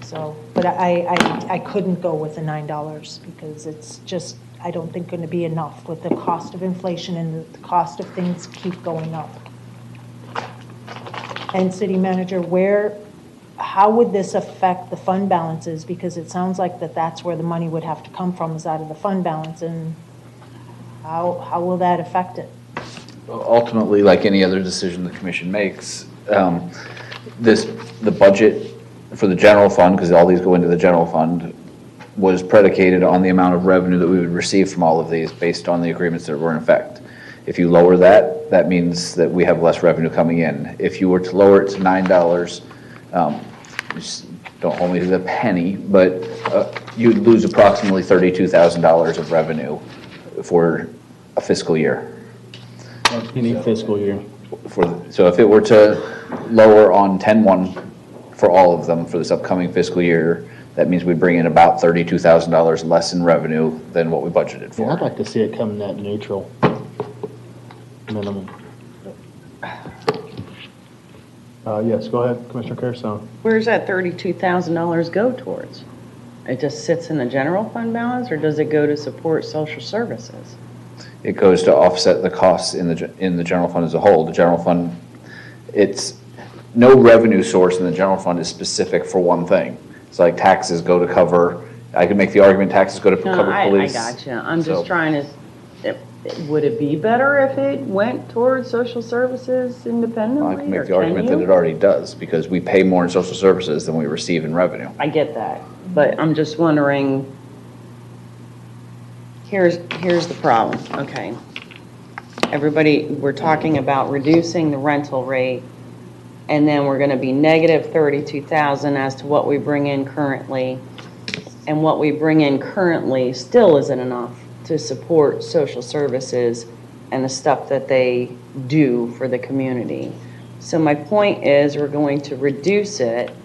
So, but I couldn't go with the $9 because it's just, I don't think going to be enough with the cost of inflation and the cost of things keep going up. And City Manager, how would this affect the fund balances? Because it sounds like that's where the money would have to come from, is out of the fund balance, and how will that affect it? Ultimately, like any other decision the commission makes, the budget for the general fund, because all these go into the general fund, was predicated on the amount of revenue that we would receive from all of these based on the agreements that were in effect. If you lower that, that means that we have less revenue coming in. If you were to lower it to $9, just don't hold me to the penny, but you'd lose approximately $32,000 of revenue for a fiscal year. Any fiscal year. So if it were to lower on 10/1 for all of them for this upcoming fiscal year, that means we bring in about $32,000 less in revenue than what we budgeted for. Yeah, I'd like to see it come net neutral, minimum. Yes, go ahead, Commissioner Carson. Where's that $32,000 go towards? It just sits in the general fund balance, or does it go to support social services? It goes to offset the costs in the general fund as a whole. The general fund, it's no revenue source in the general fund is specific for one thing. It's like taxes go to cover, I could make the argument taxes go to cover police. I gotcha. I'm just trying to, would it be better if it went towards social services independently? I can make the argument that it already does, because we pay more in social services than we receive in revenue. I get that, but I'm just wondering, here's the problem, okay. Everybody, we're talking about reducing the rental rate, and then we're gonna be negative 32,000 as to what we bring in currently. And what we bring in currently still isn't enough to support social services and the stuff that they do for the community. So my point is, we're going to reduce it,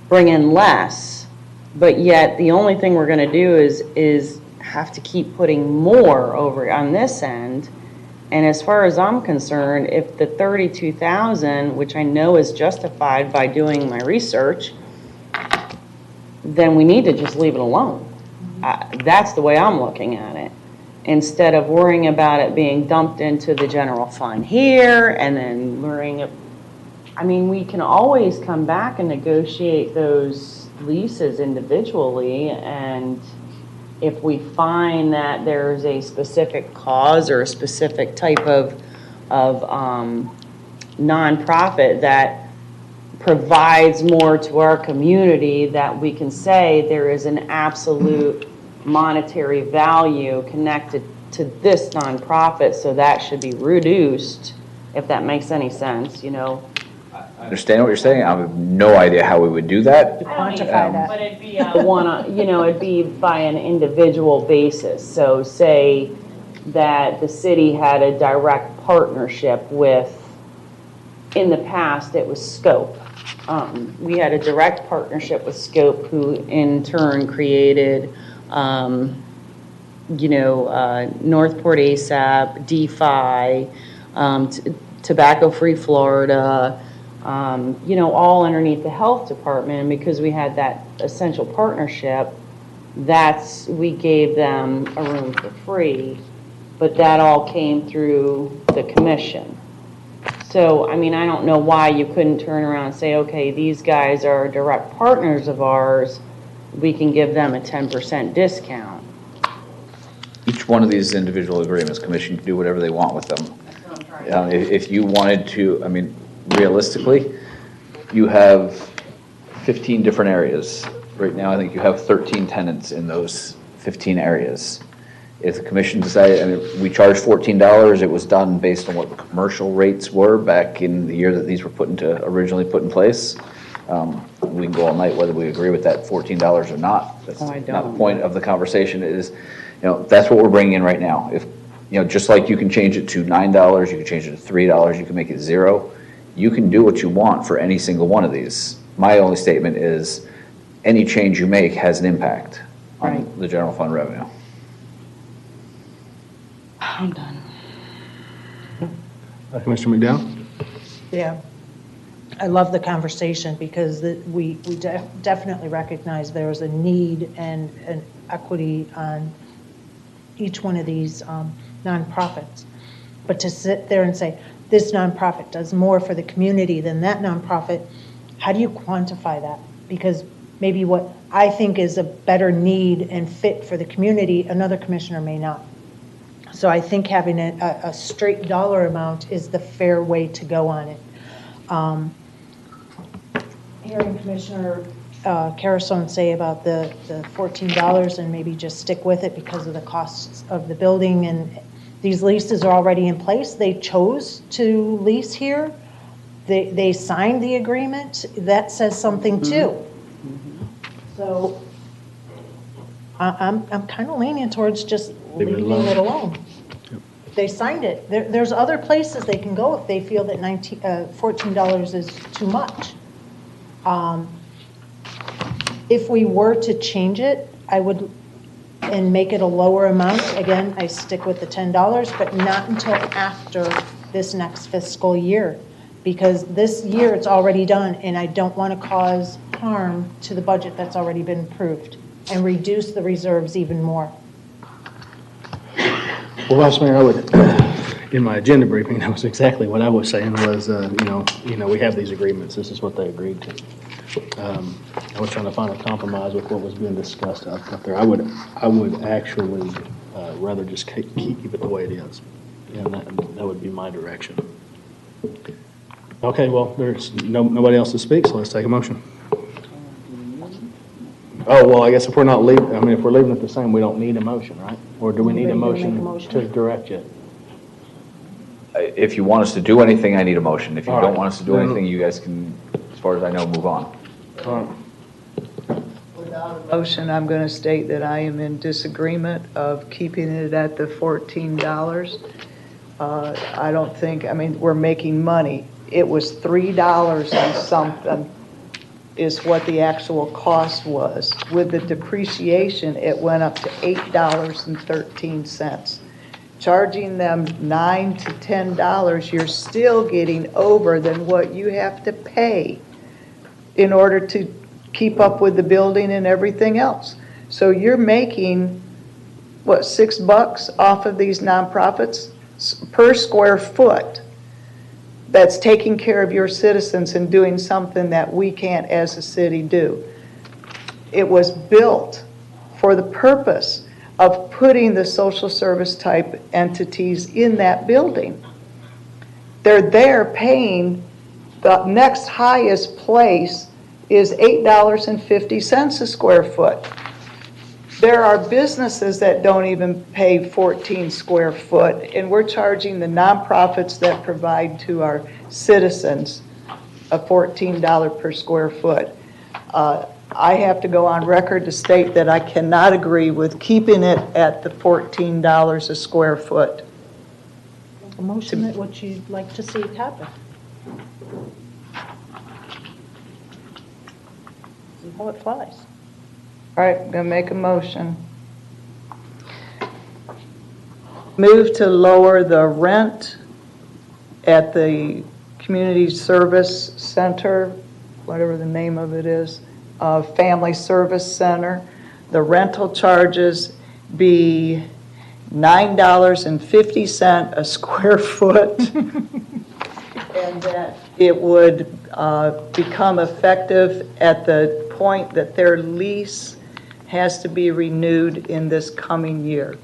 bring in less, but yet the only thing we're going to do is have to keep putting more over on this end. And as far as I'm concerned, if the 32,000, which I know is justified by doing my research, then we need to just leave it alone. That's the way I'm looking at it. Instead of worrying about it being dumped into the general fund here and then worrying, I mean, we can always come back and negotiate those leases individually, and if we find that there's a specific cause or a specific type of nonprofit that provides more to our community, that we can say there is an absolute monetary value connected to this nonprofit, so that should be reduced, if that makes any sense, you know. I understand what you're saying. I have no idea how we would do that. Quantify that. But it'd be it'd be by an individual basis. So say that the city had a direct partnership with, in the past, it was Scope. We had a direct partnership with Scope, who in turn created, Northport ASAP, DeFi, Tobacco Free Florida, all underneath the health department. And because we had that essential partnership, we gave them a room for free, but that all came through the commission. So, I mean, I don't know why you couldn't turn around and say, okay, these guys are direct partners of ours, we can give them a 10% discount. Each one of these individual agreements, commission can do whatever they want with them. If you wanted to, I mean, realistically, you have 15 different areas. Right now, I think you have 13 tenants in those 15 areas. If the commission decided, I mean, we charged $14, it was done based on what the commercial rates were back in the year that these were originally put in place. We can go all night whether we agree with that $14 or not. That's not the point of the conversation. It is, that's what we're bringing in right now. If, just like you can change it to $9, you can change it to $3, you can make it $0. You can do what you want for any single one of these. My only statement is any change you make has an impact on the general fund revenue. I'm done. Commissioner McDowell? Yeah. I love the conversation because we definitely recognize there's a need and an equity on each one of these nonprofits. But to sit there and say, this nonprofit does more for the community than that nonprofit, how do you quantify that? Because maybe what I think is a better need and fit for the community, another commissioner may not. So I think having a straight dollar amount is the fair way to go on it. Hearing Commissioner Carasone say about the $14 and maybe just stick with it because of the costs of the building, and these leases are already in place. They chose to lease here. They signed the agreement. That says something too. So I'm kind of leaning towards just leaving it alone. They signed it. There's other places they can go if they feel that $14 is too much. If we were to change it, I would, and make it a lower amount, again, I stick with the $10, but not until after this next fiscal year. Because this year it's already done, and I don't want to cause harm to the budget that's already been approved and reduce the reserves even more. Well, Vice Mayor, I would, in my agenda briefing, that was exactly what I was saying was, we have these agreements. This is what they agreed to. I was trying to find a compromise with what was being discussed up there. I would actually rather just keep it the way it is. And that would be my direction. Okay, well, there's nobody else to speak, so let's take a motion. Oh, well, I guess if we're not leaving, if we're leaving it the same, we don't need a motion, right? Or do we need a motion to direct it? If you want us to do anything, I need a motion. If you don't want us to do anything, you guys can, as far as I know, move on. Without a motion, I'm going to state that I am in disagreement of keeping it at the $14. I don't think, we're making money. it was $3 and something is what the actual cost was. With the depreciation, it went up to $8.13. Charging them $9 to $10, you're still getting over than what you have to pay in order to keep up with the building and everything else. So you're making, what, $6 off of these nonprofits per square foot that's taking care of your citizens and doing something that we can't as a city do. It was built for the purpose of putting the social service type entities in that building. They're there paying, the next highest place is $8.50 a square foot. There are businesses that don't even pay 14 square foot, and we're charging the nonprofits that provide to our citizens a $14 per square foot. I have to go on record to state that I cannot agree with keeping it at the $14 a square foot. A motion that what you'd like to see happen. See how it flies. All right, I'm going to make a motion. Move to lower the rent at the Community Service Center, whatever the name of it is, Family Service Center. The rental charges be $9.50 a square foot, and that it would become effective at the point that their lease has to be renewed in this coming year.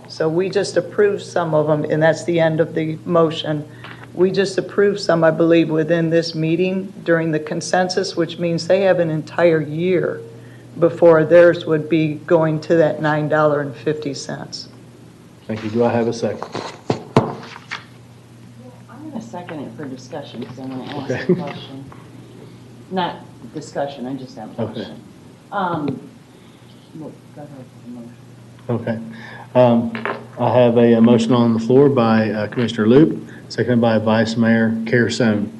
So we just approved some of them, and that's the end of the motion. We just approved some, I believe, within this meeting during the consensus, which means they have an entire year before theirs would be going to that $9.50. Thank you. Do I have a second? I'm going to second it for discussion because I'm going to ask Okay. a question. Not discussion, I just have a Okay. question. Well, go ahead with the motion. Okay. I have a motion on the floor by Commissioner Loop, seconded by Vice Mayor Carson.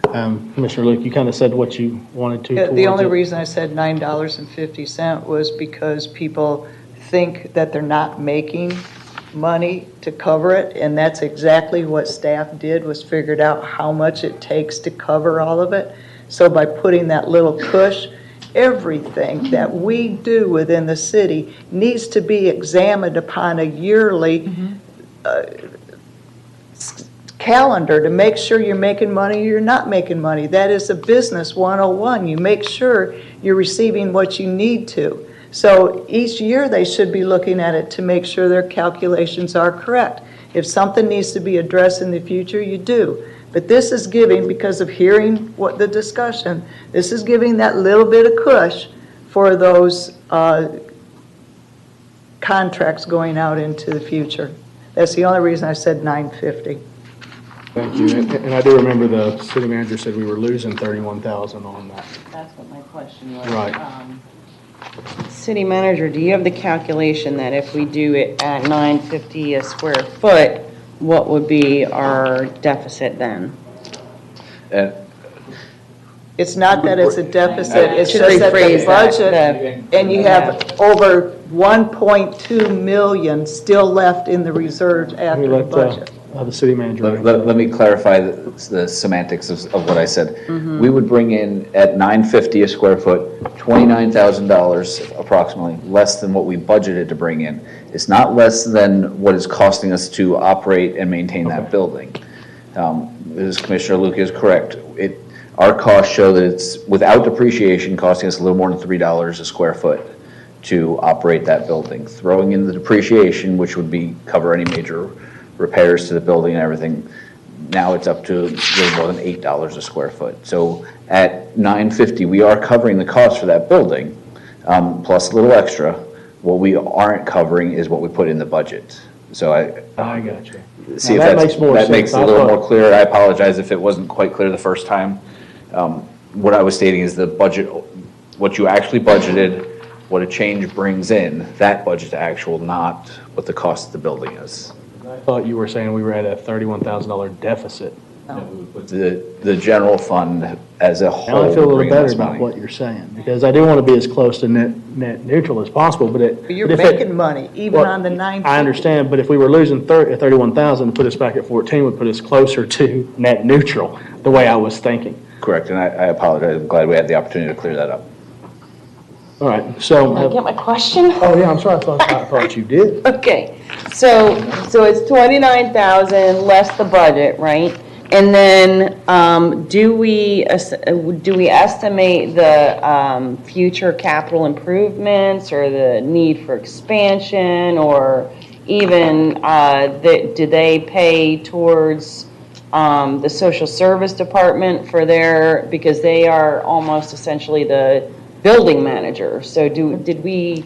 Commissioner Luke, you kind of said what you wanted to. The only reason I said $9.50 was because people think that they're not making money to cover it, and that's exactly what staff did, was figured out how much it takes to cover all of it. So by putting that little push, everything that we do within the city needs to be examined upon a yearly calendar to make sure you're making money or you're not making money. That is a business 101. You make sure you're receiving what you need to. So each year they should be looking at it to make sure their calculations are correct. If something needs to be addressed in the future, you do. But this is giving, because of hearing what the discussion, this is giving that little bit of cush for those contracts going out into the future. That's the only reason I said $9.50. Thank you. And I do remember the city manager said we were losing $31,000 on that. That's what my question was. Right. City manager, do you have the calculation that if we do it at $9.50 a square foot, what would be our deficit then? It's not that it's a deficit, it's Should just that the rephrase that, budget, and you have over 1.2 million still left in the reserves after the budget. The city manager. Let me clarify the semantics of what I said. We would bring in at $9.50 a square foot, $29,000 approximately, less than what we budgeted to bring in. It's not less than what it's costing us to operate and maintain that building. As Commissioner Luke is correct, our costs show that it's, without depreciation, costing us a little more than $3 a square foot to operate that building. Throwing in the depreciation, which would cover any major repairs to the building and everything, now it's up to a little more than $8 a square foot. So at $9.50, we are covering the cost for that building, plus a little extra. What we aren't covering is what we put in the budget. So I got you. See now if that makes more that sense. makes it a little more clear. I apologize if it wasn't quite clear the first time. What I was stating is the budget, what you actually budgeted, what a change brings in, that budget to actual, not what the cost of the building is. I thought you were saying we were at a $31,000 deficit. The general fund as a whole. Now I feel a little bringing better less about money. what you're saying, because I do want to be as close to net neutral as possible, but But you're if it- making money, even well, on the 950. I understand, but if we were losing 31,000, to put us back at 14 would put us closer to net neutral, the way I was thinking. Correct, and I apologize. I'm glad we had the opportunity to clear that up. All right, so. Can I get my question? Oh, yeah, I'm sorry, I thought you did. Okay, so it's 29,000 less the budget, right? And then, do we estimate the, future capital improvements or the need for expansion, or even, do they pay towards, the social service department for their, because they are almost essentially the building manager? So did we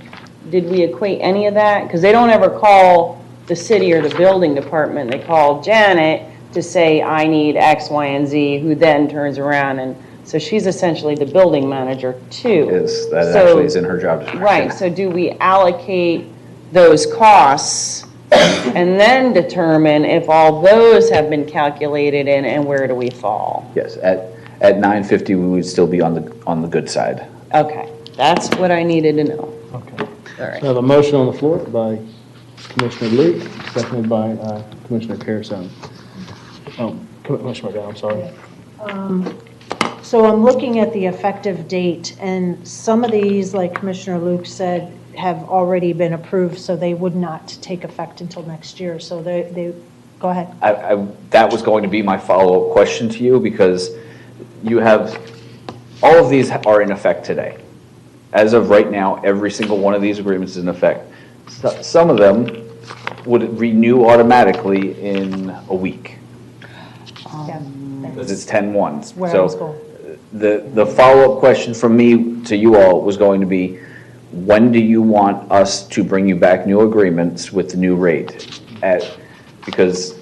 equate any of that? Because they don't ever call the city or the building department, they call Janet to say, I need X, Y, and Z, who then turns around, and so she's essentially the building manager too. That actually is in her job description. Right, so do we allocate those costs and then determine if all those have been calculated in, and where do we fall? Yes, at 950, we would still be on the good side. Okay, that's what I needed to know. Okay. All right. So I have a motion on the floor by Commissioner Luke, seconded by Commissioner Carrison. Oh, Commissioner Down, I'm sorry. So I'm looking at the effective date, and some of these, like Commissioner Luke said, have already been approved, so they would not take effect until next year. So they go ahead. That was going to be my follow-up question to you, because you have, all of these are in effect today. As of right now, every single one of these agreements is in effect. Some of them would renew automatically in a week, Yeah, because it's 10/1. that's where I was going. The follow-up question from me to you all was going to be, when do you want us to bring you back new agreements with the new rate? Because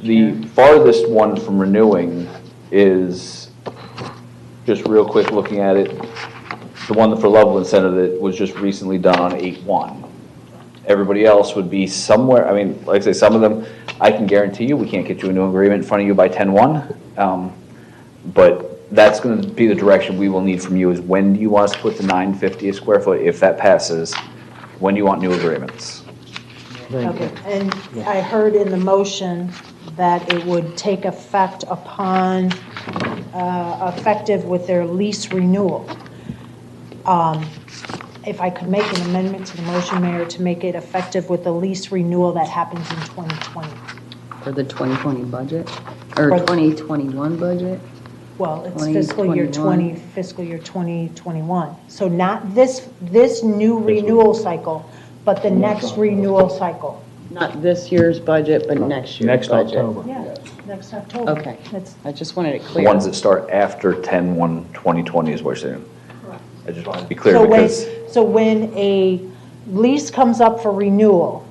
the farthest one from renewing is, just real quick looking at it, the one for Loveland Center that was just recently done on 8/1. Everybody else would be somewhere, I mean, like I say, some of them, I can guarantee you, we can't get you a new agreement in front of you by 10/1. But that's going to be the direction we will need from you, is when do you want us to put the 950 a square foot? If that passes, when do you want new agreements? Okay, and I heard in the motion that it would take effect upon, effective with their lease renewal. If I could make an amendment to the motion, Mayor, to make it effective with the lease renewal that happens in 2020. For the 2020 budget, or For- 2021 budget? Well, it's fiscal year 2021. fiscal year 2021. So not this new renewal cycle, but the next renewal cycle. Not this year's budget, but next year's budget. Next October. Yeah, next October. Okay, That's I just wanted it The clear. ones that start after 10/1/2020 is what you're saying. I just wanted to be clear, So because when a lease comes up for renewal,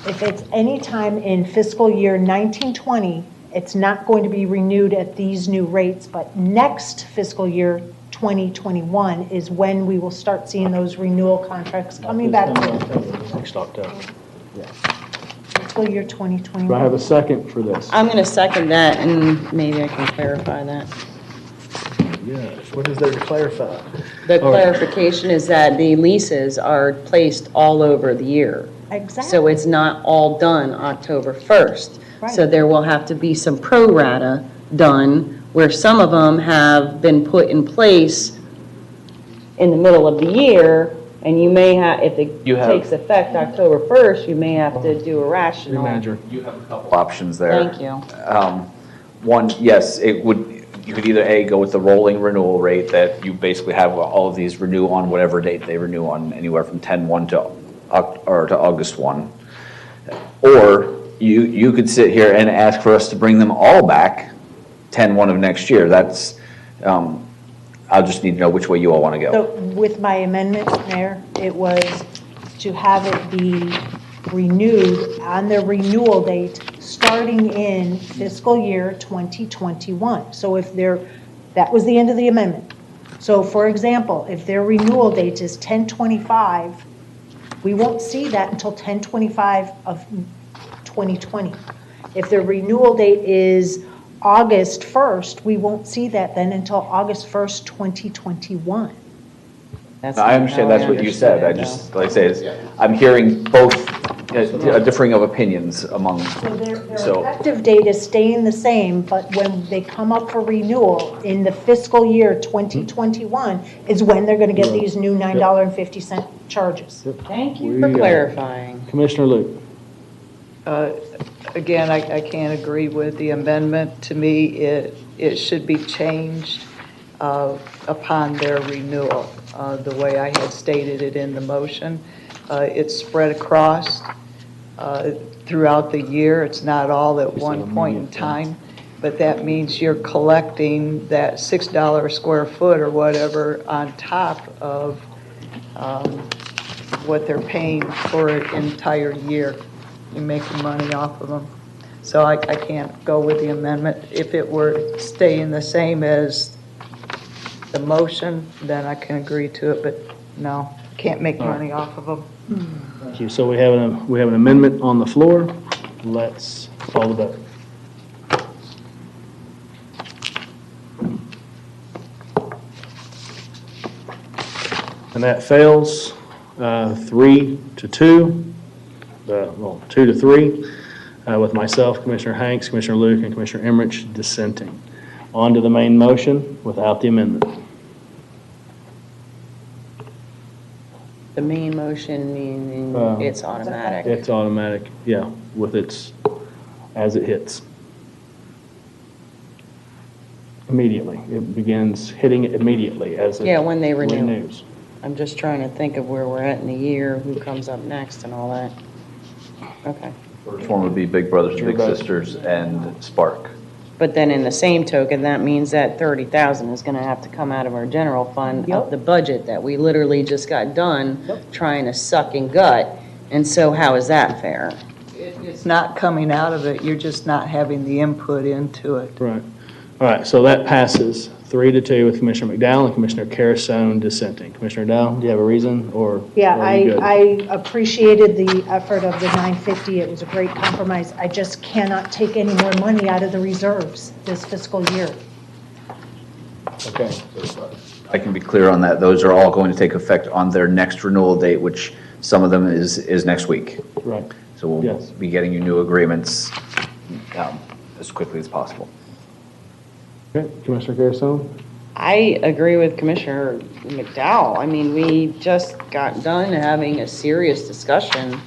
if it's any time in fiscal year 1920, it's not going to be renewed at these new rates, but next fiscal year 2021 is when we will start seeing those renewal contracts coming back. Next October. Fiscal year 2021. Do I have a second for this? I'm going to second that, and maybe I can clarify that. Yes, what is there to clarify? The All right. clarification is that the leases are placed all over the year. Exactly. So it's not all done October 1st. So Right. there will have to be some pro rata done, where some of them have been put in place in the middle of the year, and you may have, if it takes effect October 1st, you may have to do a rational. Manager. you have a couple options there. Thank you. One, yes, you could either A, go with the rolling renewal rate that you basically have all of these renew on whatever date they renew on, anywhere from 10/1 to August 1. Or you could sit here and ask for us to bring them all back 10/1 of next year. That's, I'll just need to know which way you all want to go. So with my amendment, Mayor, it was to have it be renewed on the renewal date starting in fiscal year 2021. So if that was the end of the amendment. So for example, if their renewal date is 10/25, we won't see that until 10/25 of 2020. If their renewal date is August 1st, we won't see that then until August 1st, 2021. I understand that's what you said. I just, like I say, I'm hearing both a differing of opinions among, Their so. effective date is staying the same, but when they come up for renewal in the fiscal year 2021 is when they're going to get these new $9.50 charges. Thank you for clarifying. Commissioner Luke. Again, I can't agree with the amendment. To me, it should be changed upon their renewal, the way I had stated it in the motion. It's spread across throughout the year. It's not all at one point in time, but that means you're collecting that $6 a square foot or whatever on top of what they're paying for an entire year. You're making money off of them. So I can't go with the amendment. If it were staying the same as the motion, then I can agree to it, but no, can't make money off of them. Thank you. So we have an amendment on the floor. Let's call the vote. And that fails 3-2. 2-3, with myself, Commissioner Hanks, Commissioner Luke, and Commissioner Emmerich dissenting. On to the main motion without the amendment. The main motion meaning it's automatic. It's automatic, yeah, with its, as it hits. Immediately. It begins hitting it immediately as it when they renew. renews. I'm just trying to think of where we're at in the year, who comes up next and all that. Okay. First one would be Big Brothers, Big Sisters, and Spark. But then in the same token, that means that 30,000 is gonna have to come out of our general fund of the budget that we literally just got done trying to suck and gut. And so how is that fair? It's not coming out of it, you're just not having the input into it. Right. All right, so that passes 3-2 with Commissioner McDowell and Commissioner Carasone dissenting. Commissioner Dowell, do you have a reason, or Yeah, are you good? I appreciated the effort of the $950. It was a great compromise. I just cannot take any more money out of the reserves this fiscal year. Okay. I can be clear on that. Those are all going to take effect on their next renewal date, which some of them is next week. Right. So we'll Yes. be getting you new agreements as quickly as possible. Okay, Commissioner Carasone? I agree with Commissioner McDowell. I mean, we just got done having a serious discussion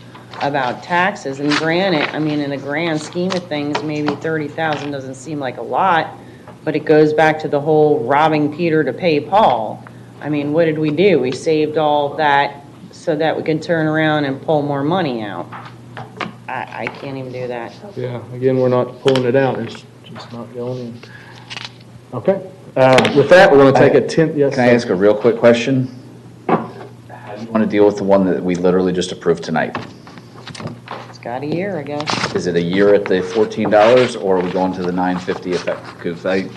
about taxes, and granted, I mean, in the grand scheme of things, maybe 30,000 doesn't seem like a lot, but it goes back to the whole robbing Peter to pay Paul. I mean, what did we do? We saved all that so that we can turn around and pull more money out. I can't even do that. Yeah, again, we're not pulling it out, it's just not going in. Okay, with that, we're going to take a 10, yes. Can I ask a real quick question? How do you want to deal with the one that we literally just approved tonight? It's got a year, I guess. Is it a year at the $14, or are we going to the $950 effect? Because I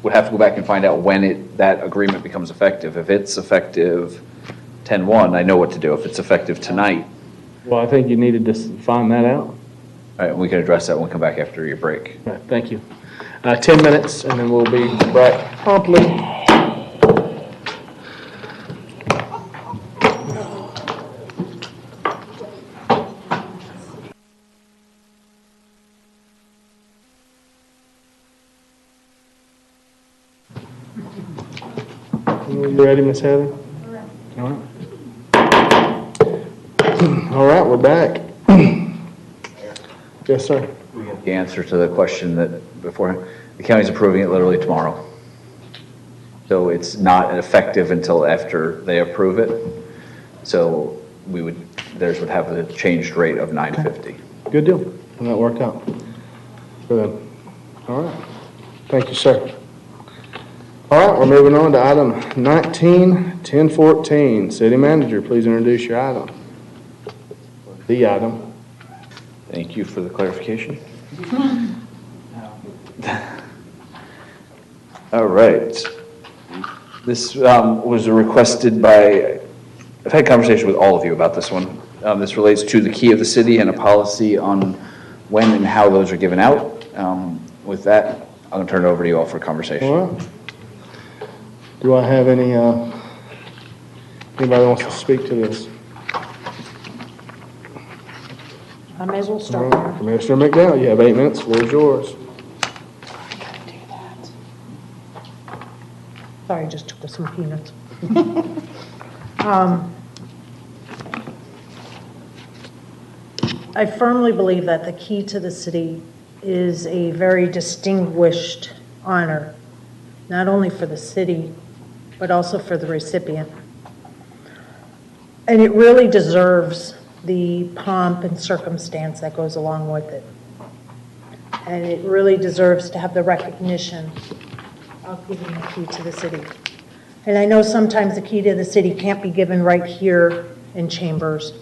would have to go back and find out when that agreement becomes effective. If it's effective 10/1, I know what to do. If it's effective tonight. Well, I think you needed to find that out. All right, we can address that when we come back after your break. All right, thank you. 10 minutes, and then we'll be back promptly. You ready, Miss Heather? All right. All right, we're back. Yes, sir. The answer to the question that before, the county's approving it literally tomorrow. So it's not effective until after they approve it. So theirs would have a changed rate of $950. Good deal. And that worked out. Good. All right. Thank you, sir. All right, we're moving on to item 19-1014. City manager, please introduce your item. The item. Thank you for the clarification. All right. This was requested by, I've had conversation with all of you about this one. This relates to the key of the city and a policy on when and how those are given out. With that, I'm going to turn it over to you all for conversation. All right. Do I have any, anybody wants to speak to this? I may as well All start right. there. Commissioner McDowell, you have 8 minutes, floor is yours. Sorry, I just took some peanuts. I firmly believe that the key to the city is a very distinguished honor, not only for the city, but also for the recipient. And it really deserves the pomp and circumstance that goes along with it. And it really deserves to have the recognition of giving the key to the city. And I know sometimes the key to the city can't be given right here in Chambers,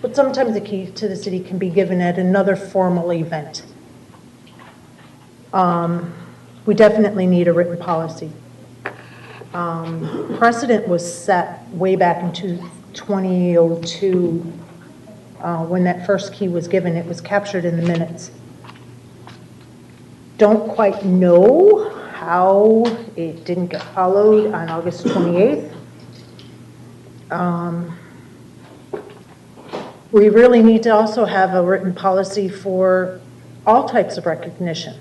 but sometimes the key to the city can be given at another formal event. We definitely need a written policy. Precedent was set way back in 2002 when that first key was given. It was captured in the minutes. Don't quite know how it didn't get followed on August 28th. We really need to also have a written policy for all types of recognition.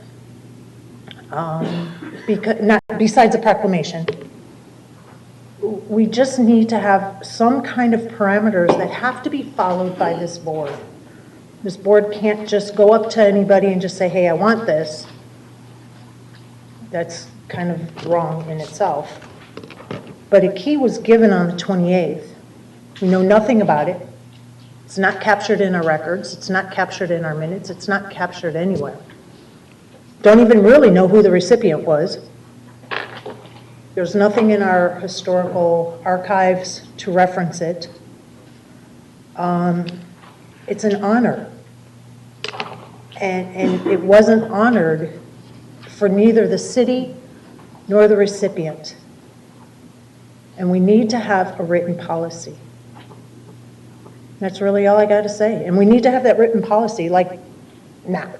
Besides a proclamation. We just need to have some kind of parameters that have to be followed by this board. This board can't just go up to anybody and just say, hey, I want this. That's kind of wrong in itself. But a key was given on the 28th. We know nothing about it. It's not captured in our records. It's not captured in our minutes. It's not captured anywhere. Don't even really know who the recipient was. There's nothing in our historical archives to reference it. It's an honor. And it wasn't honored for neither the city nor the recipient. And we need to have a written policy. That's really all I got to say. And we need to have that written policy like now.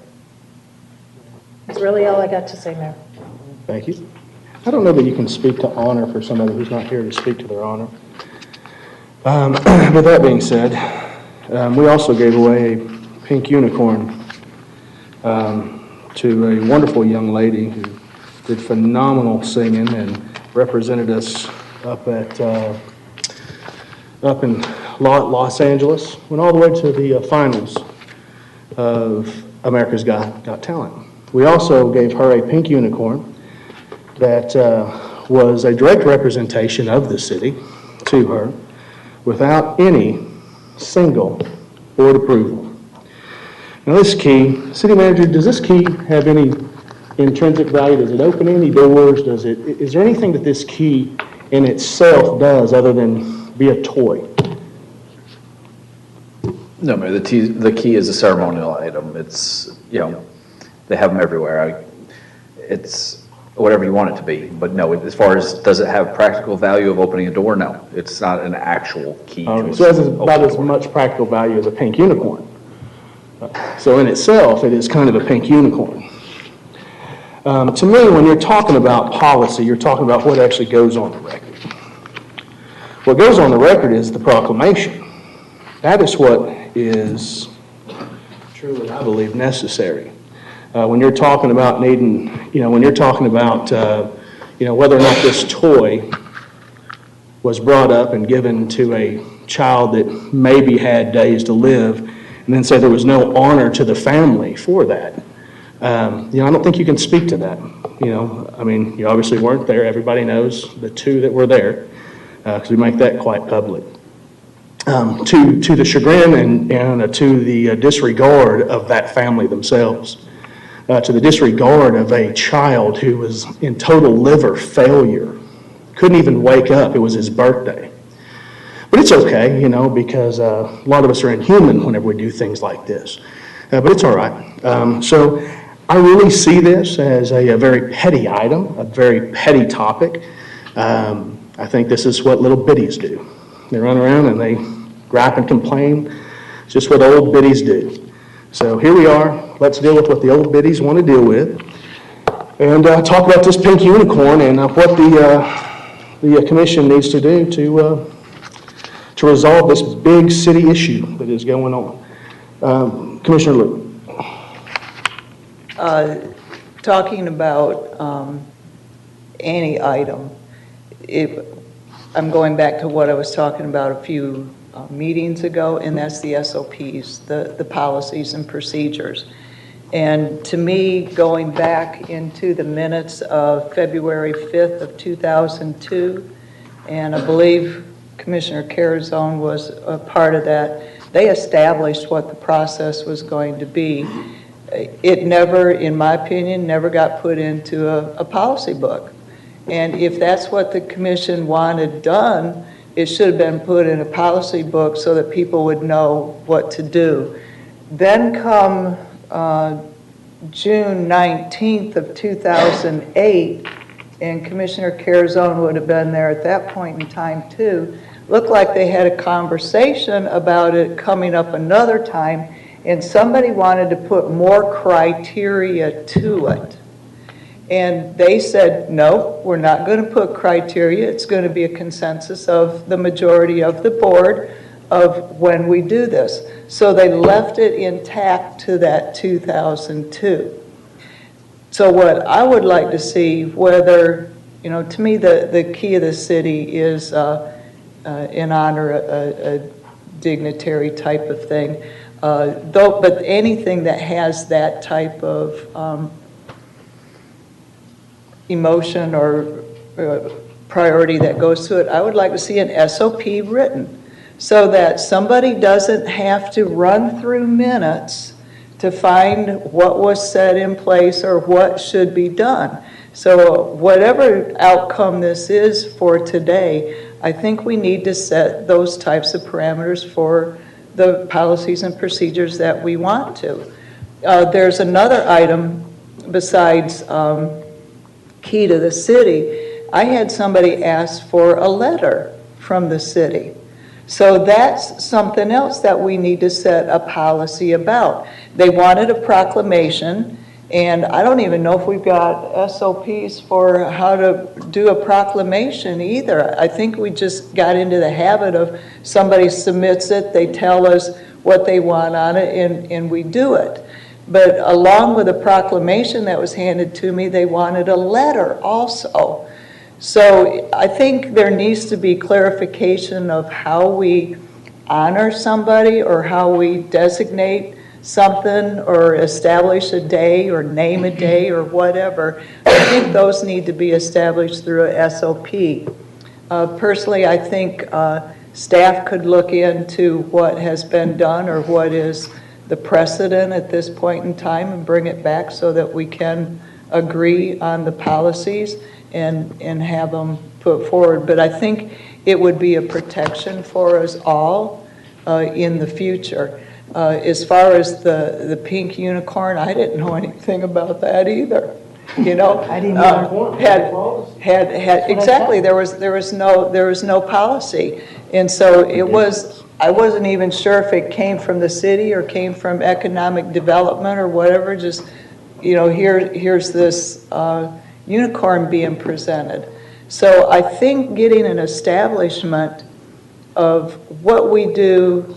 That's really all I got to say, Mayor. Thank you. I don't know that you can speak to honor for somebody who's not here to speak to their honor. With that being said, we also gave away a pink unicorn to a wonderful young lady who did phenomenal singing and represented us up in Los Angeles, went all the way to the finals of America's Got Talent. We also gave her a pink unicorn that was a direct representation of the city to her without any single board approval. Now this key, city manager, does this key have any intrinsic value? Does it open any doors? Is there anything that this key in itself does other than be a toy? No, Mayor, the key is a ceremonial item. It's, they have them everywhere. It's whatever you want it to be. But no, as far as does it have practical value of opening a door? No, it's not an actual key. So it has about as much practical value as a pink unicorn. So in itself, it is kind of a pink unicorn. To me, when you're talking about policy, you're talking about what actually goes on the record. What goes on the record is the proclamation. That is what is truly, I believe, necessary. When you're talking about needing, when you're talking about, whether or not this toy was brought up and given to a child that maybe had days to live, and then say there was no honor to the family for that. I don't think you can speak to that. You obviously weren't there. Everybody knows the two that were there, because we make that quite public. To the chagrin and to the disregard of that family themselves, to the disregard of a child who was in total liver failure, couldn't even wake up. It was his birthday. But it's okay, because a lot of us are inhuman whenever we do things like this. But it's all right. So I really see this as a very petty item, a very petty topic. I think this is what little biddies do. They run around and they gripe and complain. It's just what old biddies do. So here we are. Let's deal with what the old biddies want to deal with. and talk about this pink unicorn and what the commission needs to do to resolve this big city issue that is going on. Commissioner Luke. Talking about any item, I'm going back to what I was talking about a few meetings ago, and that's the SOPs, the policies and procedures. And to me, going back into the minutes of February 5th of 2002, and I believe Commissioner Carazone was a part of that, they established what the process was going to be. It never, in my opinion, never got put into a policy book. And if that's what the commission wanted done, it should have been put in a policy book so that people would know what to do. Then come June 19th of 2008, and Commissioner Carazone would have been there at that point in time too, looked like they had a conversation about it coming up another time, and somebody wanted to put more criteria to it. And they said, no, we're not going to put criteria. It's going to be a consensus of the majority of the board of when we do this. So they left it intact to that 2002. So what I would like to see, whether, to me the key of the city is in honor a dignitary type of thing. But anything that has that type of emotion or priority that goes to it, I would like to see an SOP written so that somebody doesn't have to run through minutes to find what was set in place or what should be done. So whatever outcome this is for today, I think we need to set those types of parameters for the policies and procedures that we want to. There's another item besides key to the city. I had somebody ask for a letter from the city. So that's something else that we need to set a policy about. They wanted a proclamation, and I don't even know if we've got SOPs for how to do a proclamation either. I think we just got into the habit of somebody submits it, they tell us what they want on it, and we do it. But along with the proclamation that was handed to me, they wanted a letter also. So I think there needs to be clarification of how we honor somebody or how we designate something or establish a day or name a day or whatever. I think those need to be established through a SOP. Personally, I think staff could look into what has been done or what is the precedent at this point in time and bring it back so that we can agree on the policies and have them put forward. But I think it would be a protection for us all in the future. As far as the pink unicorn, I didn't know anything about that either. I didn't know. Exactly. There was no policy, and so it was. I wasn't even sure if it came from the city or came from economic development or whatever. Just here's this unicorn being presented. So I think getting an establishment of what we do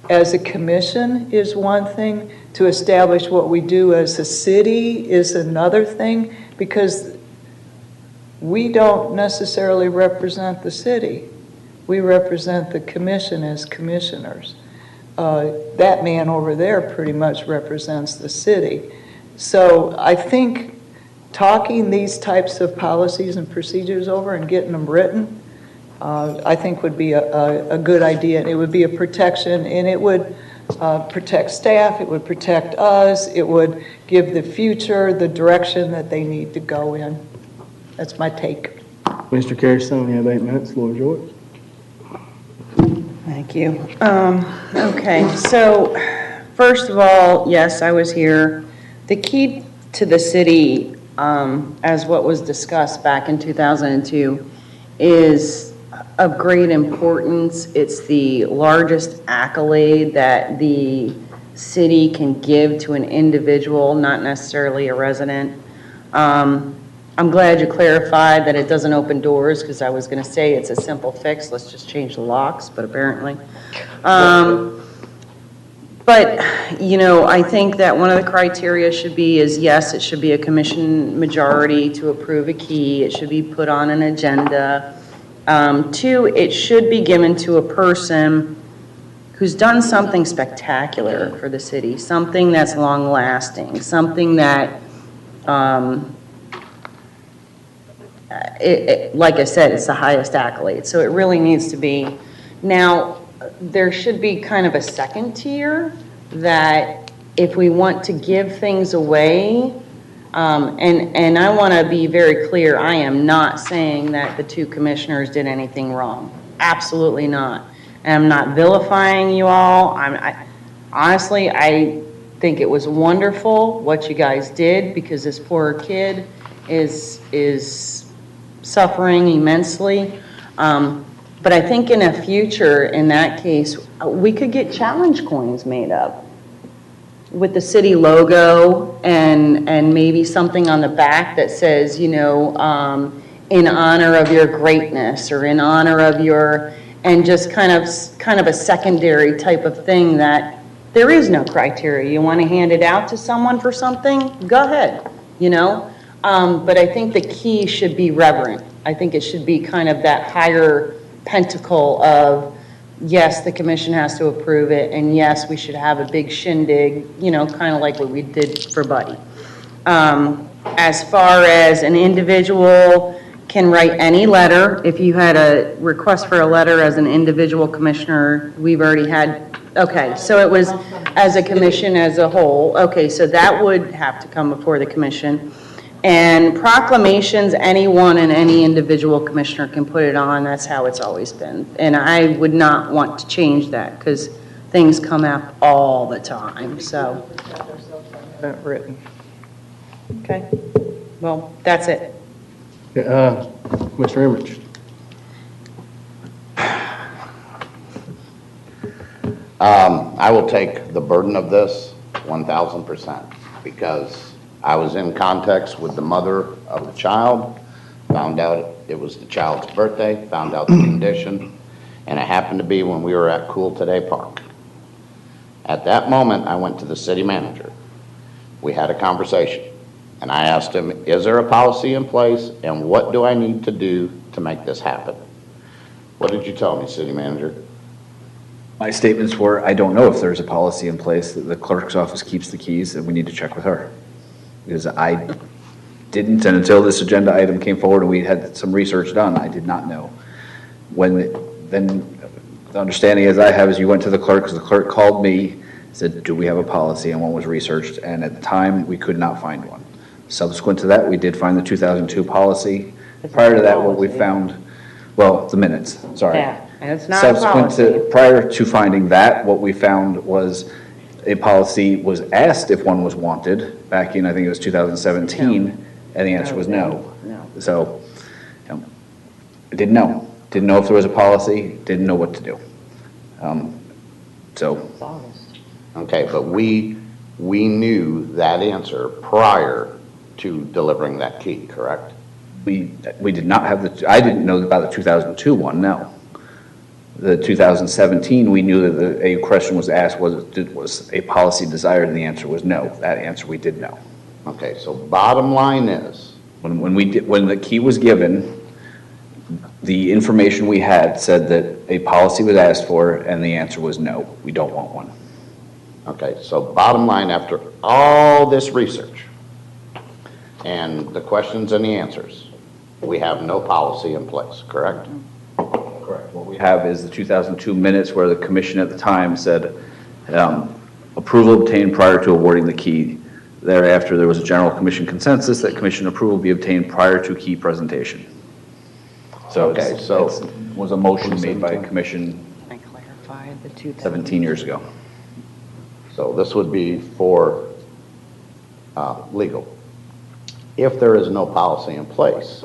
as a commission is one thing. To establish what we do as a city is another thing, because we don't necessarily represent the city. We represent the commission as commissioners. That man over there pretty much represents the city. So I think talking these types of policies and procedures over and getting them written, I think would be a good idea. And it would be a protection, and it would protect staff, it would protect us, it would give the future the direction that they need to go in. That's my take. Mr. Carazone, you have 8 minutes. Floor is yours. Thank you. Okay, so first of all, yes, I was here. The key to the city, as what was discussed back in 2002, is of great importance. It's the largest accolade that the city can give to an individual, not necessarily a resident. I'm glad you clarified that it doesn't open doors, because I was going to say it's a simple fix, let's just change the locks, but apparently. But, you know, I think that one of the criteria should be is, yes, it should be a commission majority to approve a key. It should be put on an agenda. Two, it should be given to a person who's done something spectacular for the city, something that's long-lasting, something that, like I said, it's the highest accolade. So it really needs to be. Now, there should be kind of a second tier that if we want to give things away, and I want to be very clear, I am not saying that the two commissioners did anything wrong. Absolutely not. And I'm not vilifying you all. Honestly, I think it was wonderful what you guys did, because this poor kid is suffering immensely. But I think in a future, in that case, we could get challenge coins made up with the city logo and maybe something on the back that says, you know, in honor of your greatness, or in honor of your, and just kind of a secondary type of thing that there is no criteria. You want to hand it out to someone for something? Go ahead, you know. But I think the key should be reverent. I think it should be kind of that higher pentacle of, yes, the commission has to approve it, and yes, we should have a big shindig, you know, kind of like what we did for Buddy. As far as an individual can write any letter, if you had a request for a letter as an individual commissioner, we've already had, okay, so it was as a commission as a whole. Okay, so that would have to come before the commission. And proclamations, anyone and any individual commissioner can put it on. That's how it's always been. And I would not want to change that, because things come up all the time, so. Written. Okay, well, that's it. Commissioner Emmerich. I will take the burden of this 1,000%, because I was in context with the mother of the child, found out it was the child's birthday, found out the condition, and it happened to be when we were at Cool Today Park. At that moment, I went to the city manager. We had a conversation, and I asked him, is there a policy in place, and what do I need to do to make this happen? What did you tell me, city manager? My statements were, I don't know if there's a policy in place, that the clerk's office keeps the keys, and we need to check with her. Because I didn't, and until this agenda item came forward and we had some research done, I did not know. Then the understanding as I have is you went to the clerk, because the clerk called me, said, do we have a policy, and one was researched, and at the time, we could not find one. Subsequent to that, we did find the 2002 policy. Prior to that, what we found, well, the minutes, sorry. Yeah, and it's not a policy. Prior to finding that, what we found was a policy was asked if one was wanted back in, I think it was 2017, and the answer was no. So, I didn't know. Didn't know if there was a policy, didn't know what to do. Okay, but we knew that answer prior to delivering that key, correct? We did not have I didn't know about the 2002 one, no. The 2017, we knew that a question was asked, was a policy desired, and the answer was no. That answer we did know. Okay, so bottom line is, when the key was given, the information we had said that a policy was asked for, and the answer was no, we don't want one. okay, so bottom line, after all this research and the questions and the answers, we have no policy in place, correct? Correct. What we have is the 2002 minutes where the commission at the time said approval obtained prior to awarding the key. Thereafter, there was a general commission consensus that commission approval be obtained prior to key presentation. So okay, it was a motion made by commission I clarified the 17 years ago. So this would be for legal. If there is no policy in place,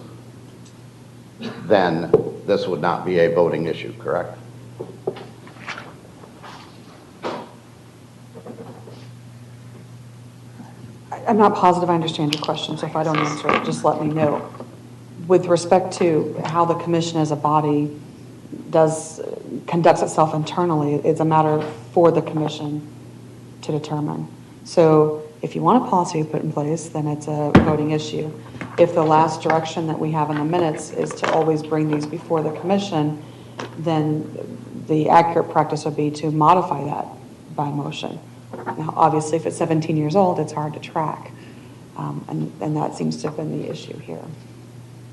then this would not be a voting issue, correct? I'm not positive I understand your question, so if I don't answer it, just let me know. With respect to how the commission as a body conducts itself internally, it's a matter for the commission to determine. So if you want a policy put in place, then it's a voting issue. If the last direction that we have in the minutes is to always bring these before the commission, then the accurate practice would be to modify that by motion. Now, obviously, if it's 17 years old, it's hard to track. And that seems to have been the issue here.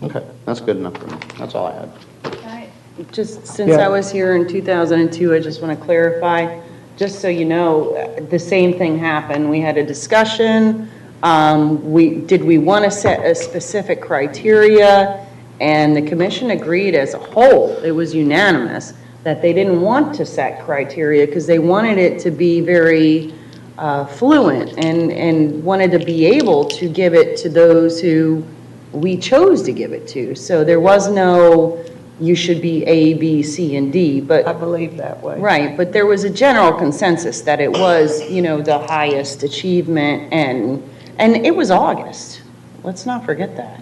Okay, that's good enough for me. That's all I had. Just since I was here in 2002, I just want to clarify, just so you know, the same thing happened. We had a discussion. Did we want to set a specific criteria? And the commission agreed as a whole, it was unanimous, that they didn't want to set criteria because they wanted it to be very fluent and wanted to be able to give it to those who we chose to give it to. So there was no, you should be A, B, C, and D, but. I believe that way. Right, but there was a general consensus that it was, the highest achievement, and it was August. Let's not forget that.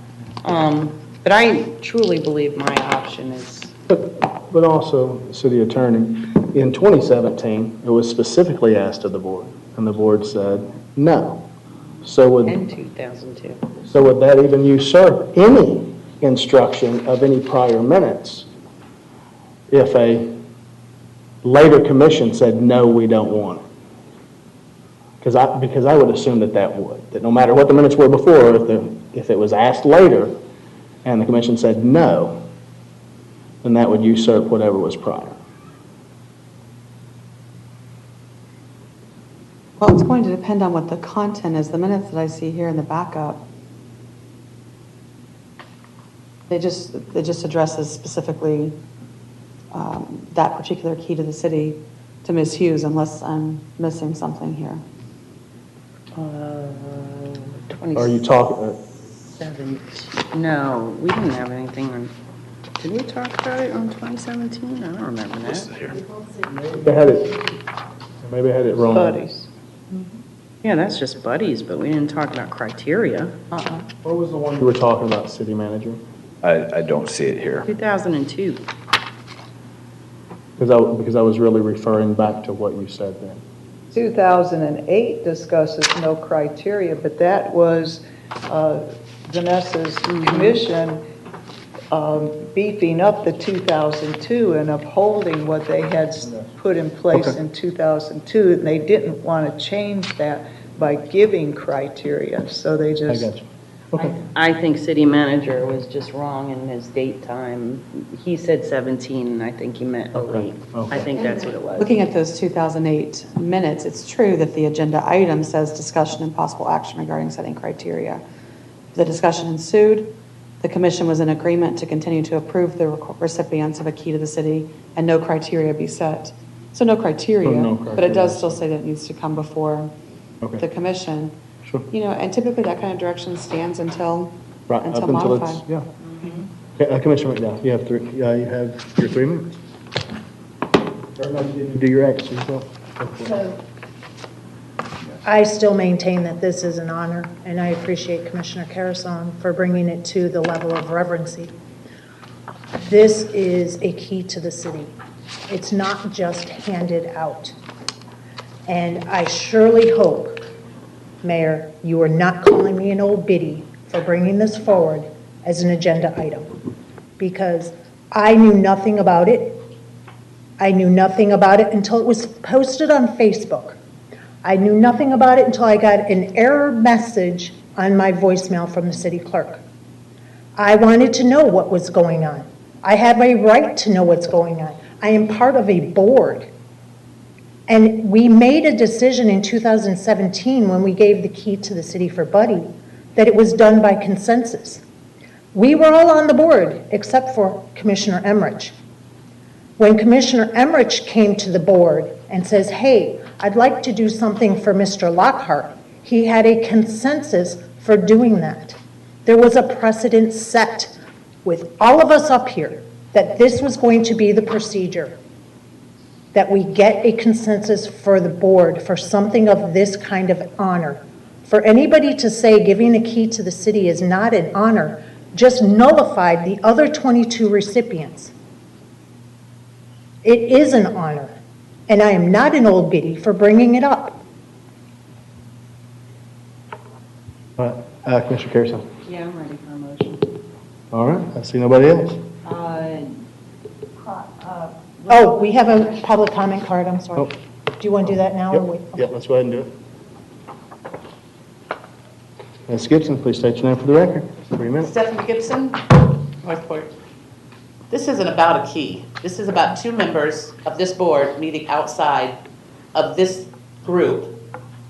But I truly believe my option is. But also, city attorney, in 2017, it was specifically asked of the board, and the board said no. In 2002. So would that even usurp any instruction of any prior minutes if a later commission said, no, we don't want it? Because I would assume that would. That no matter what the minutes were before, if it was asked later and the commission said no, then that would usurp whatever was prior. Well, it's going to depend on what the content is. The minutes that I see here in the backup, they just addresses specifically that particular key to the city to Ms. Hughes, unless I'm missing something here. Are you talking? No, we didn't have anything on. Did we talk about it on 2017? I don't remember that. Maybe I had it wrong. Buddies. Yeah, that's just buddies, but we didn't talk about criteria. What was the one you were talking about, city manager? I don't see it here. 2002. Because I was really referring back to what you said then. 2008 discusses no criteria, but that was Vanessa's commission beefing up the 2002 and upholding what they had put in place in 2002. And they didn't want to change that by giving criteria, so they just... I got you. Okay. I think city manager was just wrong in his date time. He said 17, and I think he meant 08. I think that's what it was. Looking at those 2008 minutes, it's true that the agenda item says discussion and possible action regarding setting criteria. The discussion ensued. The commission was in agreement to continue to approve the recipients of a key to the city and no criteria be set. So no criteria, but it does still say that it needs to come before the commission. Sure. And typically that kind of direction stands until modified. Commissioner McDowell, you have your 3 minutes. Do your act yourself. So, I still maintain that this is an honor, and I appreciate Commissioner Carrison for bringing it to the level of reverency. This is a key to the city. It's not just handed out. And I surely hope, Mayor, you are not calling me an old biddy for bringing this forward as an agenda item, because I knew nothing about it. I knew nothing about it until it was posted on Facebook. I knew nothing about it until I got an error message on my voicemail from the city clerk. I wanted to know what was going on. I had my right to know what's going on. I am part of a board. And we made a decision in 2017 when we gave the key to the city for Buddy that it was done by consensus. We were all on the board except for Commissioner Emmerich. When Commissioner Emmerich came to the board and says, hey, I'd like to do something for Mr. Lockhart, he had a consensus for doing that. There was a precedent set with all of us up here that this was going to be the procedure, that we get a consensus for the board for something of this kind of honor For anybody to say giving a key to the city is not an honor just nullified the other 22 recipients. It is an honor, and I am not an old biddy for bringing it up. All right, Commissioner Carrison. Yeah, I'm ready for a motion. All right, I see nobody else. Oh, we have a public comment card, I'm sorry. Oh. Do you want to do that now? or wait? Yep, let's go ahead and do it. Ms. Gibson, please state your name for the record. 3 minutes. Stephanie Gibson, Northport. This isn't about a key. This is about two members of this board meeting outside of this group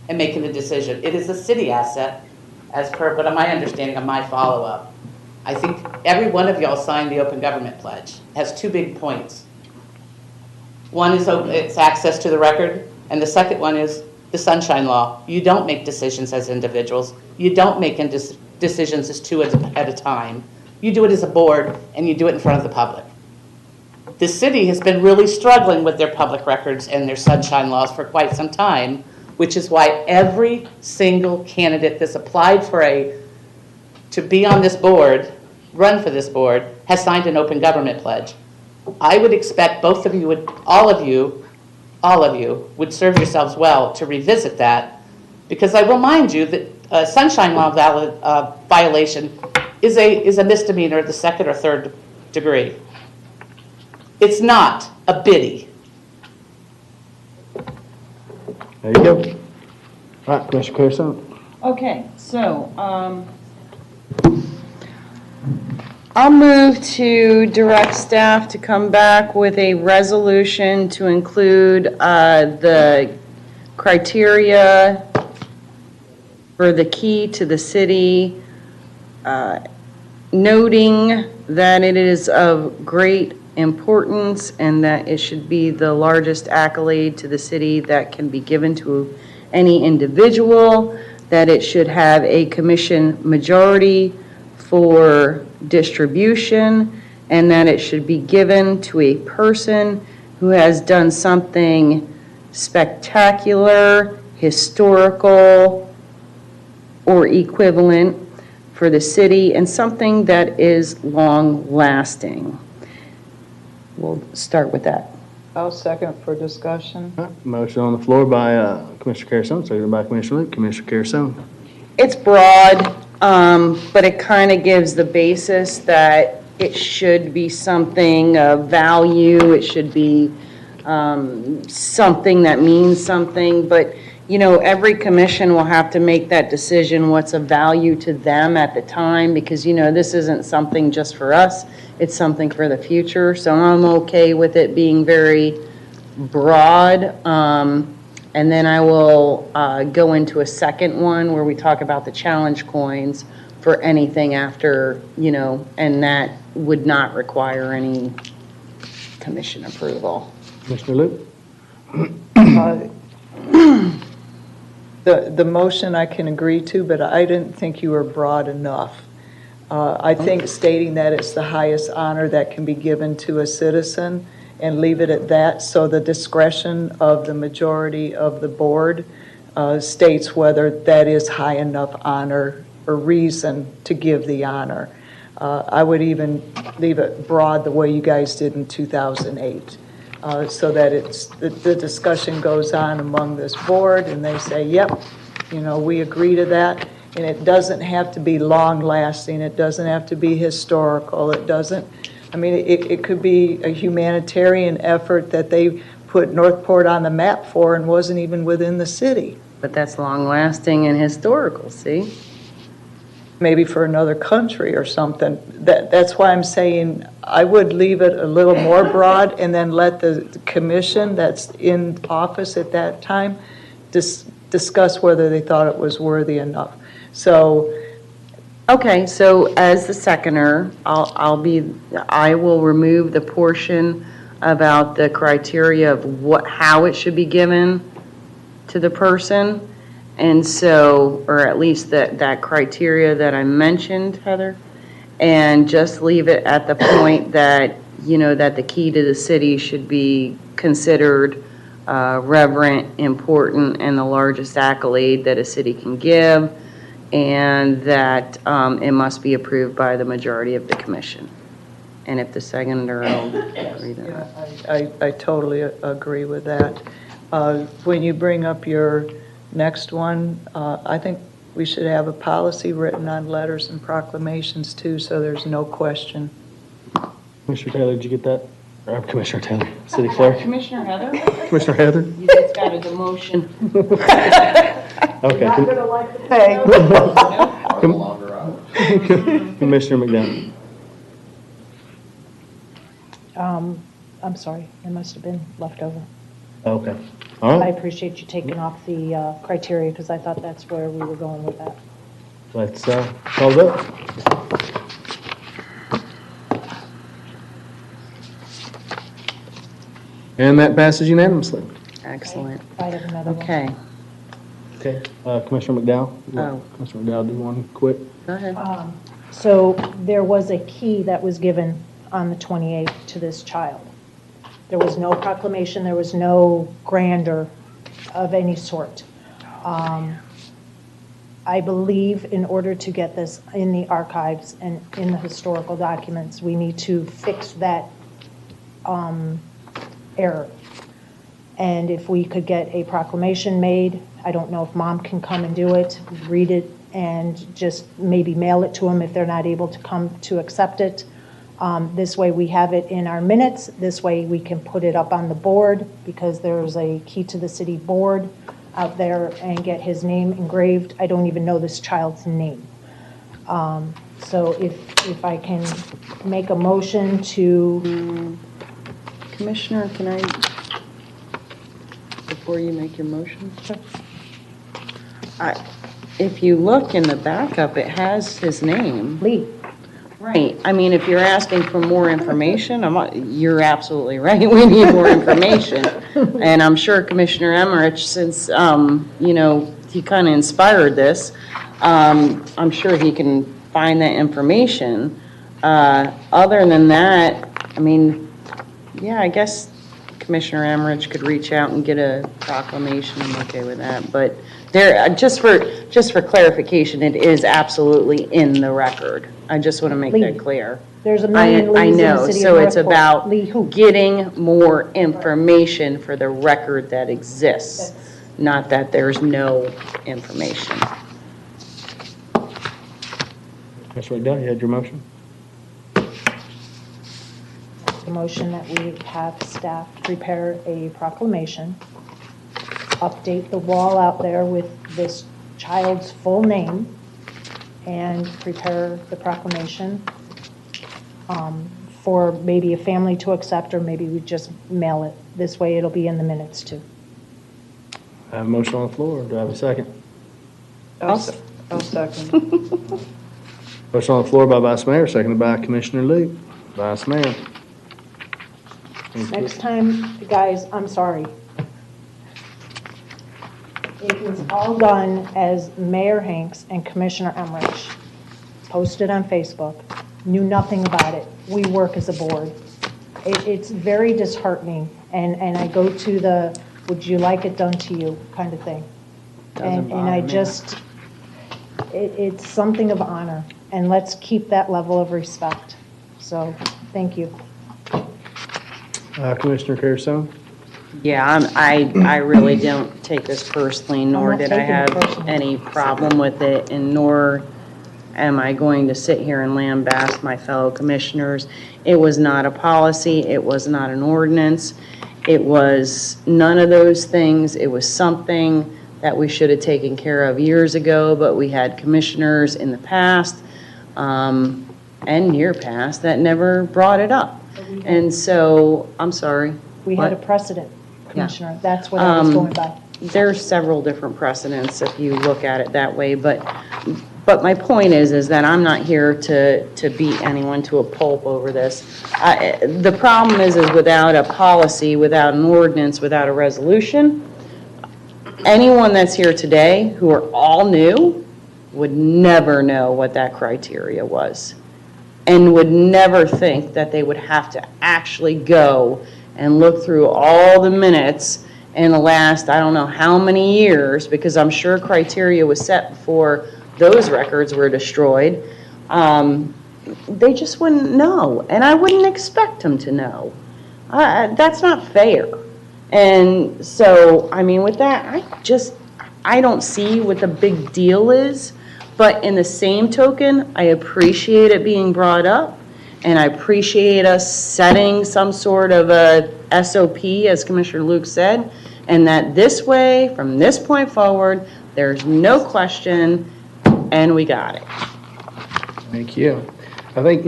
and making a decision. It is a city asset, as per what my understanding of my follow-up. I think every one of y'all signed the Open Government Pledge. It has two big points. One is it's access to the record, and the second one is the Sunshine Law. You don't make decisions as individuals. You don't make decisions as two at a time. You do it as a board, and you do it in front of the public. The city has been really struggling with their public records and their sunshine laws for quite some time, which is why every single candidate that's applied to be on this board, run for this board, has signed an Open Government Pledge. I would expect both of you all of you would serve yourselves well to revisit that, because I will remind you that sunshine law violation is a misdemeanor of the second or third degree. It's not a biddy. There you go. All right, Commissioner Carrison. Okay, so, I'll move to direct staff to come back with a resolution to include the criteria for the key to the city, noting that it is of great importance and that it should be the largest accolade to the city that can be given to any individual, that it should have a commission majority for distribution, and that it should be given to a person who has done something spectacular, historical, or equivalent for the city, and something that is long-lasting. We'll start with that. I'll second for discussion. All right, motion on the floor by Commissioner Carrison, seconded by Commissioner Luke. Commissioner Carrison. It's broad, but it kind of gives the basis that it should be something of value, it should be something that means something, but you know, every commission will have to make that decision, what's of value to them at the time, because you know, this isn't something just for us, it's something for the future, so I'm okay with it being very broad. And then I will go into a second one where we talk about the challenge coins for anything after, you know, and that would not require any commission approval. Commissioner Luke. The motion I can agree to, but I didn't think you were broad enough. I think stating that it's the highest honor that can be given to a citizen and leave it at that, so the discretion of the majority of the board states whether that is high enough honor or reason to give the honor. I would even leave it broad the way you guys did in 2008, so that it's the discussion goes on among this board and they say, yep, you know, we agree to that. And it doesn't have to be long-lasting. It doesn't have to be historical. It doesn't. I mean, it could be a humanitarian effort that they put Northport on the map for and wasn't even within the city. But that's long-lasting and historical, see? Maybe for another country or something. That's why I'm saying I would leave it a little more broad and then let the commission that's in office at that time discuss whether they thought it was worthy enough. So. Okay, so as the seconder, I will remove the portion about the criteria of how it should be given to the person. And so, or at least that criteria that I mentioned, Heather, and just leave it at the point that, you know, that the key to the city should be considered reverent, important, and the largest accolade that a city can give, and that it must be approved by the majority of the commission. And if the seconder will agree to that. I totally agree with that. When you bring up your next one, I think we should have a policy written on letters and proclamations too, so there's no question. Commissioner Taylor, did you get that? Or Commissioner Taylor, City Clerk? Commissioner Heather? Commissioner Heather? You just got a demotion. Okay. Not gonna like the pay. Commissioner McDowell. I'm sorry, it must have been left over. Okay. All I right. appreciate you taking off the criteria, because I thought that's where we were going with that. Let's call it up. And that passes unanimously. Excellent. I have another one. Okay, Okay. Commissioner McDowell? Oh. Commissioner McDowell, do you want to quit? go ahead. So there was a key that was given on the 28th to this child. There was no proclamation, there was no grandeur of any sort. I believe in order to get this in the archives and in the historical documents, we need to fix that error. And if we could get a proclamation made, I don't know if mom can come and do it, read it, and just maybe mail it to them if they're not able to come to accept it. This way we have it in our minutes. This way we can put it up on the board, because there's a key to the city board out there, and get his name engraved. I don't even know this child's name. So if I can make a motion to... Commissioner, can I, before you make your motion? If you look in the backup, it has his name. Lee. Right. I mean, if you're asking for more information, you're absolutely right. We need more information. And I'm sure Commissioner Emmerich, since, he kind of inspired this, I'm sure he can find that information. Other than that, I mean, yeah, I guess Commissioner Emmerich could reach out and get a proclamation. I'm okay with that. But there, just for clarification, it is absolutely in the record. I just want to make that clear. There's a million I Lees in the know, city of so it's Northport. about Lee who? getting more information for the record that exists, not that there's no information. Commissioner McDowell, you had your motion? The motion that we have staff prepare a proclamation, update the wall out there with this child's full name, and prepare the proclamation for maybe a family to accept, or maybe we just mail it. This way it'll be in the minutes too. I have a motion on the floor. Do I have a second? I'll second. Motion on the floor by Vice Mayor, seconded by Commissioner Lee. Vice Mayor. Next time, guys, I'm sorry. It was all done as Mayor Hanks and Commissioner Emmerich posted on Facebook, knew nothing about it. We work as a board. It's very disheartening, and I go to the, would you like it done to you kind of thing. And I just, it's something of honor, and let's keep that level of respect. So, thank you. Commissioner Carrasone? Yeah, I really don't take this personally, nor not did I taking it have personally. any problem with it, and nor am I going to sit here and lambast my fellow commissioners. It was not a policy, it was not an ordinance, it was none of those things. It was something that we should have taken care of years ago, but we had commissioners in the past and year past that never brought it up. And so, I'm sorry. We had a What? precedent, Commissioner. That's what I was going by. There's several different precedents if you look at it that way, but my point is that I'm not here to beat anyone to a pulp over this. The problem is without a policy, without an ordinance, without a resolution, anyone that's here today who are all new would never know what that criteria was, and would never think that they would have to actually go and look through all the minutes in the last, I don't know how many years, because I'm sure criteria was set before those records were destroyed, they just wouldn't know, and I wouldn't expect them to know. That's not fair. And so, I mean, with that, I don't see what the big deal is, but in the same token, I appreciate it being brought up, and I appreciate us setting some sort of a SOP, as Commissioner Luke said, and that this way, from this point forward, there's no question, and we got it. Thank you. I think,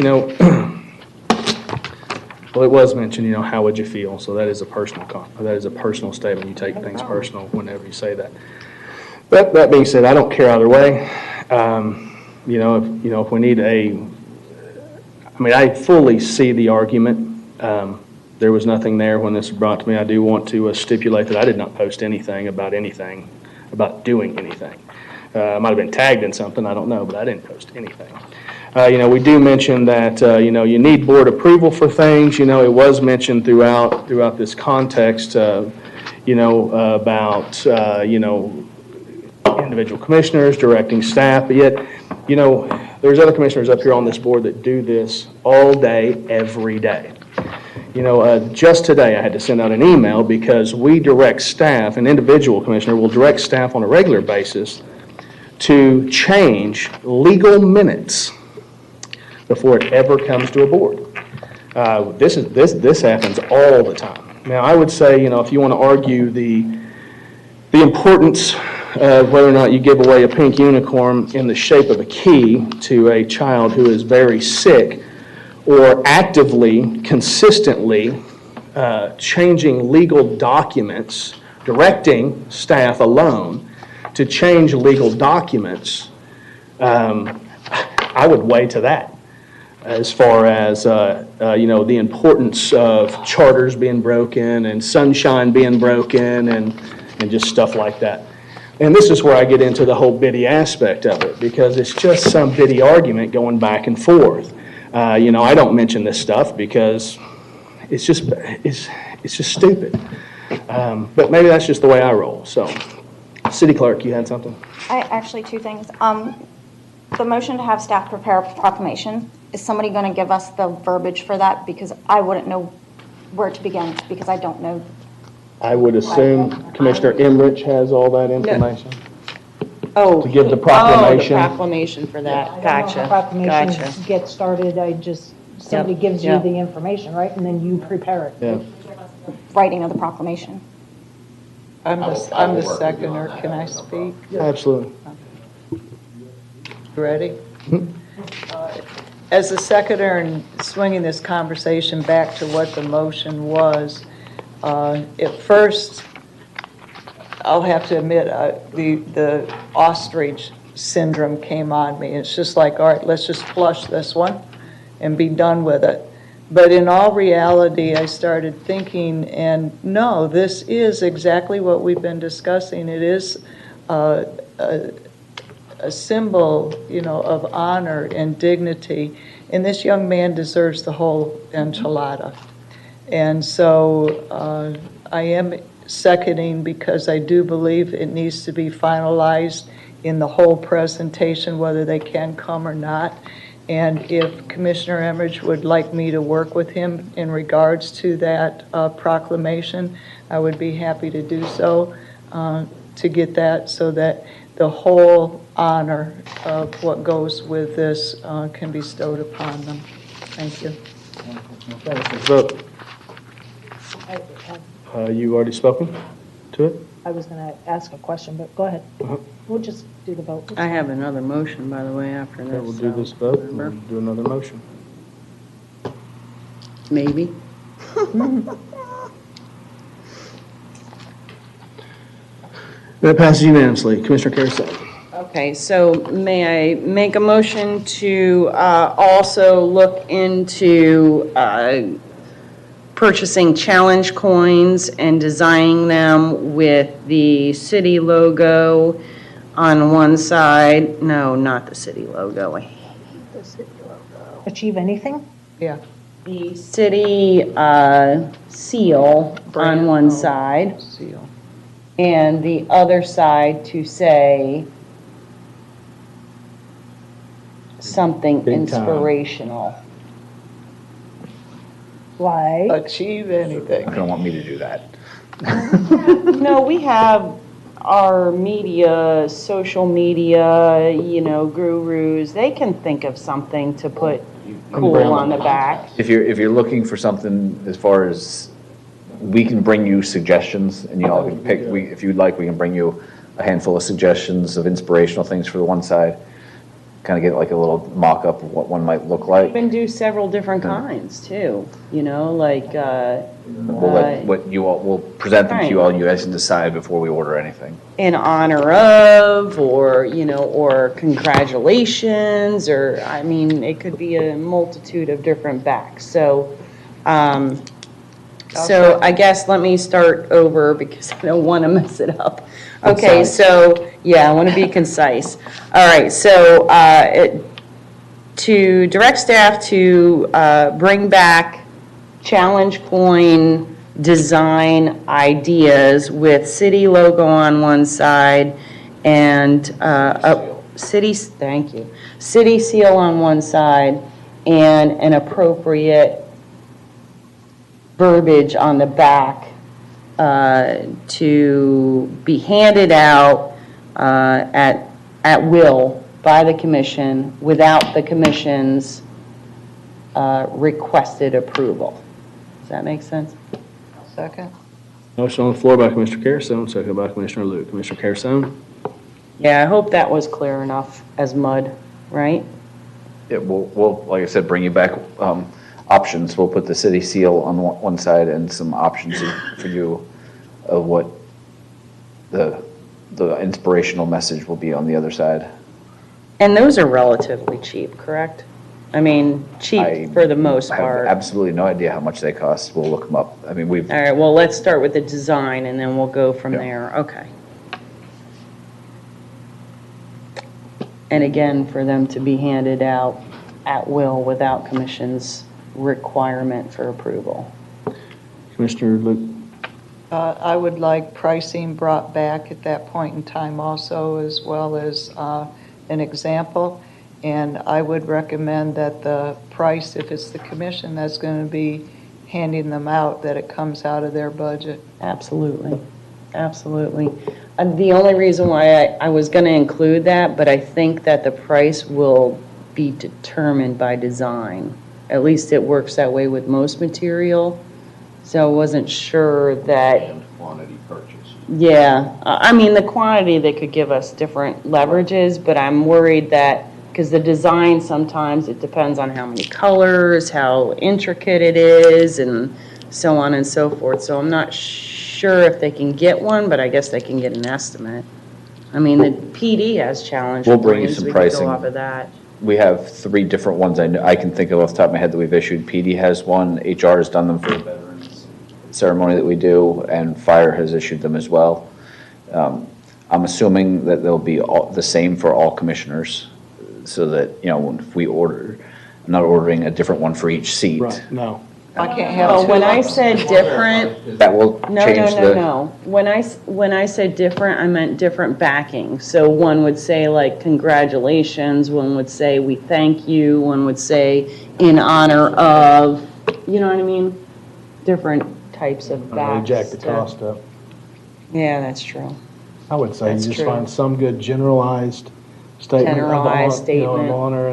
well, it was mentioned, how would you feel? So that is a personal statement. You take things personal whenever you say that. But that being said, I don't care either way. If we need I fully see the argument. There was nothing there when this was brought to me. I do want to stipulate that I did not post anything, about doing anything. I might have been tagged in something, I don't know, but I didn't post anything. We do mention that, you need board approval for things. It was mentioned throughout this context, about, individual commissioners directing staff, but yet, there's other commissioners up here on this board that do this all day, every day. Just today I had to send out an email because we direct staff, an individual commissioner will direct staff on a regular basis to change legal minutes before it ever comes to a board. This happens all the time. Now, I would say, if you want to argue the importance of whether or not you give away a pink unicorn in the shape of a key to a child who is very sick, or actively, consistently changing legal documents, directing staff alone to change legal documents, I would weigh to that. As far as, the importance of charters being broken and sunshine being broken and just stuff like that. And this is where I get into the whole biddy aspect of it, because it's just some biddy argument going back and forth. I don't mention this stuff because it's just stupid. But maybe that's just the way I roll. So, City Clerk, you had something? Actually, two things. The motion to have staff prepare a proclamation, is somebody going to give us the verbiage for that? Because I wouldn't know where to begin, because I don't know. I would assume Commissioner Emmerich has all that information. Oh. To give the proclamation. Oh, the proclamation for that. I don't know Gotcha. how proclamations Gotcha. get started. Somebody gives you Yep. the information, right? And then you prepare it. Yeah. Writing of the proclamation. I'm the seconder. Can I speak? Absolutely. Ready? As the seconder and swinging this conversation back to what the motion was, at first, I'll have to admit, the ostrich syndrome came on me. It's just like, all right, let's just flush this one and be done with it. But in all reality, I started thinking, and no, this is exactly what we've been discussing. It is a symbol, of honor and dignity. And this young man deserves the whole enchilada. And so I am seconding because I do believe it needs to be finalized in the whole presentation, whether they can come or not. And if Commissioner Emmerich would like me to work with him in regards to that proclamation, I would be happy to do so, to get that so that the whole honor of what goes with this can be bestowed upon them. Thank you. Vote. You already spoken to it? I was going to ask a question, but go ahead. We'll just do the vote. I have another motion, by the way, after this. Okay, we'll do this vote and we'll do another motion. Maybe. That passes unanimously. Commissioner Carousel. Okay, so may I make a motion to also look into purchasing challenge coins and designing them with the city logo on one side? No, not the city logo. I hate the city logo. Achieve anything? Yeah. the city seal on one side, Seal. and the other side to say something Big time. inspirational. Like? Achieve anything. You don't want me to do that. No, we have our media, social media, gurus. They can think of something to put cool on the back. If you're looking for something as far as, we can bring you suggestions and you all can pick, if you'd like, we can bring you a handful of suggestions of inspirational things for the one side. Kind of get like a little mock-up of what one might look like. We can do several different kinds too, like. We'll present them to you all, and you guys can decide before we order anything. In honor of, or congratulations, or, it could be a multitude of different backs. So, I guess let me start over because I don't want to mess it up. Okay, Concise. so, I want to be concise. All right, so to direct staff to bring back challenge coin design ideas with city logo on one side and city seal on one side and an appropriate verbiage on the back to be handed out at will by the commission without the commission's requested approval. Does that make sense? Second. Motion on the floor by Commissioner Carrasone, second by Commissioner Luke. Commissioner Carrasone? Yeah, I hope that was clear enough as mud, right? Yeah, we'll, like I said, bring you back options. We'll put the city seal on one side and some options for you of what the inspirational message will be on the other side. And those are relatively cheap, correct? Cheap for the most I have part. absolutely no idea how much they cost. We'll look them up. All right, well, let's start with the design and then we'll go from there. Okay. And again, for them to be handed out at will without commission's requirement for approval. Commissioner Luke? I would like pricing brought back at that point in time also, as well as an example. And I would recommend that the price, if it's the commission that's going to be handing them out, that it comes out of their budget. Absolutely. Absolutely. The only reason why I was going to include that, but I think that the price will be determined by design. At least it works that way with most material. So I wasn't sure that. And quantity purchased. Yeah. The quantity, they could give us different leverages, but I'm worried that because the design sometimes it depends on how many colors, how intricate it is, and so on and so forth. So I'm not sure if they can get one, but I guess they can get an estimate. The PD has challenge. We'll bring you some pricing. We can go off of that. We have 3 different ones I can think of off the top of my head that we've issued. PD has one, HR has done them for the veterans ceremony that we do, and Fire has issued them as well. I'm assuming that they'll be the same for all commissioners, so that, if we order, I'm not ordering a different one for each seat. Right, no. I can't have two. When I said different, That will change the. No. When I said different, I meant different backing. So one would say like congratulations, one would say we thank you, one would say in honor of, you know what I mean? Different types of backs. Jack the cost up. Yeah, that's true. I would say you That's just true. find some good generalized statement Generalized statement. of honor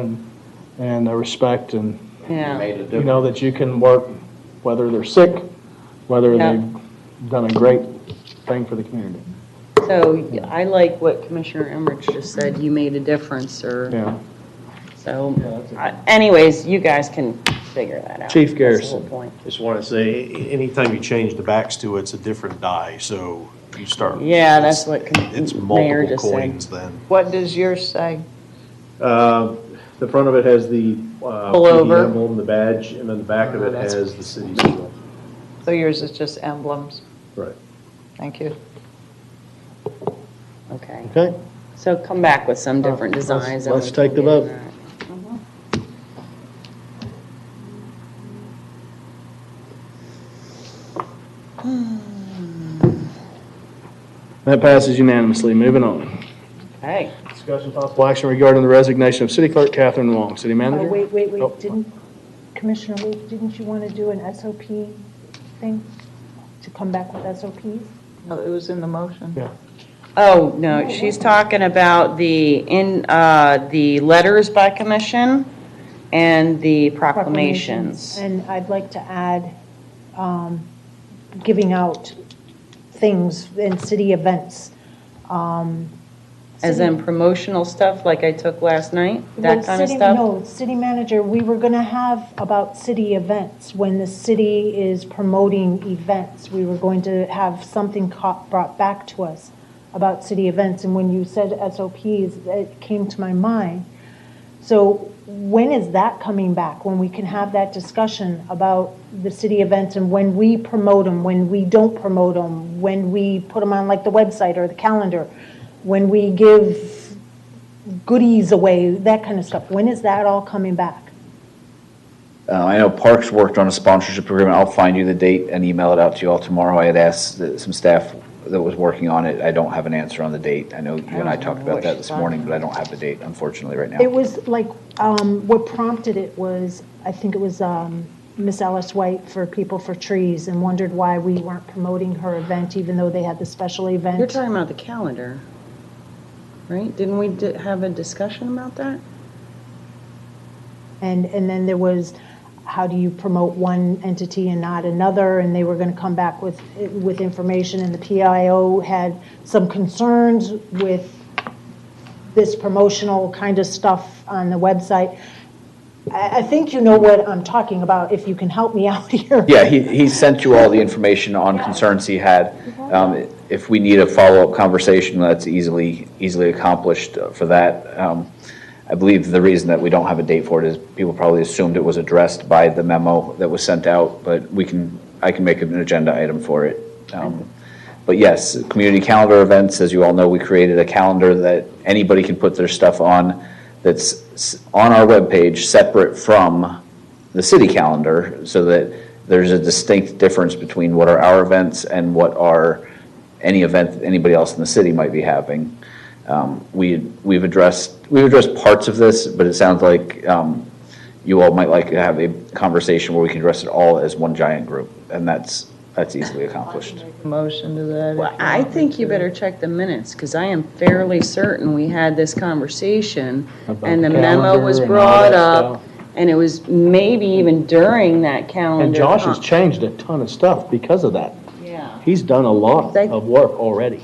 and respect, and Yeah. that you can work whether they're sick, whether they've done a great thing for the community. So I like what Commissioner Emmerich just said, you made a difference, or, Yeah. so, anyways, you guys can figure that out. Chief That's the Garrison. whole point. Just want to say, anytime you change the backs to it, it's a different die, so you start. Yeah, that's what It's Mayor multiple just said. coins then. What does yours say? The front of it has the Pullover. PD emblem, the badge, and then the back of it has the city seal. So yours is just emblems. Right. Thank you. Okay. Okay, So come back with some different designs. and let's we can take the get vote. that. That passes unanimously. Moving on. Hey. Discussion possible action regarding the resignation of City Clerk Catherine Wong. City Manager? Oh, wait, Oh. didn't, Commissioner Luke, didn't you want to do an SOP thing? To come back with SOPs? No, it was in the motion. Yeah. Oh, no, she's talking about the letters by commission and the proclamations. And I'd like to add, giving out things in city events. As in promotional stuff like I took last night, that kind of stuff? No, city manager, we were going to have about city events. When the city is promoting events, we were going to have something brought back to us about city events. And when you said SOPs, it came to my mind. So when is that coming back? When we can have that discussion about the city events and when we promote them, when we don't promote them, when we put them on like the website or the calendar, when we give goodies away, that kind of stuff. When is that all coming back? I know Parks worked on a sponsorship agreement. I'll find you the date and email it out to you all tomorrow. I had asked some staff that was working on it. I don't have an answer on the date. I know you and I talked about that this morning, but I don't have the date, unfortunately, right now. It was like, what prompted it was, I think it was Miss Ellis White for People for Trees, and wondered why we weren't promoting her event even though they had the special event. You're talking about the calendar, right? Didn't we have a discussion about that? And then there was, how do you promote one entity and not another? And they were going to come back with information, and the PIO had some concerns with this promotional kind of stuff on the website. I think you know what I'm talking about, if you can help me out here. Yeah, he sent you all the information on concerns he had. If we need a follow-up conversation, that's easily accomplished for that. I believe the reason that we don't have a date for it is people probably assumed it was addressed by the memo that was sent out, but I can make an agenda item for it. But yes, community calendar events, as you all know, we created a calendar that anybody can put their stuff on that's on our webpage separate from the city calendar, so that there's a distinct difference between what are our events and what are any event anybody else in the city might be having. We've addressed parts of this, but it sounds like you all might like to have a conversation where we can address it all as one giant group, and that's easily accomplished. Motion to that. Well, I think you better check the minutes, because I am fairly certain we had this conversation, and the memo was brought up, and it was maybe even during that calendar. And Josh has changed a ton of stuff because of that. Yeah. He's done a lot of work already.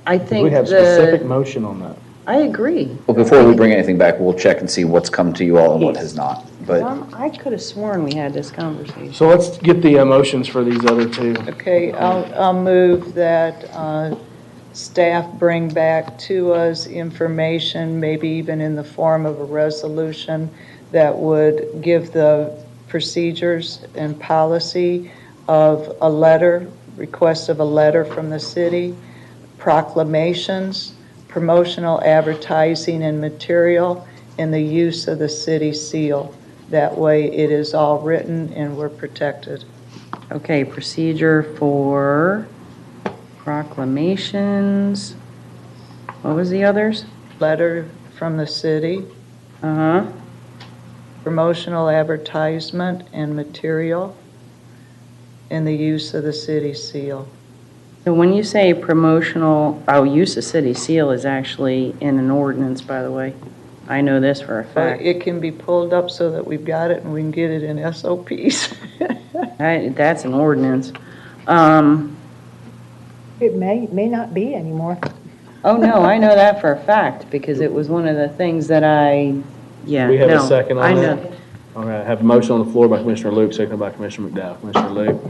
I think we have specific motion on that. I agree. Well, before we bring anything back, we'll check and see what's come to you all and what has not. But I could have sworn we had this conversation. So let's get the motions for these other two. Okay, I'll move that staff bring back to us information, maybe even in the form of a resolution, that would give the procedures and policy of a letter, request of a letter from the city, proclamations, promotional advertising and material, and the use of the city seal. That way it is all written and we're protected. Okay, procedure for proclamations. What was the others? Letter from the city. Promotional advertisement and material, and the use of the city seal. So when you say promotional, use of city seal is actually in an ordinance, by the way. I know this for a fact. It can be pulled up so that we've got it and we can get it in SOPs. That's an ordinance. It may not be anymore. Oh, no, I know that for a fact, because it was one of the things that We have a second on I that? know. All right, I have a motion on the floor by Commissioner Luke, seconded by Commissioner McDowell. Commissioner Luke,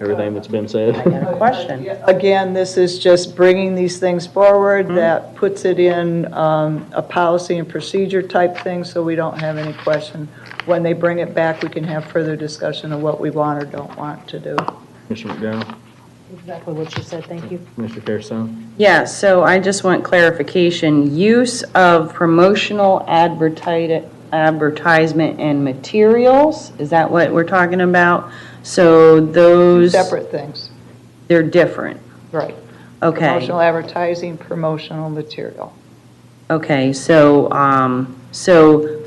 everything that's been said? Question. Again, this is just bringing these things forward. That puts it in a policy and procedure type thing, so we don't have any question. When they bring it back, we can have further discussion of what we want or don't want to do. Commissioner McDowell? Exactly what you said, thank you. Commissioner Carrasone? Yeah, so I just want clarification. Use of promotional advertisement and materials, is that what we're talking about? So those... Separate things. They're different. Right. Okay. Promotional advertising, promotional material. Okay, so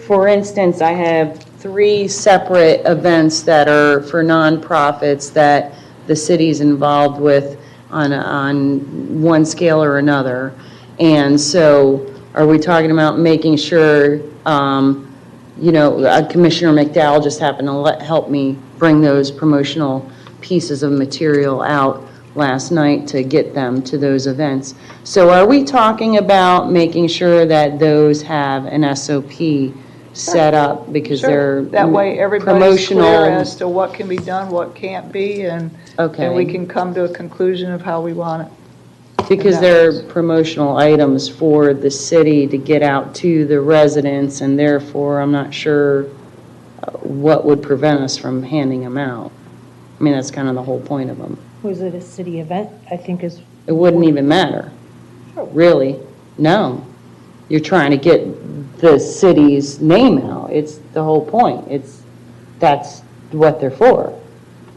for instance, I have 3 separate events that are for nonprofits that the city's involved with on one scale or another. And so are we talking about making sure, Commissioner McDowell just happened to help me bring those promotional pieces of material out last night to get them to those events. So are we talking about making sure that those have an SOP set up because they're That way everybody's promotional? clear as to what can be done, what can't be, and we can come to a conclusion of how we want it. Because they're promotional items for the city to get out to the residents, and therefore I'm not sure what would prevent us from handing them out. I mean, that's kind of the whole point of them. Was it a city event? I think is. It wouldn't even matter, really. No. You're trying to get the city's name out. It's the whole point. That's what they're for.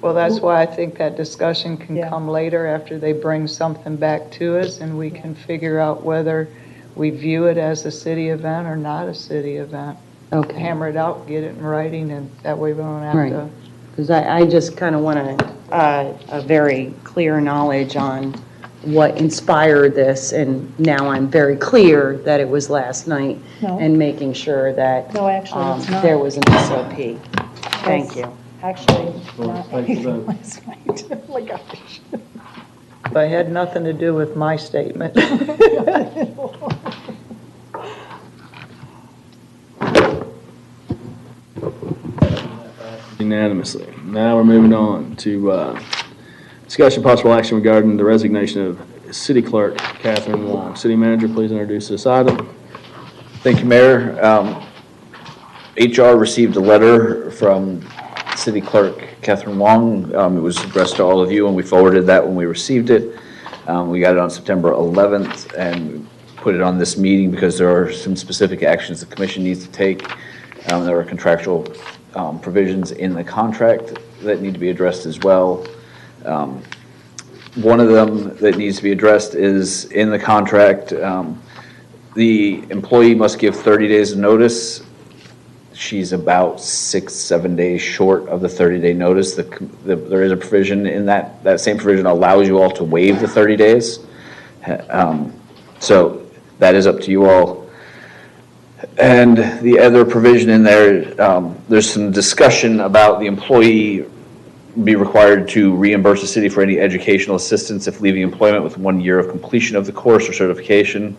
Well, that's why I think that discussion can come later after they bring something back to us, and we can figure out whether we view it as a city event or not a city event. Okay. Hammer it out, get it in writing, and that way we don't have to. Because I just kind of want a very clear knowledge on what inspired this, and now I'm very clear that it was last night, and making sure that No, actually, it's not. there was an SOP. Thank you. Actually, not anything last night. Oh my gosh. But it had nothing to do with my statement. Unanimously. Now we're moving on to discussion possible action regarding the resignation of City Clerk Catherine Wong. City Manager, please introduce this item. Thank you, Mayor. HR received a letter from City Clerk Catherine Wong. It was addressed to all of you, and we forwarded that when we received it. We got it on September 11th and put it on this meeting because there are some specific actions the commission needs to take. There are contractual provisions in the contract that need to be addressed as well. One of them that needs to be addressed is in the contract, the employee must give 30 days of notice. She's about 6-7 days short of the 30-day notice. There is a provision in that same provision allows you all to waive the 30 days. So that is up to you all. And the other provision in there, there's some discussion about the employee be required to reimburse the city for any educational assistance if leaving employment with 1 year of completion of the course or certification.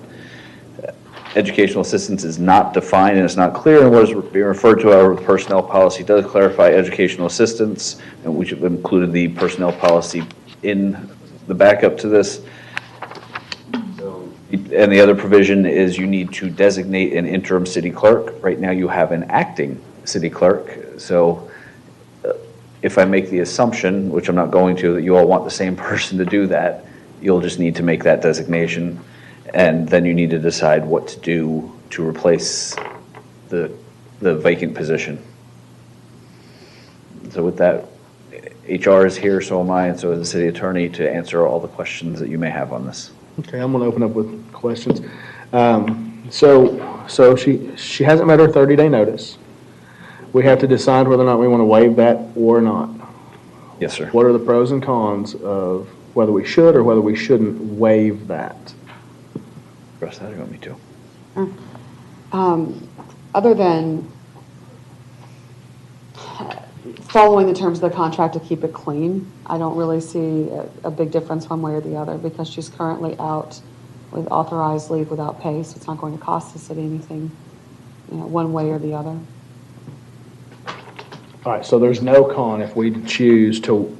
Educational assistance is not defined and it's not clear, and what is being referred to, however, the personnel policy does clarify educational assistance, and we have included the personnel policy in the backup to this. And the other provision is you need to designate an interim city clerk. Right now you have an acting city clerk, so if I make the assumption, which I'm not going to, that you all want the same person to do that, you'll just need to make that designation. And then you need to decide what to do to replace the vacant position. So with that, HR is here, so am I, and so is the city attorney to answer all the questions that you may have on this. Okay, I'm going to open up with questions. So she hasn't met her 30-day notice. We have to decide whether or not we want to waive that or not. Yes, sir. What are the pros and cons of whether we should or whether we shouldn't waive that? Russ, how do you want me to? Other than following the terms of the contract to keep it clean, I don't really see a big difference one way or the other because she's currently out with authorized leave without pay, so it's not going to cost the city anything, one way or the other. All right, so there's no con if we choose to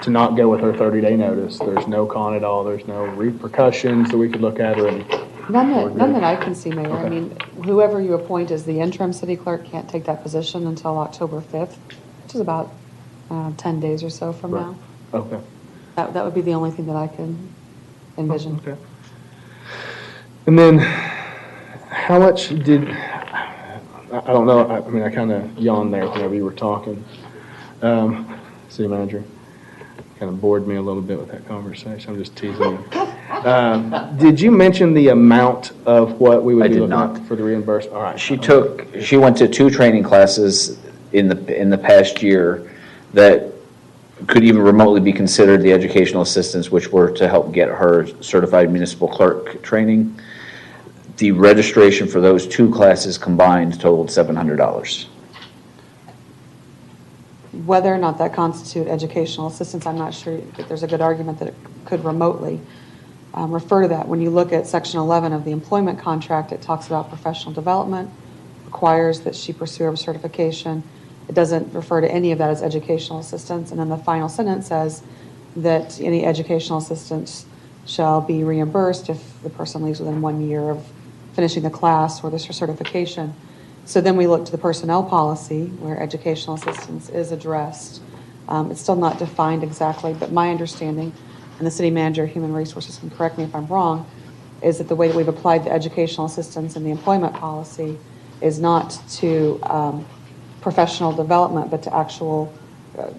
not go with her 30-day notice. There's no con at all. There's no repercussions that we could look at or anything. None that I can see, Mayor. Okay. I mean, whoever you appoint as the interim city clerk can't take that position until October 5th, which is about 10 days or so from now. Okay. That would be the only thing that I can envision. Okay. And then, how much did, I don't know, I mean, I kind of yawned there whenever you were talking, city manager. kind of bored me a little bit with that conversation. I'm just teasing you. Did you mention the amount of what we would be looking at for the reimbursement? All right. She went to 2 training classes in the past year that could even remotely be considered the educational assistance, which were to help get her certified municipal clerk training. The registration for those 2 classes combined totaled $700. Whether or not that constitute educational assistance, I'm not sure that there's a good argument that it could remotely refer to that. When you look at Section 11 of the employment contract, it talks about professional development, requires that she pursue her certification. It doesn't refer to any of that as educational assistance. And then the final sentence says that any educational assistance shall be reimbursed if the person leaves within 1 year of finishing the class or the certification. So then we look to the personnel policy where educational assistance is addressed. It's still not defined exactly, but my understanding, and the city manager of human resources can correct me if I'm wrong, is that the way that we've applied the educational assistance in the employment policy is not to professional development, but to actual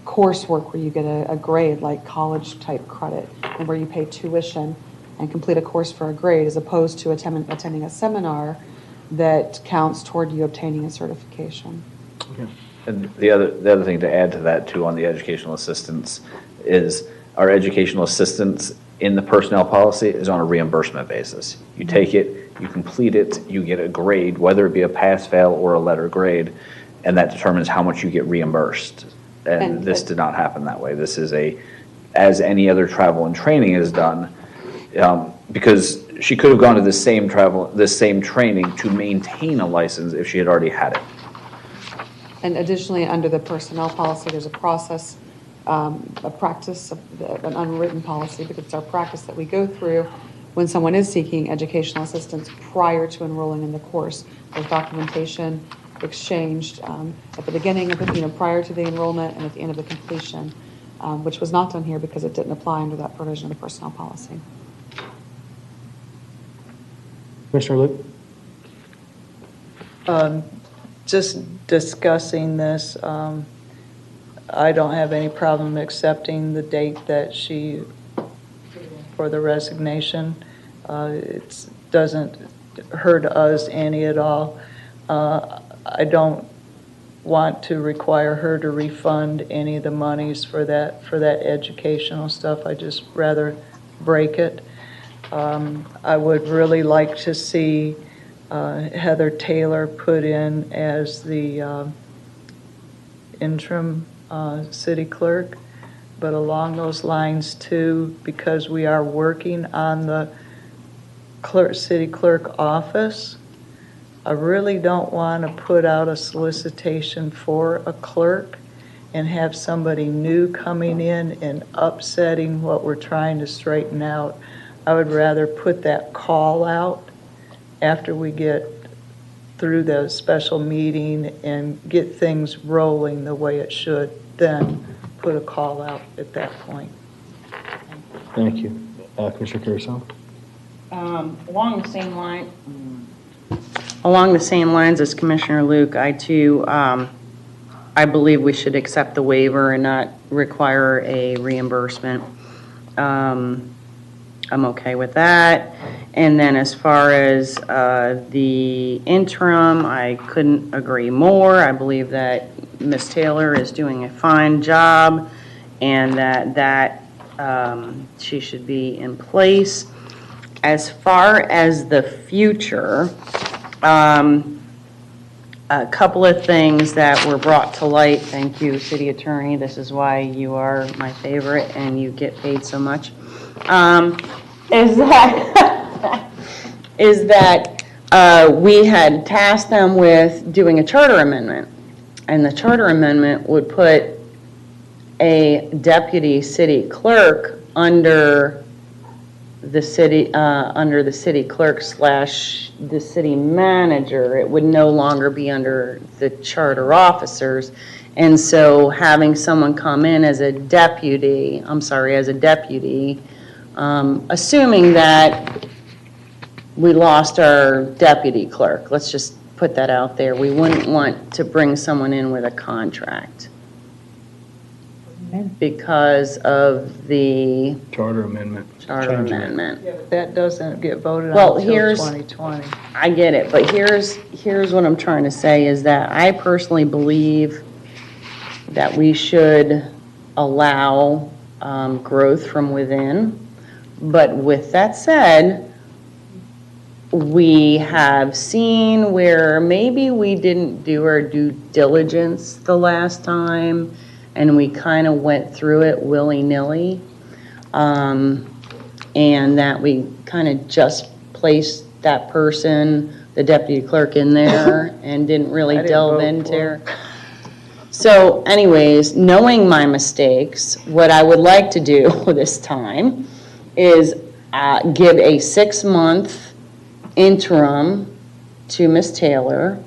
coursework where you get a grade like college type credit and where you pay tuition and complete a course for a grade, as opposed to attending a seminar that counts toward you obtaining a certification. Okay. And the other thing to add to that too on the educational assistance is our educational assistance in the personnel policy is on a reimbursement basis. You take it, you complete it, you get a grade, whether it be a pass, fail, or a letter grade, and that determines how much you get reimbursed. And this did not happen that way. This is as any other travel and training is done, because she could have gone to this same training to maintain a license if she had already had it. And additionally, under the personnel policy, there's a process, a practice, an unwritten policy, because it's our practice that we go through when someone is seeking educational assistance prior to enrolling in the course. There's documentation exchanged at the beginning of it, prior to the enrollment and at the end of the completion, which was not done here because it didn't apply under that provision of the personnel policy. Commissioner Luke? Just discussing this, I don't have any problem accepting the date that she, for the resignation. It doesn't hurt us any at all. I don't want to require her to refund any of the monies for that educational stuff. I just rather break it. I would really like to see Heather Taylor put in as the interim city clerk, but along those lines too, because we are working on the city clerk office, I really don't want to put out a solicitation for a clerk and have somebody new coming in and upsetting what we're trying to straighten out. I would rather put that call out after we get through the special meeting and get things rolling the way it should, then put a call out at that point. Thank you. Commissioner Caruso? Along the same lines as Commissioner Luke, I too, I believe we should accept the waiver and not require a reimbursement. I'm okay with that. And then as far as the interim, I couldn't agree more. I believe that Ms. Taylor is doing a fine job and that she should be in place. As far as the future, a couple of things that were brought to light. Thank you, City Attorney. This is why you are my favorite and you get paid so much. Is that we had tasked them with doing a charter amendment, and the charter amendment would put a deputy city clerk under the city clerk / the city manager. It would no longer be under the charter officers. And so having someone come in as a deputy, assuming that we lost our deputy clerk, let's just put that out there. We wouldn't want to bring someone in with a contract. because of the Charter amendment. charter Changing it. amendment. Yeah, but that doesn't get voted Well, on until here's- 2020. I get it, but here's what I'm trying to say is that I personally believe that we should allow growth from within. But with that said, we have seen where maybe we didn't do our due diligence the last time, and we kind of went through it willy-nilly, and that we kind of just placed that person, the deputy clerk, in there and didn't really I didn't delve vote into. for So anyways, knowing my mistakes, what I would like to do this time is give a 6-month interim to Ms. Taylor,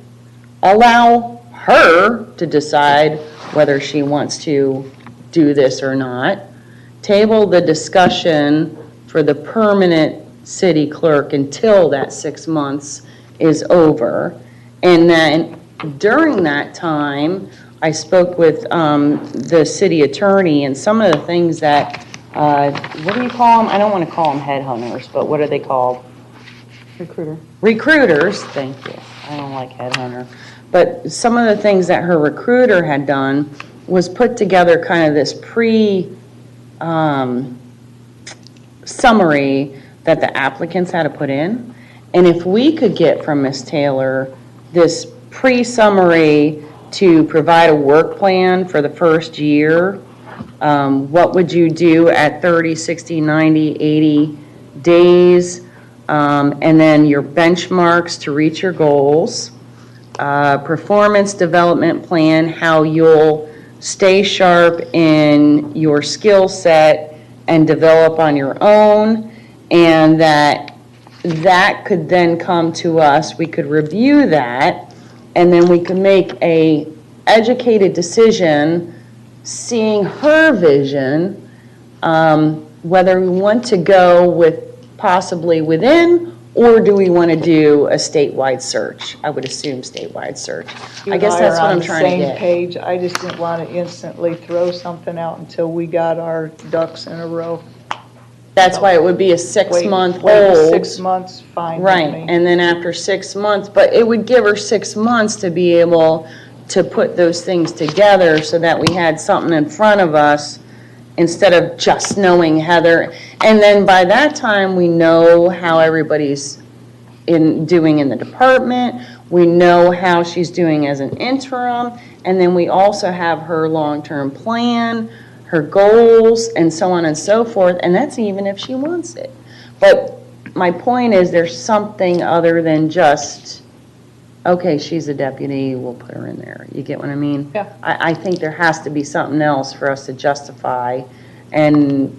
allow her to decide whether she wants to do this or not, table the discussion for the permanent city clerk until that 6 months is over. And then during that time, I spoke with the city attorney, and some of the things that, what do you call them? I don't want to call them headhunters, but what are they called? Recruiters, thank you. I don't like headhunter. But some of the things that her recruiter had done was put together kind of this summary that the applicants had to put in. And if we could get from Ms. Taylor this pre-summary to provide a work plan for the first year, what would you do at 30, 60, 90, 80 days, and then your benchmarks to reach your goals, performance development plan, how you'll stay sharp in your skill set and develop on your own, and that could then come to us. We could review that, and then we could make a educated decision, seeing her vision, whether we want to go with possibly within, or do we want to do a statewide search? I would assume statewide search. I guess that's what I'm trying to You and I are on the same get. page. I just didn't want to instantly throw something out until we got our ducks in a row. That's why it would be a 6-month Wait hold. 6 months, fine with Right, me. and then after 6 months, but it would give her 6 months to be able to put those things together so that we had something in front of us instead of just knowing Heather. And then by that time, we know how everybody's doing in the department, we know how she's doing as an interim, and then we also have her long-term plan, her goals, and so on and so forth, and that's even if she wants it. But my point is, there's something other than just, okay, she's a deputy, we'll put her in there. You get what I mean? Yeah. I think there has to be something else for us to justify, and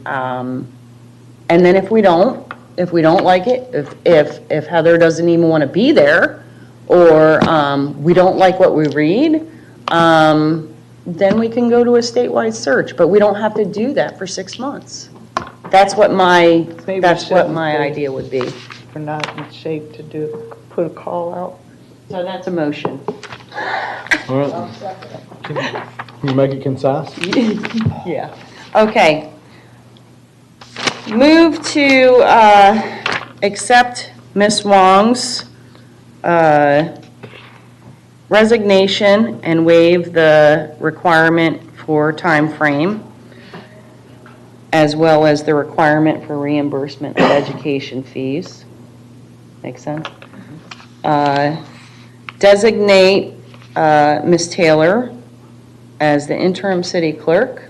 then if we don't like it, if Heather doesn't even want to be there, or we don't like what we read, then we can go to a statewide search, but we don't have to do that for 6 months. That's what my idea would be. We're not in shape to put a call out. So that's a motion. All right. Can you make it concise? Yeah. Okay. Move to accept Ms. Wong's resignation and waive the requirement for time frame, as well as the requirement for reimbursement of education fees. Make sense? Designate Ms. Taylor as the interim city clerk,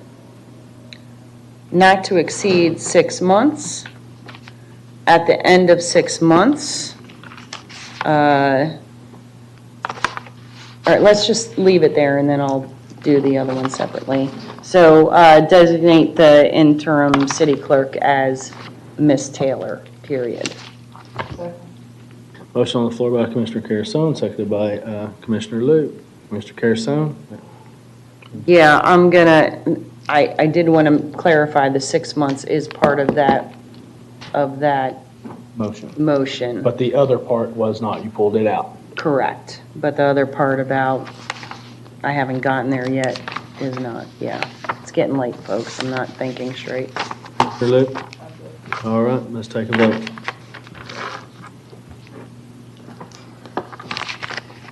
not to exceed 6 months. At the end of 6 months, all right, let's just leave it there, and then I'll do the other one separately. So designate the interim city clerk as Ms. Taylor, period. Motion on the floor by Commissioner Carasone, seconded by Commissioner Loop. Mr. Carasone? Yeah, I did want to clarify the 6 months is part of that motion. But the other part was not, you pulled it out. Correct. But the other part about I haven't gotten there yet is not, yeah, it's getting late, folks. I'm not thinking straight. Mr. Luke? All right, let's take a vote.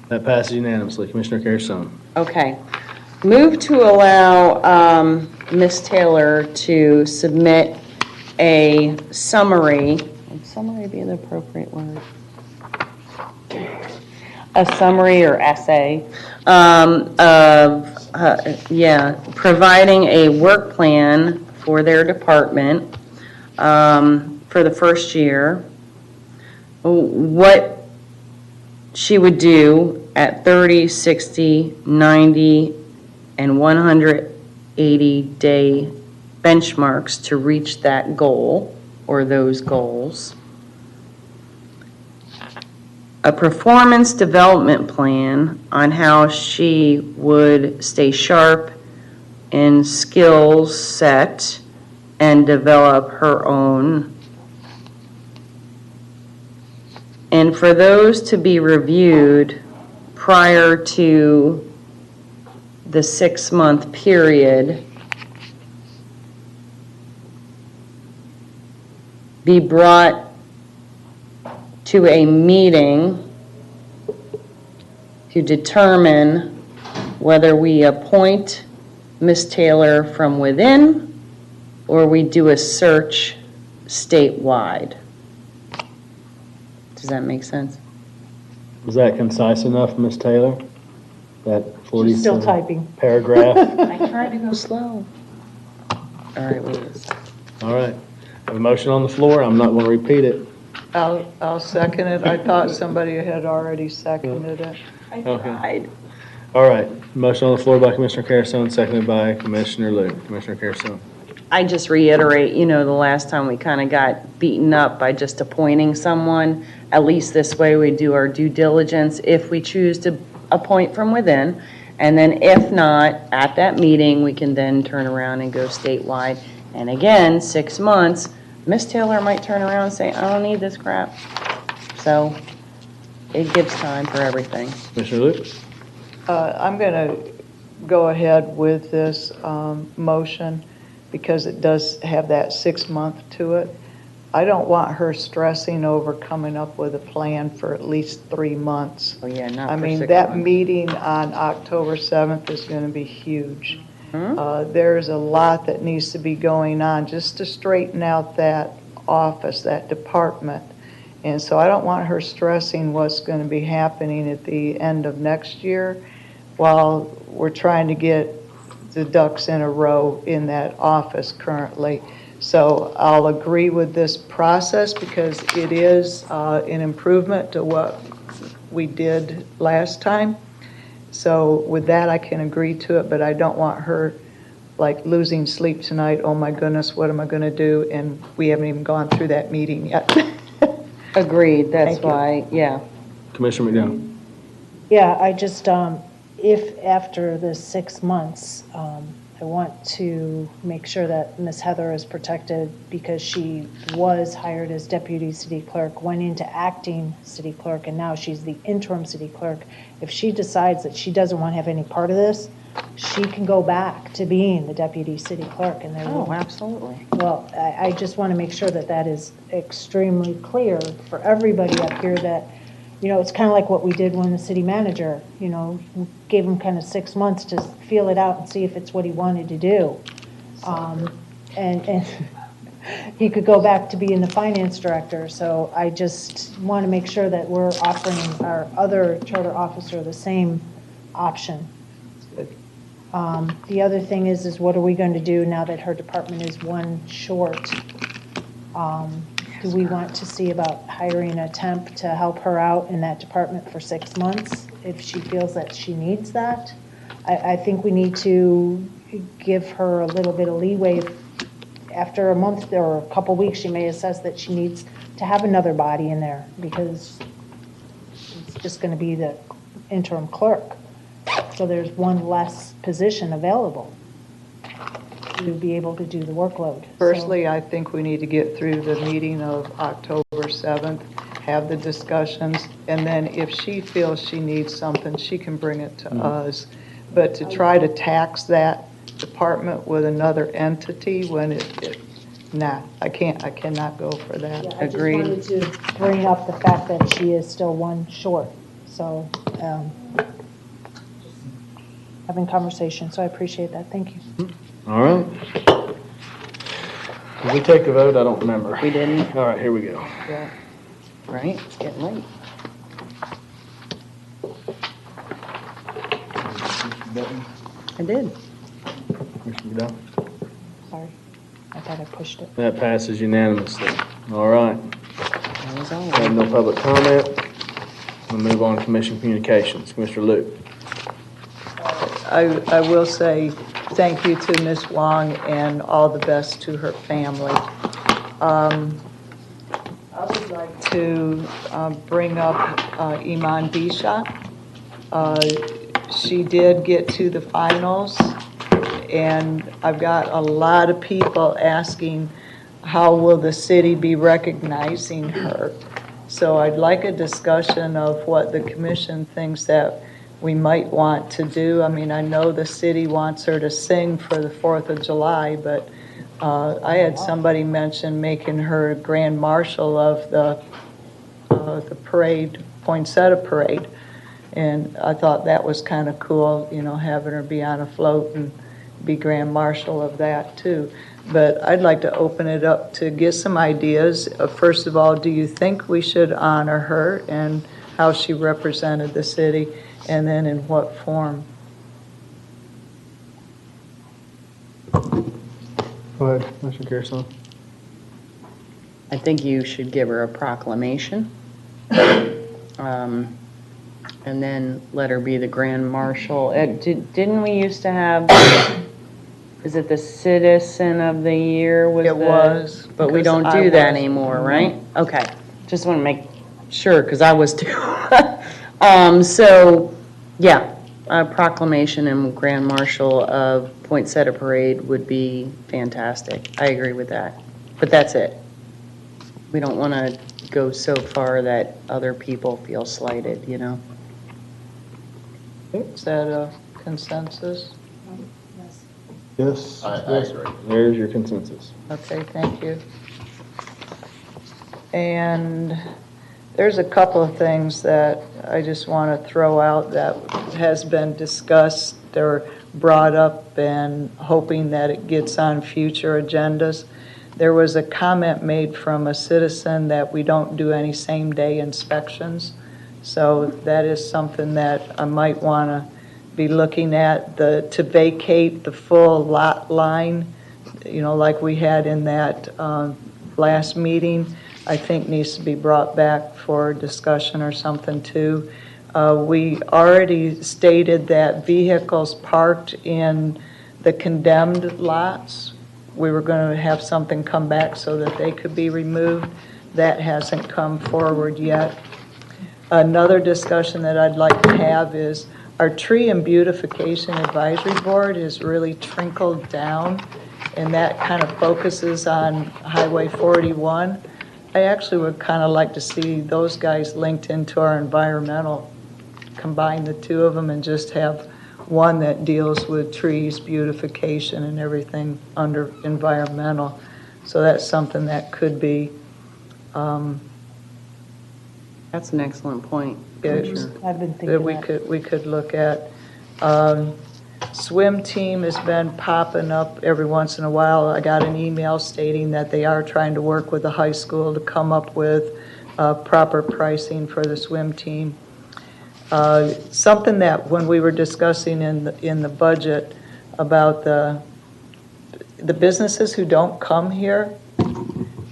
That passes unanimously. Commissioner Carrasone. Okay. Move to allow Ms. Taylor to submit a summary, would summary be the appropriate word? A summary or essay providing a work plan for their department for the first year, what she would do at 30, 60, 90, and 180-day benchmarks to reach that goal or those goals. A performance development plan on how she would stay sharp in skills set and develop her own. And for those to be reviewed prior to the 6-month period, be brought to a meeting to determine whether we appoint Ms. Taylor from within or we do a search statewide. Does that make sense? Was that concise enough, Ms. Taylor? That 40 She's still typing. paragraph? I tried to go slow. All right, wait a second. All right. I have a motion on the floor. I'm not going to repeat it. I'll second it. I thought somebody had already seconded it. I Okay. tried. All right. Motion on the floor by Commissioner Carrasone, seconded by Commissioner Liu. Commissioner Carrasone. I just reiterate, the last time we kind of got beaten up by just appointing someone. At least this way we do our due diligence if we choose to appoint from within. And then if not, at that meeting, we can then turn around and go statewide. And again, 6 months, Ms. Taylor might turn around and say, I don't need this crap. So it gives time for everything. Commissioner Liu. I'm going to go ahead with this motion because it does have that 6 month to it. I don't want her stressing over coming up with a plan for at least 3 months. Oh, yeah, not I for mean, 6 that months. meeting on October 7th is going to be huge. There's a lot that needs to be going on just to straighten out that office, that department. And so I don't want her stressing what's going to be happening at the end of next year while we're trying to get the ducks in a row in that office currently. So I'll agree with this process because it is an improvement to what we did last time. So with that, I can agree to it, but I don't want her like losing sleep tonight. Oh my goodness, what am I going to do? And we haven't even gone through that meeting yet. Agreed, that's Thank you. why, yeah. Commissioner McDowell. Yeah, I just, if after the 6 months, I want to make sure that Ms. Heather is protected because she was hired as deputy city clerk, went into acting city clerk, and now she's the interim city clerk. If she decides that she doesn't want to have any part of this, she can go back to being the deputy city clerk. And there will, absolutely. well, I just want to make sure that that is extremely clear for everybody up here that, it's kind of like what we did when the city manager, gave him kind of 6 months to feel it out and see if it's what he wanted to do. And he could go back to being the finance director. So I just want to make sure that we're offering our other charter officer the same option. The other thing is what are we going to do now that her department is one short? Do we want to see about hiring a temp to help her out in that department for 6 months if she feels that she needs that? I think we need to give her a little bit of leeway. After a month or a couple weeks, she may assess that she needs to have another body in there because it's just going to be the interim clerk. So there's one less position available to be able to do the workload. Firstly, I think we need to get through the meeting of October 7th, have the discussions, and then if she feels she needs something, she can bring it to us. But to try to tax that department with another entity when I cannot go for that. I just Agreed. wanted to bring up the fact that she is still one short, so, just having conversation, so I appreciate that, thank you. All right. Did we take a vote? I don't remember. We didn't. All right, here we go. Yeah. Right, it's getting late. I did. Commissioner Goodell? Sorry, I thought I pushed it. That passes unanimously. All right. That was all. Have no public comment. We'll move on to commission communications. Commissioner Luke. I will say thank you to Ms. Wong and all the best to her family. I would like to bring up Iman Bisha. She did get to the finals, and I've got a lot of people asking how will the city be recognizing her. So I'd like a discussion of what the commission thinks that we might want to do. I mean, I know the city wants her to sing for the 4th of July, but I had somebody mention making her grand marshal of the parade, poinsettia parade. And I thought that was kind of cool, you know, having her be on a float and be grand marshal of that too. But I'd like to open it up to get some ideas. First of all, do you think we should honor her and how she represented the city, and then in what form? Go ahead, Commissioner Carson. I think you should give her a proclamation. And then let her be the grand marshal. Didn't we used to have, is it the citizen of the year? It was. But we don't do that anymore, right? Okay, just want to make sure, because I was too. So, yeah, a proclamation and grand marshal of Poinsettia Parade would be fantastic. I agree with that. But that's it. We don't want to go so far that other people feel slighted, you know? Is that a consensus? Yes. I agree. There's your consensus. Okay, thank you. And there's a couple of things that I just want to throw out that has been discussed or brought up, and hoping that it gets on future agendas. There was a comment made from a citizen that we don't do any same-day inspections. So that is something that I might want to be looking at, to vacate the full lot line, you know, like we had in that last meeting, I think needs to be brought back for discussion or something too. We already stated that vehicles parked in the condemned lots, we were going to have something come back so that they could be removed. That hasn't come forward yet. Another discussion that I'd like to have is our Tree and Beautification Advisory Board has really trickled down, and that kind of focuses on Highway 41. I actually would kind of like to see those guys linked into our environmental, combine the two of them and just have one that deals with trees, beautification, and everything under environmental. So that's something that could be That's an excellent point. I've been thinking that we could look at. Swim team has been popping up every once in a while. I got an email stating that they are trying to work with the high school to come up with proper pricing for the swim team. Something that when we were discussing in the budget about the businesses who don't come here,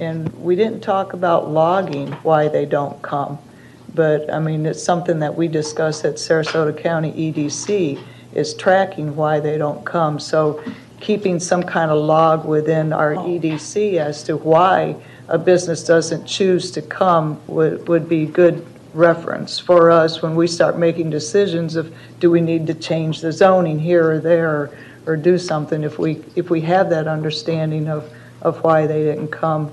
and we didn't talk about logging why they don't come. But, I mean, it's something that we discuss at Sarasota County EDC is tracking why they don't come. So keeping some kind of log within our EDC as to why a business doesn't choose to come would be good reference for us when we start making decisions of do we need to change the zoning here or there or do something if we have that understanding of why they didn't come.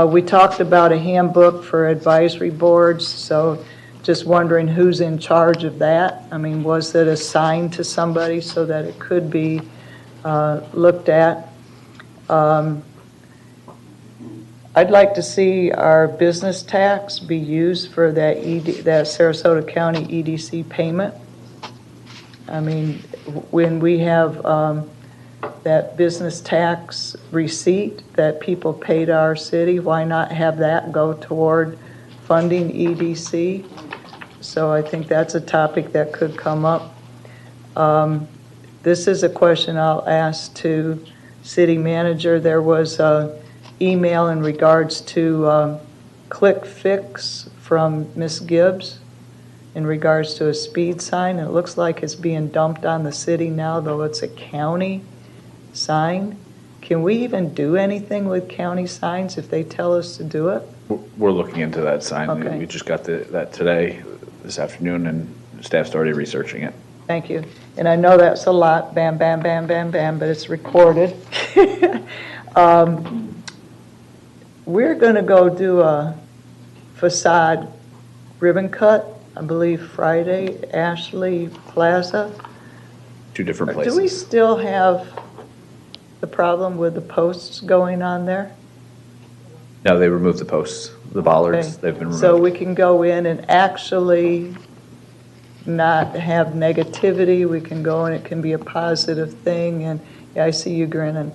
We talked about a handbook for advisory boards, so just wondering who's in charge of that. I mean, was it assigned to somebody so that it could be looked at. I'd like to see our business tax be used for that that Sarasota County EDC payment. I mean, when we have that business tax receipt that people pay to our city, why not have that go toward funding EDC? So I think that's a topic that could come up. This is a question I'll ask to city manager. There was a email in regards to Click Fix from Ms. Gibbs in regards to a speed sign. It looks like it's being dumped on the city now, though it's a county sign. Can we even do anything with county signs if they tell us to do it? We're looking into that sign. Okay. We just got that today, this afternoon, and staff's already researching it. Thank you. And I know that's a lot, bam, bam, bam, bam, bam, but it's recorded. We're going to go do a facade ribbon cut, I believe Friday, Ashley Plaza. 2 different places. Do we still have the problem with the posts going on there? No, they removed the posts, the bollards, Okay. they've been removed. So we can go in and actually not have negativity. We can go and it can be a positive thing. And yeah, I see you grinning.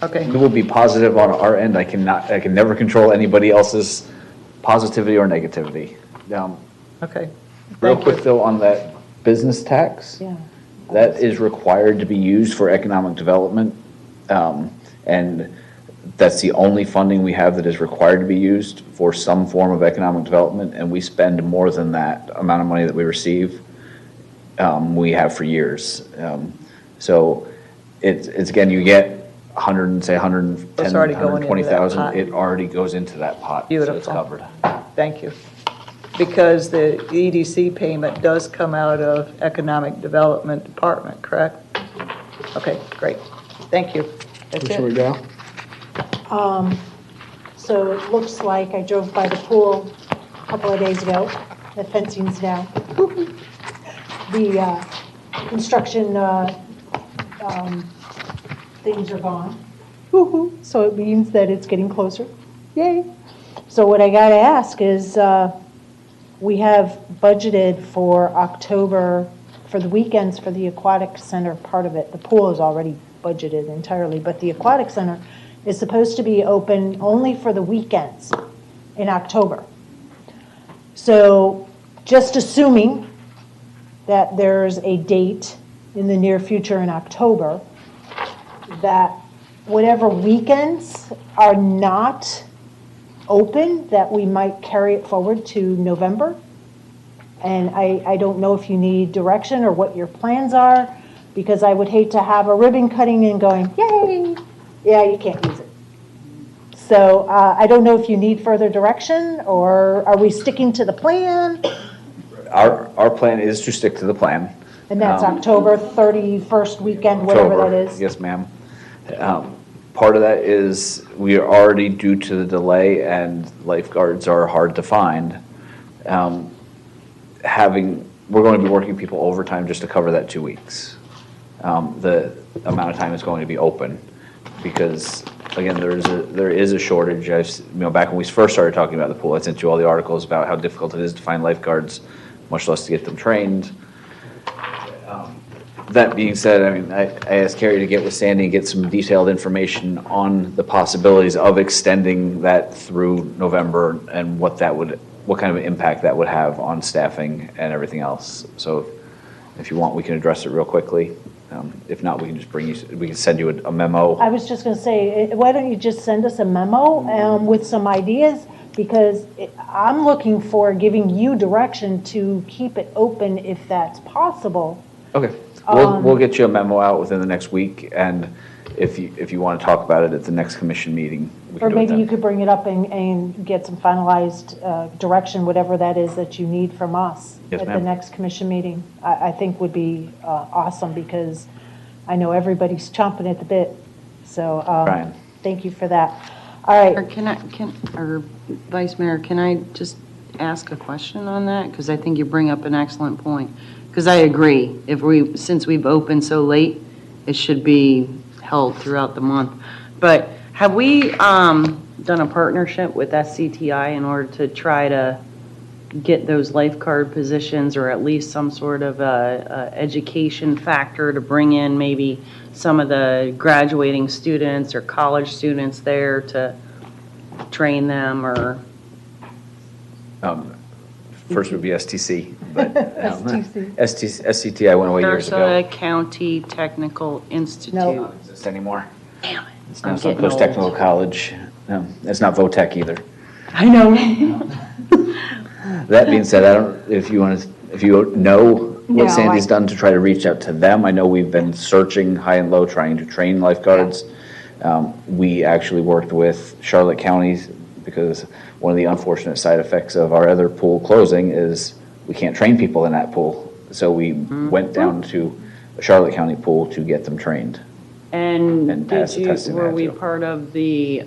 Okay. We will be positive on our end. I can never control anybody else's positivity or negativity. Okay. Real Thank quick you. though, on that business tax, Yeah. that is required to be used for economic development. And that's the only funding we have that is required to be used for some form of economic development. And we spend more than that amount of money that we receive. We have for years. So it's again, you get 110, It's already going into that 120,000. pot. It already goes into that pot. Beautiful. So it's covered. Thank you. Because the EDC payment does come out of Economic Development Department, correct? Okay, great. Thank you. That's Commissioner it. McDowell? So it looks like I drove by the pool a couple of days ago. The fencing's down. The construction things are gone. So it means that it's getting closer. Yay. So what I got to ask is, we have budgeted for October, for the weekends for the aquatic center part of it. The pool is already budgeted entirely, but the aquatic center is supposed to be open only for the weekends in October. So just assuming that there's a date in the near future in October, that whatever weekends are not open, that we might carry it forward to November. And I don't know if you need direction or what your plans are, because I would hate to have a ribbon cutting and going, yay, yeah, you can't use it. So I don't know if you need further direction, or are we sticking to the plan? Our plan is to stick to the plan. And that's October 31st weekend, whatever that October. is. Yes, ma'am. Part of that is we are already due to the delay and lifeguards are hard to find. We're going to be working people overtime just to cover that 2 weeks. The amount of time it's going to be open, because again, there is a shortage. Back when we first started talking about the pool, I sent you all the articles about how difficult it is to find lifeguards, much less to get them trained. That being said, I asked Carrie to get with Sandy and get some detailed information on the possibilities of extending that through November and what kind of impact that would have on staffing and everything else. So if you want, we can address it real quickly. If not, we can just we can send you a memo. I was just going to say, why don't you just send us a memo with some ideas? Because I'm looking for giving you direction to keep it open if that's possible. Okay. We'll get you a memo out within the next week, and if you want to talk about it at the next commission meeting, we can Or do it maybe then. you could bring it up and get some finalized direction, whatever that is that you need from us Yes, at the ma'am. next commission meeting. I think would be awesome, because I know everybody's chomping at the bit. So Brian. thank you for that. All right. Or Vice Mayor, can I just ask a question on that? Because I think you bring up an excellent point. Because I agree, since we've opened so late, it should be held throughout the month. But have we done a partnership with SCTI in order to try to get those lifeguard positions, or at least some sort of education factor to bring in maybe some of the graduating students or college students there to train them, or? First would be STC, but SCTI went away years ago. Sarasota County Technical Institute. It doesn't exist anymore. Damn it. It's not post-technical college. No, it's not VOTEC either. I know. That being said, I don't, if you know what No, Sandy's done to try to reach out to them, I know we've been searching high and low, trying to train lifeguards. We actually worked with Charlotte County because one of the unfortunate side effects of our other pool closing is we can't train people in that pool. So we went down to the Charlotte County pool to get them trained. And pass the testing were they have we to. part of the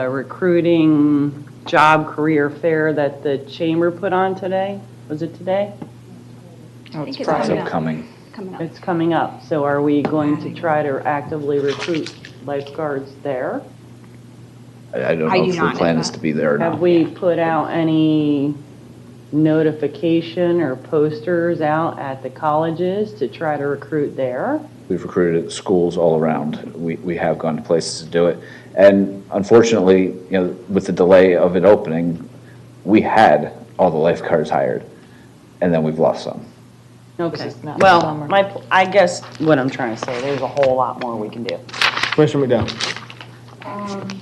recruiting job career fair that the chamber put on today? Was it today? It's upcoming. It's coming up. So are we going to try to actively recruit lifeguards there? I don't know if the plan is to be there or Have not. we put out any notification or posters out at the colleges to try to recruit there? We've recruited at schools all around. We have gone to places to do it. And unfortunately, with the delay of it opening, we had all the lifeguards hired, and then we've lost some. Okay. Well, I guess what I'm trying to say, there's a whole lot more we can do. Commissioner McDowell.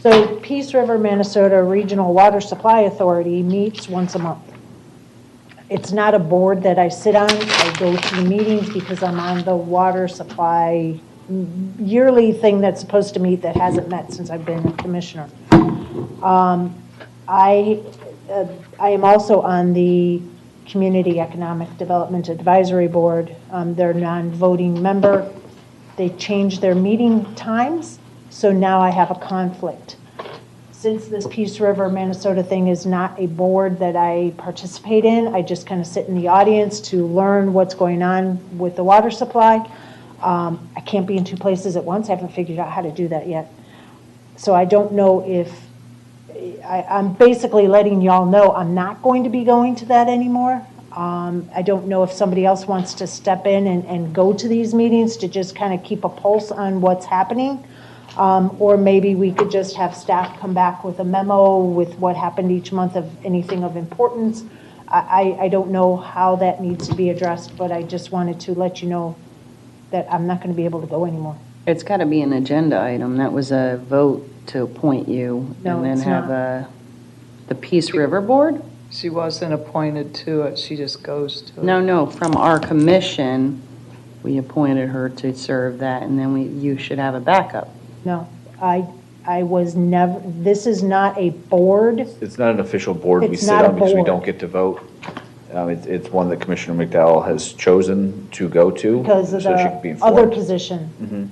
So Peace River, Minnesota Regional Water Supply Authority meets once a month. It's not a board that I sit on. I go to the meetings because I'm on the water supply yearly thing that's supposed to meet that hasn't met since I've been a commissioner. I am also on the Community Economic Development Advisory Board. They're a non-voting member. They changed their meeting times, so now I have a conflict. Since this Peace River, Minnesota thing is not a board that I participate in, I just kind of sit in the audience to learn what's going on with the water supply. I can't be in two places at once. I haven't figured out how to do that yet. So I don't know if, I'm basically letting y'all know I'm not going to be going to that anymore. I don't know if somebody else wants to step in and go to these meetings to just kind of keep a pulse on what's happening. Or maybe we could just have staff come back with a memo with what happened each month of anything of importance. I don't know how that needs to be addressed, but I just wanted to let you know that I'm not going to be able to go anymore. It's got to be an agenda item. That was a vote to appoint you. No, and then it's have not. the Peace River Board? She wasn't appointed to it, she just goes to it. No, from our commission, we appointed her to serve that, and then you should have a backup. No, I was never, this is not a board. It's not an official board we It's sit not a on because we board. don't get to vote. It's one that Commissioner McDowell has chosen to go to. Because of so she can be the other informed. position.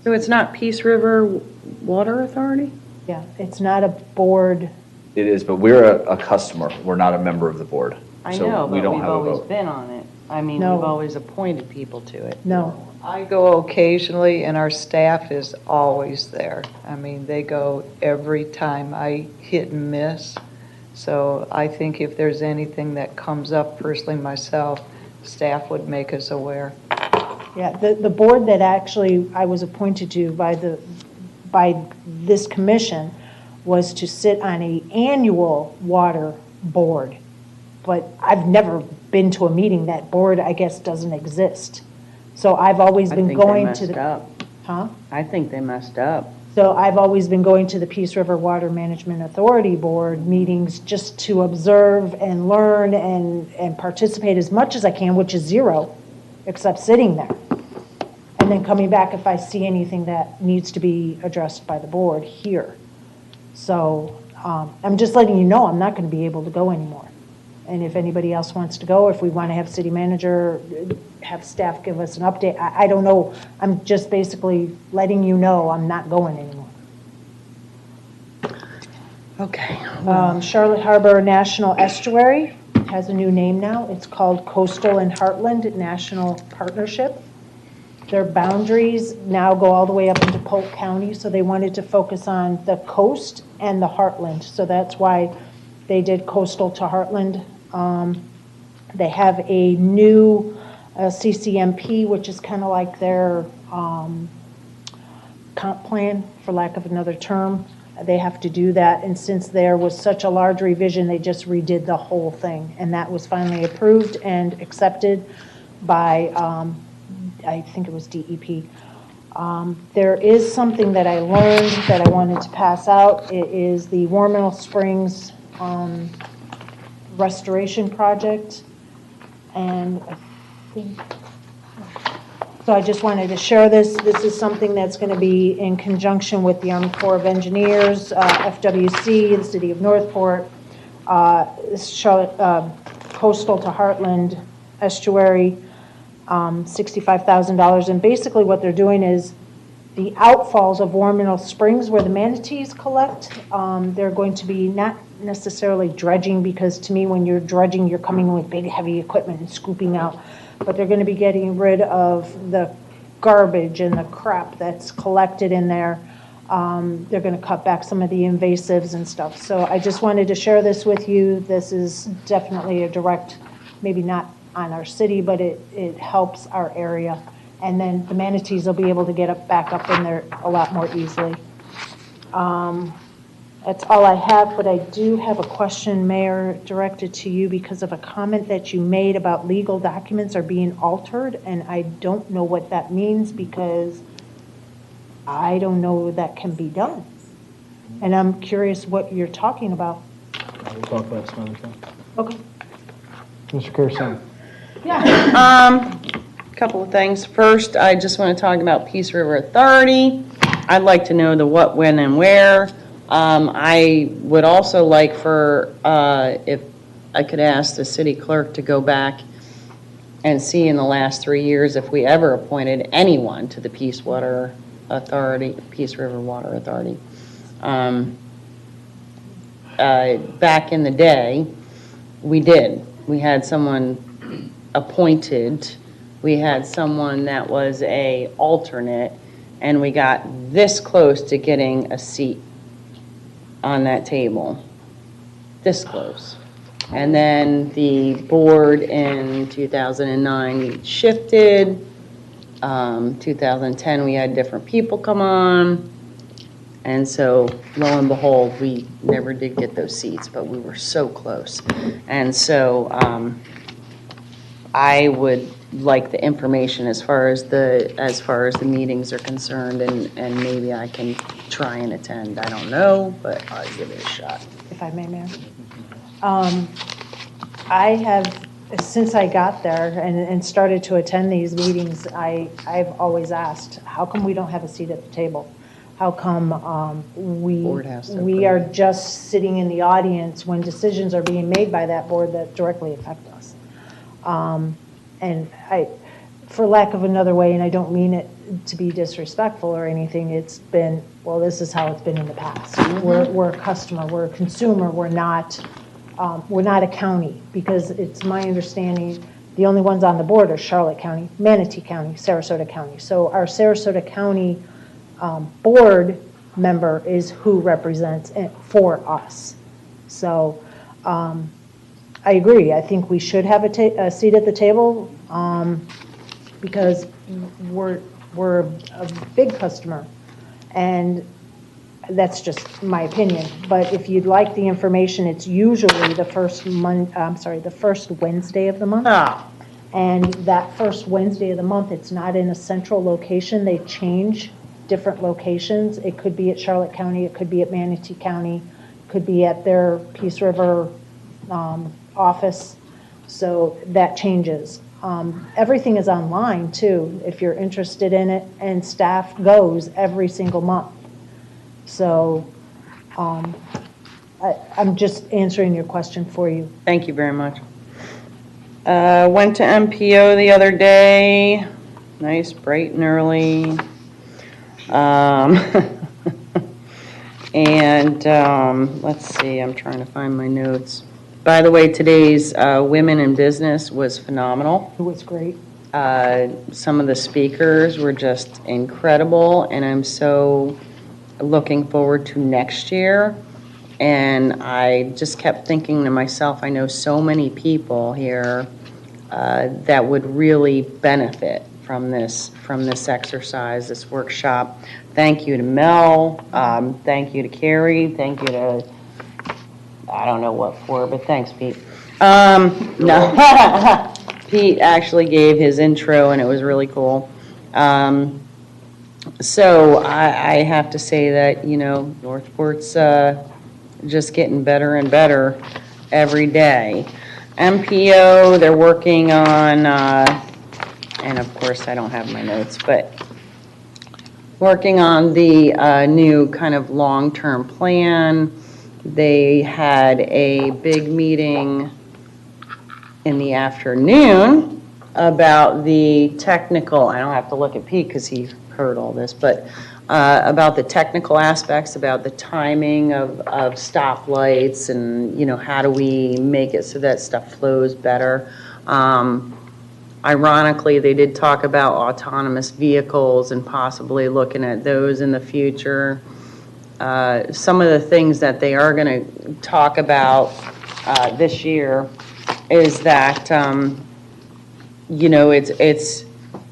So it's not Peace River Water Authority? Yeah, it's not a board. It is, but we're a customer. We're not a member of the board. I So know, we but don't we've have a always vote. been on it. I mean, No. we've always appointed people to it. No. I go occasionally, and our staff is always there. I mean, they go every time. I hit and miss. So I think if there's anything that comes up personally myself, staff would make us aware. Yeah, the board that actually I was appointed to by this commission was to sit on an annual water board. But I've never been to a meeting. That board, I guess, doesn't exist. So I've always been going to the. Huh? I think they messed up. So I've always been going to the Peace River Water Management Authority Board meetings just to observe and learn and participate as much as I can, which is zero, except sitting there. And then coming back if I see anything that needs to be addressed by the board here. So I'm just letting you know I'm not going to be able to go anymore. And if anybody else wants to go, if we want to have city manager, have staff give us an update, I don't know. I'm just basically letting you know I'm not going anymore. Okay. Charlotte Harbor National Estuary has a new name now. It's called Coastal and Heartland National Partnership. their boundaries now go all the way up into Polk County, so they wanted to focus on the coast and the heartland. So that's why they did coastal to heartland. They have a new CCMP, which is kind of like their comp plan, for lack of another term. They have to do that, and since there was such a large revision, they just redid the whole thing, and that was finally approved and accepted by, I think it was DEP. There is something that I learned that I wanted to pass out. It is the War Mill Springs restoration project, and I think, so I just wanted to share this. This is something that's going to be in conjunction with the Army Corps of Engineers, FWC, the City of Northport, Charlotte, Coastal to Heartland Estuary, $65,000. And basically what they're doing is the outfalls of War Mill Springs where the manatees collect, they're going to be not necessarily dredging, because to me when you're dredging you're coming in with big heavy equipment and scooping out, but they're going to be getting rid of the garbage and the crap that's collected in there. They're going to cut back some of the invasives and stuff. So I just wanted to share this with you. This is definitely a direct, maybe not on our city, but it helps our area. And then the manatees will be able to get back up in there a lot more easily. That's all I have, but I do have a question, Mayor, directed to you because of a comment that you made about legal documents are being altered, and I don't know what that means because I don't know that can be done. And I'm curious what you're talking about. We'll talk about some other time. Okay. Mr. Kirsten. Couple of things. First, I just want to talk about Peace River Authority. I'd like to know the what, when, and where. I would also like for, if I could ask the city clerk to go back and see in the last 3 years if we ever appointed anyone to the Peace River Water Authority. Back in the day, we did. We had someone appointed. We had someone that was a alternate, and we got this close to getting a seat on that table, this close. And then the board in 2009 shifted. 2010 we had different people come on, and so lo and behold, we never did get those seats, but we were so close. And so I would like the information as far as the meetings are concerned, and maybe I can try and attend. I don't know, but I'll give it a shot. If I may, Mayor. I have, since I got there and started to attend these meetings, I've always asked, how come we don't have a seat at the table? How come we are just sitting in the audience when decisions are being made by that board that directly affect us? And for lack of another way, and I don't mean it to be disrespectful or anything, it's been, well, this is how it's been in the past. Mm-hmm. We're a customer, we're a consumer, we're not a county, because it's my understanding the only ones on the board are Charlotte County, Manatee County, Sarasota County. So our Sarasota County board member is who represents it for us. So I agree. I think we should have a seat at the table because we're a big customer, and that's just my opinion. But if you'd like the information, it's usually the first Wednesday of the month. And that first Wednesday of the month, it's not in a central location. They change different locations. It could be at Charlotte County, it could be at Manatee County, it could be at their Peace River office. So that changes. Everything is online too, if you're interested in it, and staff goes every single month. So I'm just answering your question for you. Thank you very much. Went to MPO the other day, nice, bright and early. And let's see, I'm trying to find my notes. By the way, today's Women in Business was phenomenal. It was great. Some of the speakers were just incredible, and I'm so looking forward to next year. And I just kept thinking to myself, I know so many people here that would really benefit from this exercise, this workshop. Thank you to Mel, thank you to Carrie, thank you to, I don't know what for, but thanks, Pete. No. Pete actually gave his intro, and it was really cool. So I have to say that, Northport's just getting better and better every day. MPO, they're working on, and of course I don't have my notes, but working on the new kind of long-term plan. They had a big meeting in the afternoon about the technical, I don't have to look at Pete because he heard all this, but about the technical aspects, about the timing of stoplights and, how do we make it so that stuff flows better. Ironically, they did talk about autonomous vehicles and possibly looking at those in the future. Some of the things that they are going to talk about this year is that, it's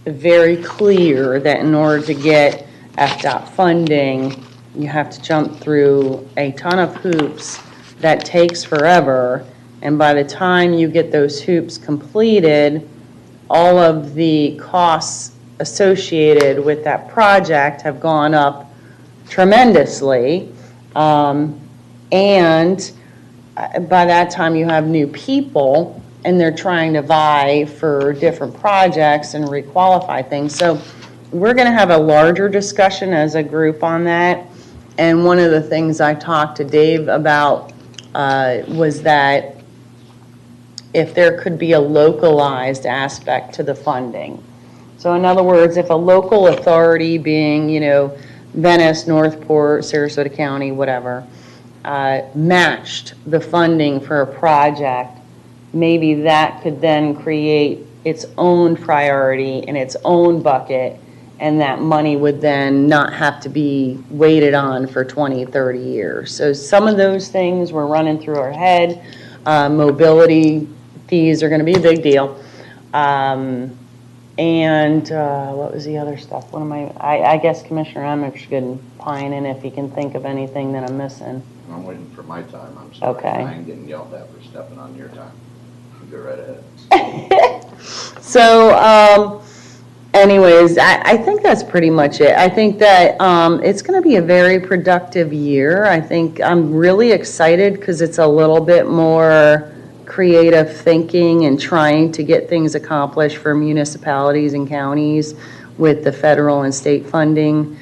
very clear that in order to get FDOT funding, you have to jump through a ton of hoops that takes forever. And by the time you get those hoops completed, all of the costs associated with that project have gone up tremendously. And by that time you have new people and they're trying to vie for different projects and requalify things. So we're going to have a larger discussion as a group on that. And one of the things I talked to Dave about was that if there could be a localized aspect to the funding. So in other words, if a local authority being, Venice, Northport, Sarasota County, whatever, matched the funding for a project, maybe that could then create its own priority in its own bucket, and that money would then not have to be waited on for 20, 30 years. So some of those things were running through our head. Mobility fees are going to be a big deal. And what was the other stuff? What am I guess Commissioner Emmich could pine in if he can think of anything that I'm missing. I'm waiting for my time. I'm sorry. Okay. I ain't getting yelled at for stepping on your time. You go right ahead. So, anyways, I think that's pretty much it. I think that it's going to be a very productive year. I think I'm really excited because it's a little bit more creative thinking and trying to get things accomplished for municipalities and counties with the federal and state funding,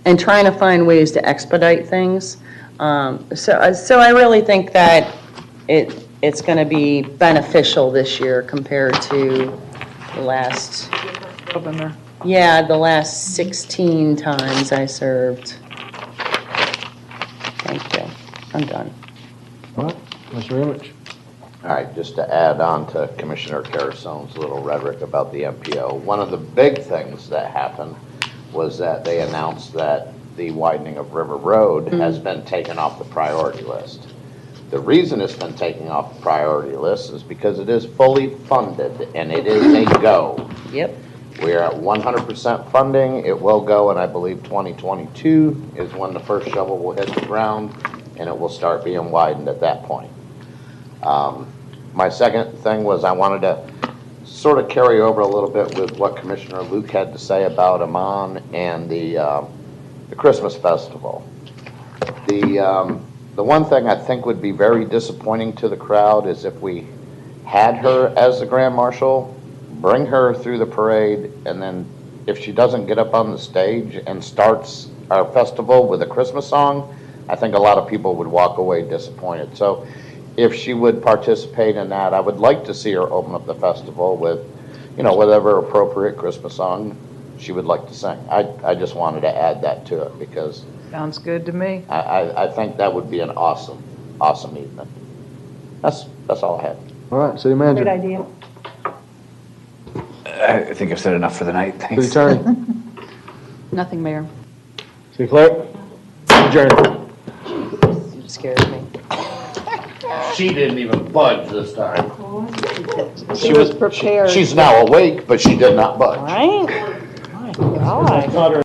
and trying to find ways to expedite things. So I really think that it's going to be beneficial this year compared to the last, the last 16 times I served. Thank you. I'm done. All right, Mr. Emmich. All right, just to add on to Commissioner Carasone's little rhetoric about the MPO, one of the big things that happened was that they announced that the widening of River Road has been taken off the priority list. The reason it's been taken off the priority list is because it is fully funded and it is a go. Yep. We are at 100% funding. It will go, and I believe 2022 is when the first shovel will hit the ground, and it will start being widened at that point. My second thing was I wanted to sort of carry over a little bit with what Commissioner Luke had to say about Amman and the Christmas festival. The one thing I think would be very disappointing to the crowd is if we had her as the Grand Marshal, bring her through the parade, and then if she doesn't get up on the stage and starts our festival with a Christmas song, I think a lot of people would walk away disappointed. So if she would participate in that, I would like to see her open up the festival with, whatever appropriate Christmas song she would like to sing. I just wanted to add that to it because Sounds good to me. I think that would be an awesome evening. That's all I had. All right, City Manager. Great idea. I think I've said enough for the night. City Thanks. Attorney? Nothing, Mayor. City Clerk? Adjourned. You scared me. She didn't even budge this time. She was prepared. She's now awake, but she did not budge. Right? My God.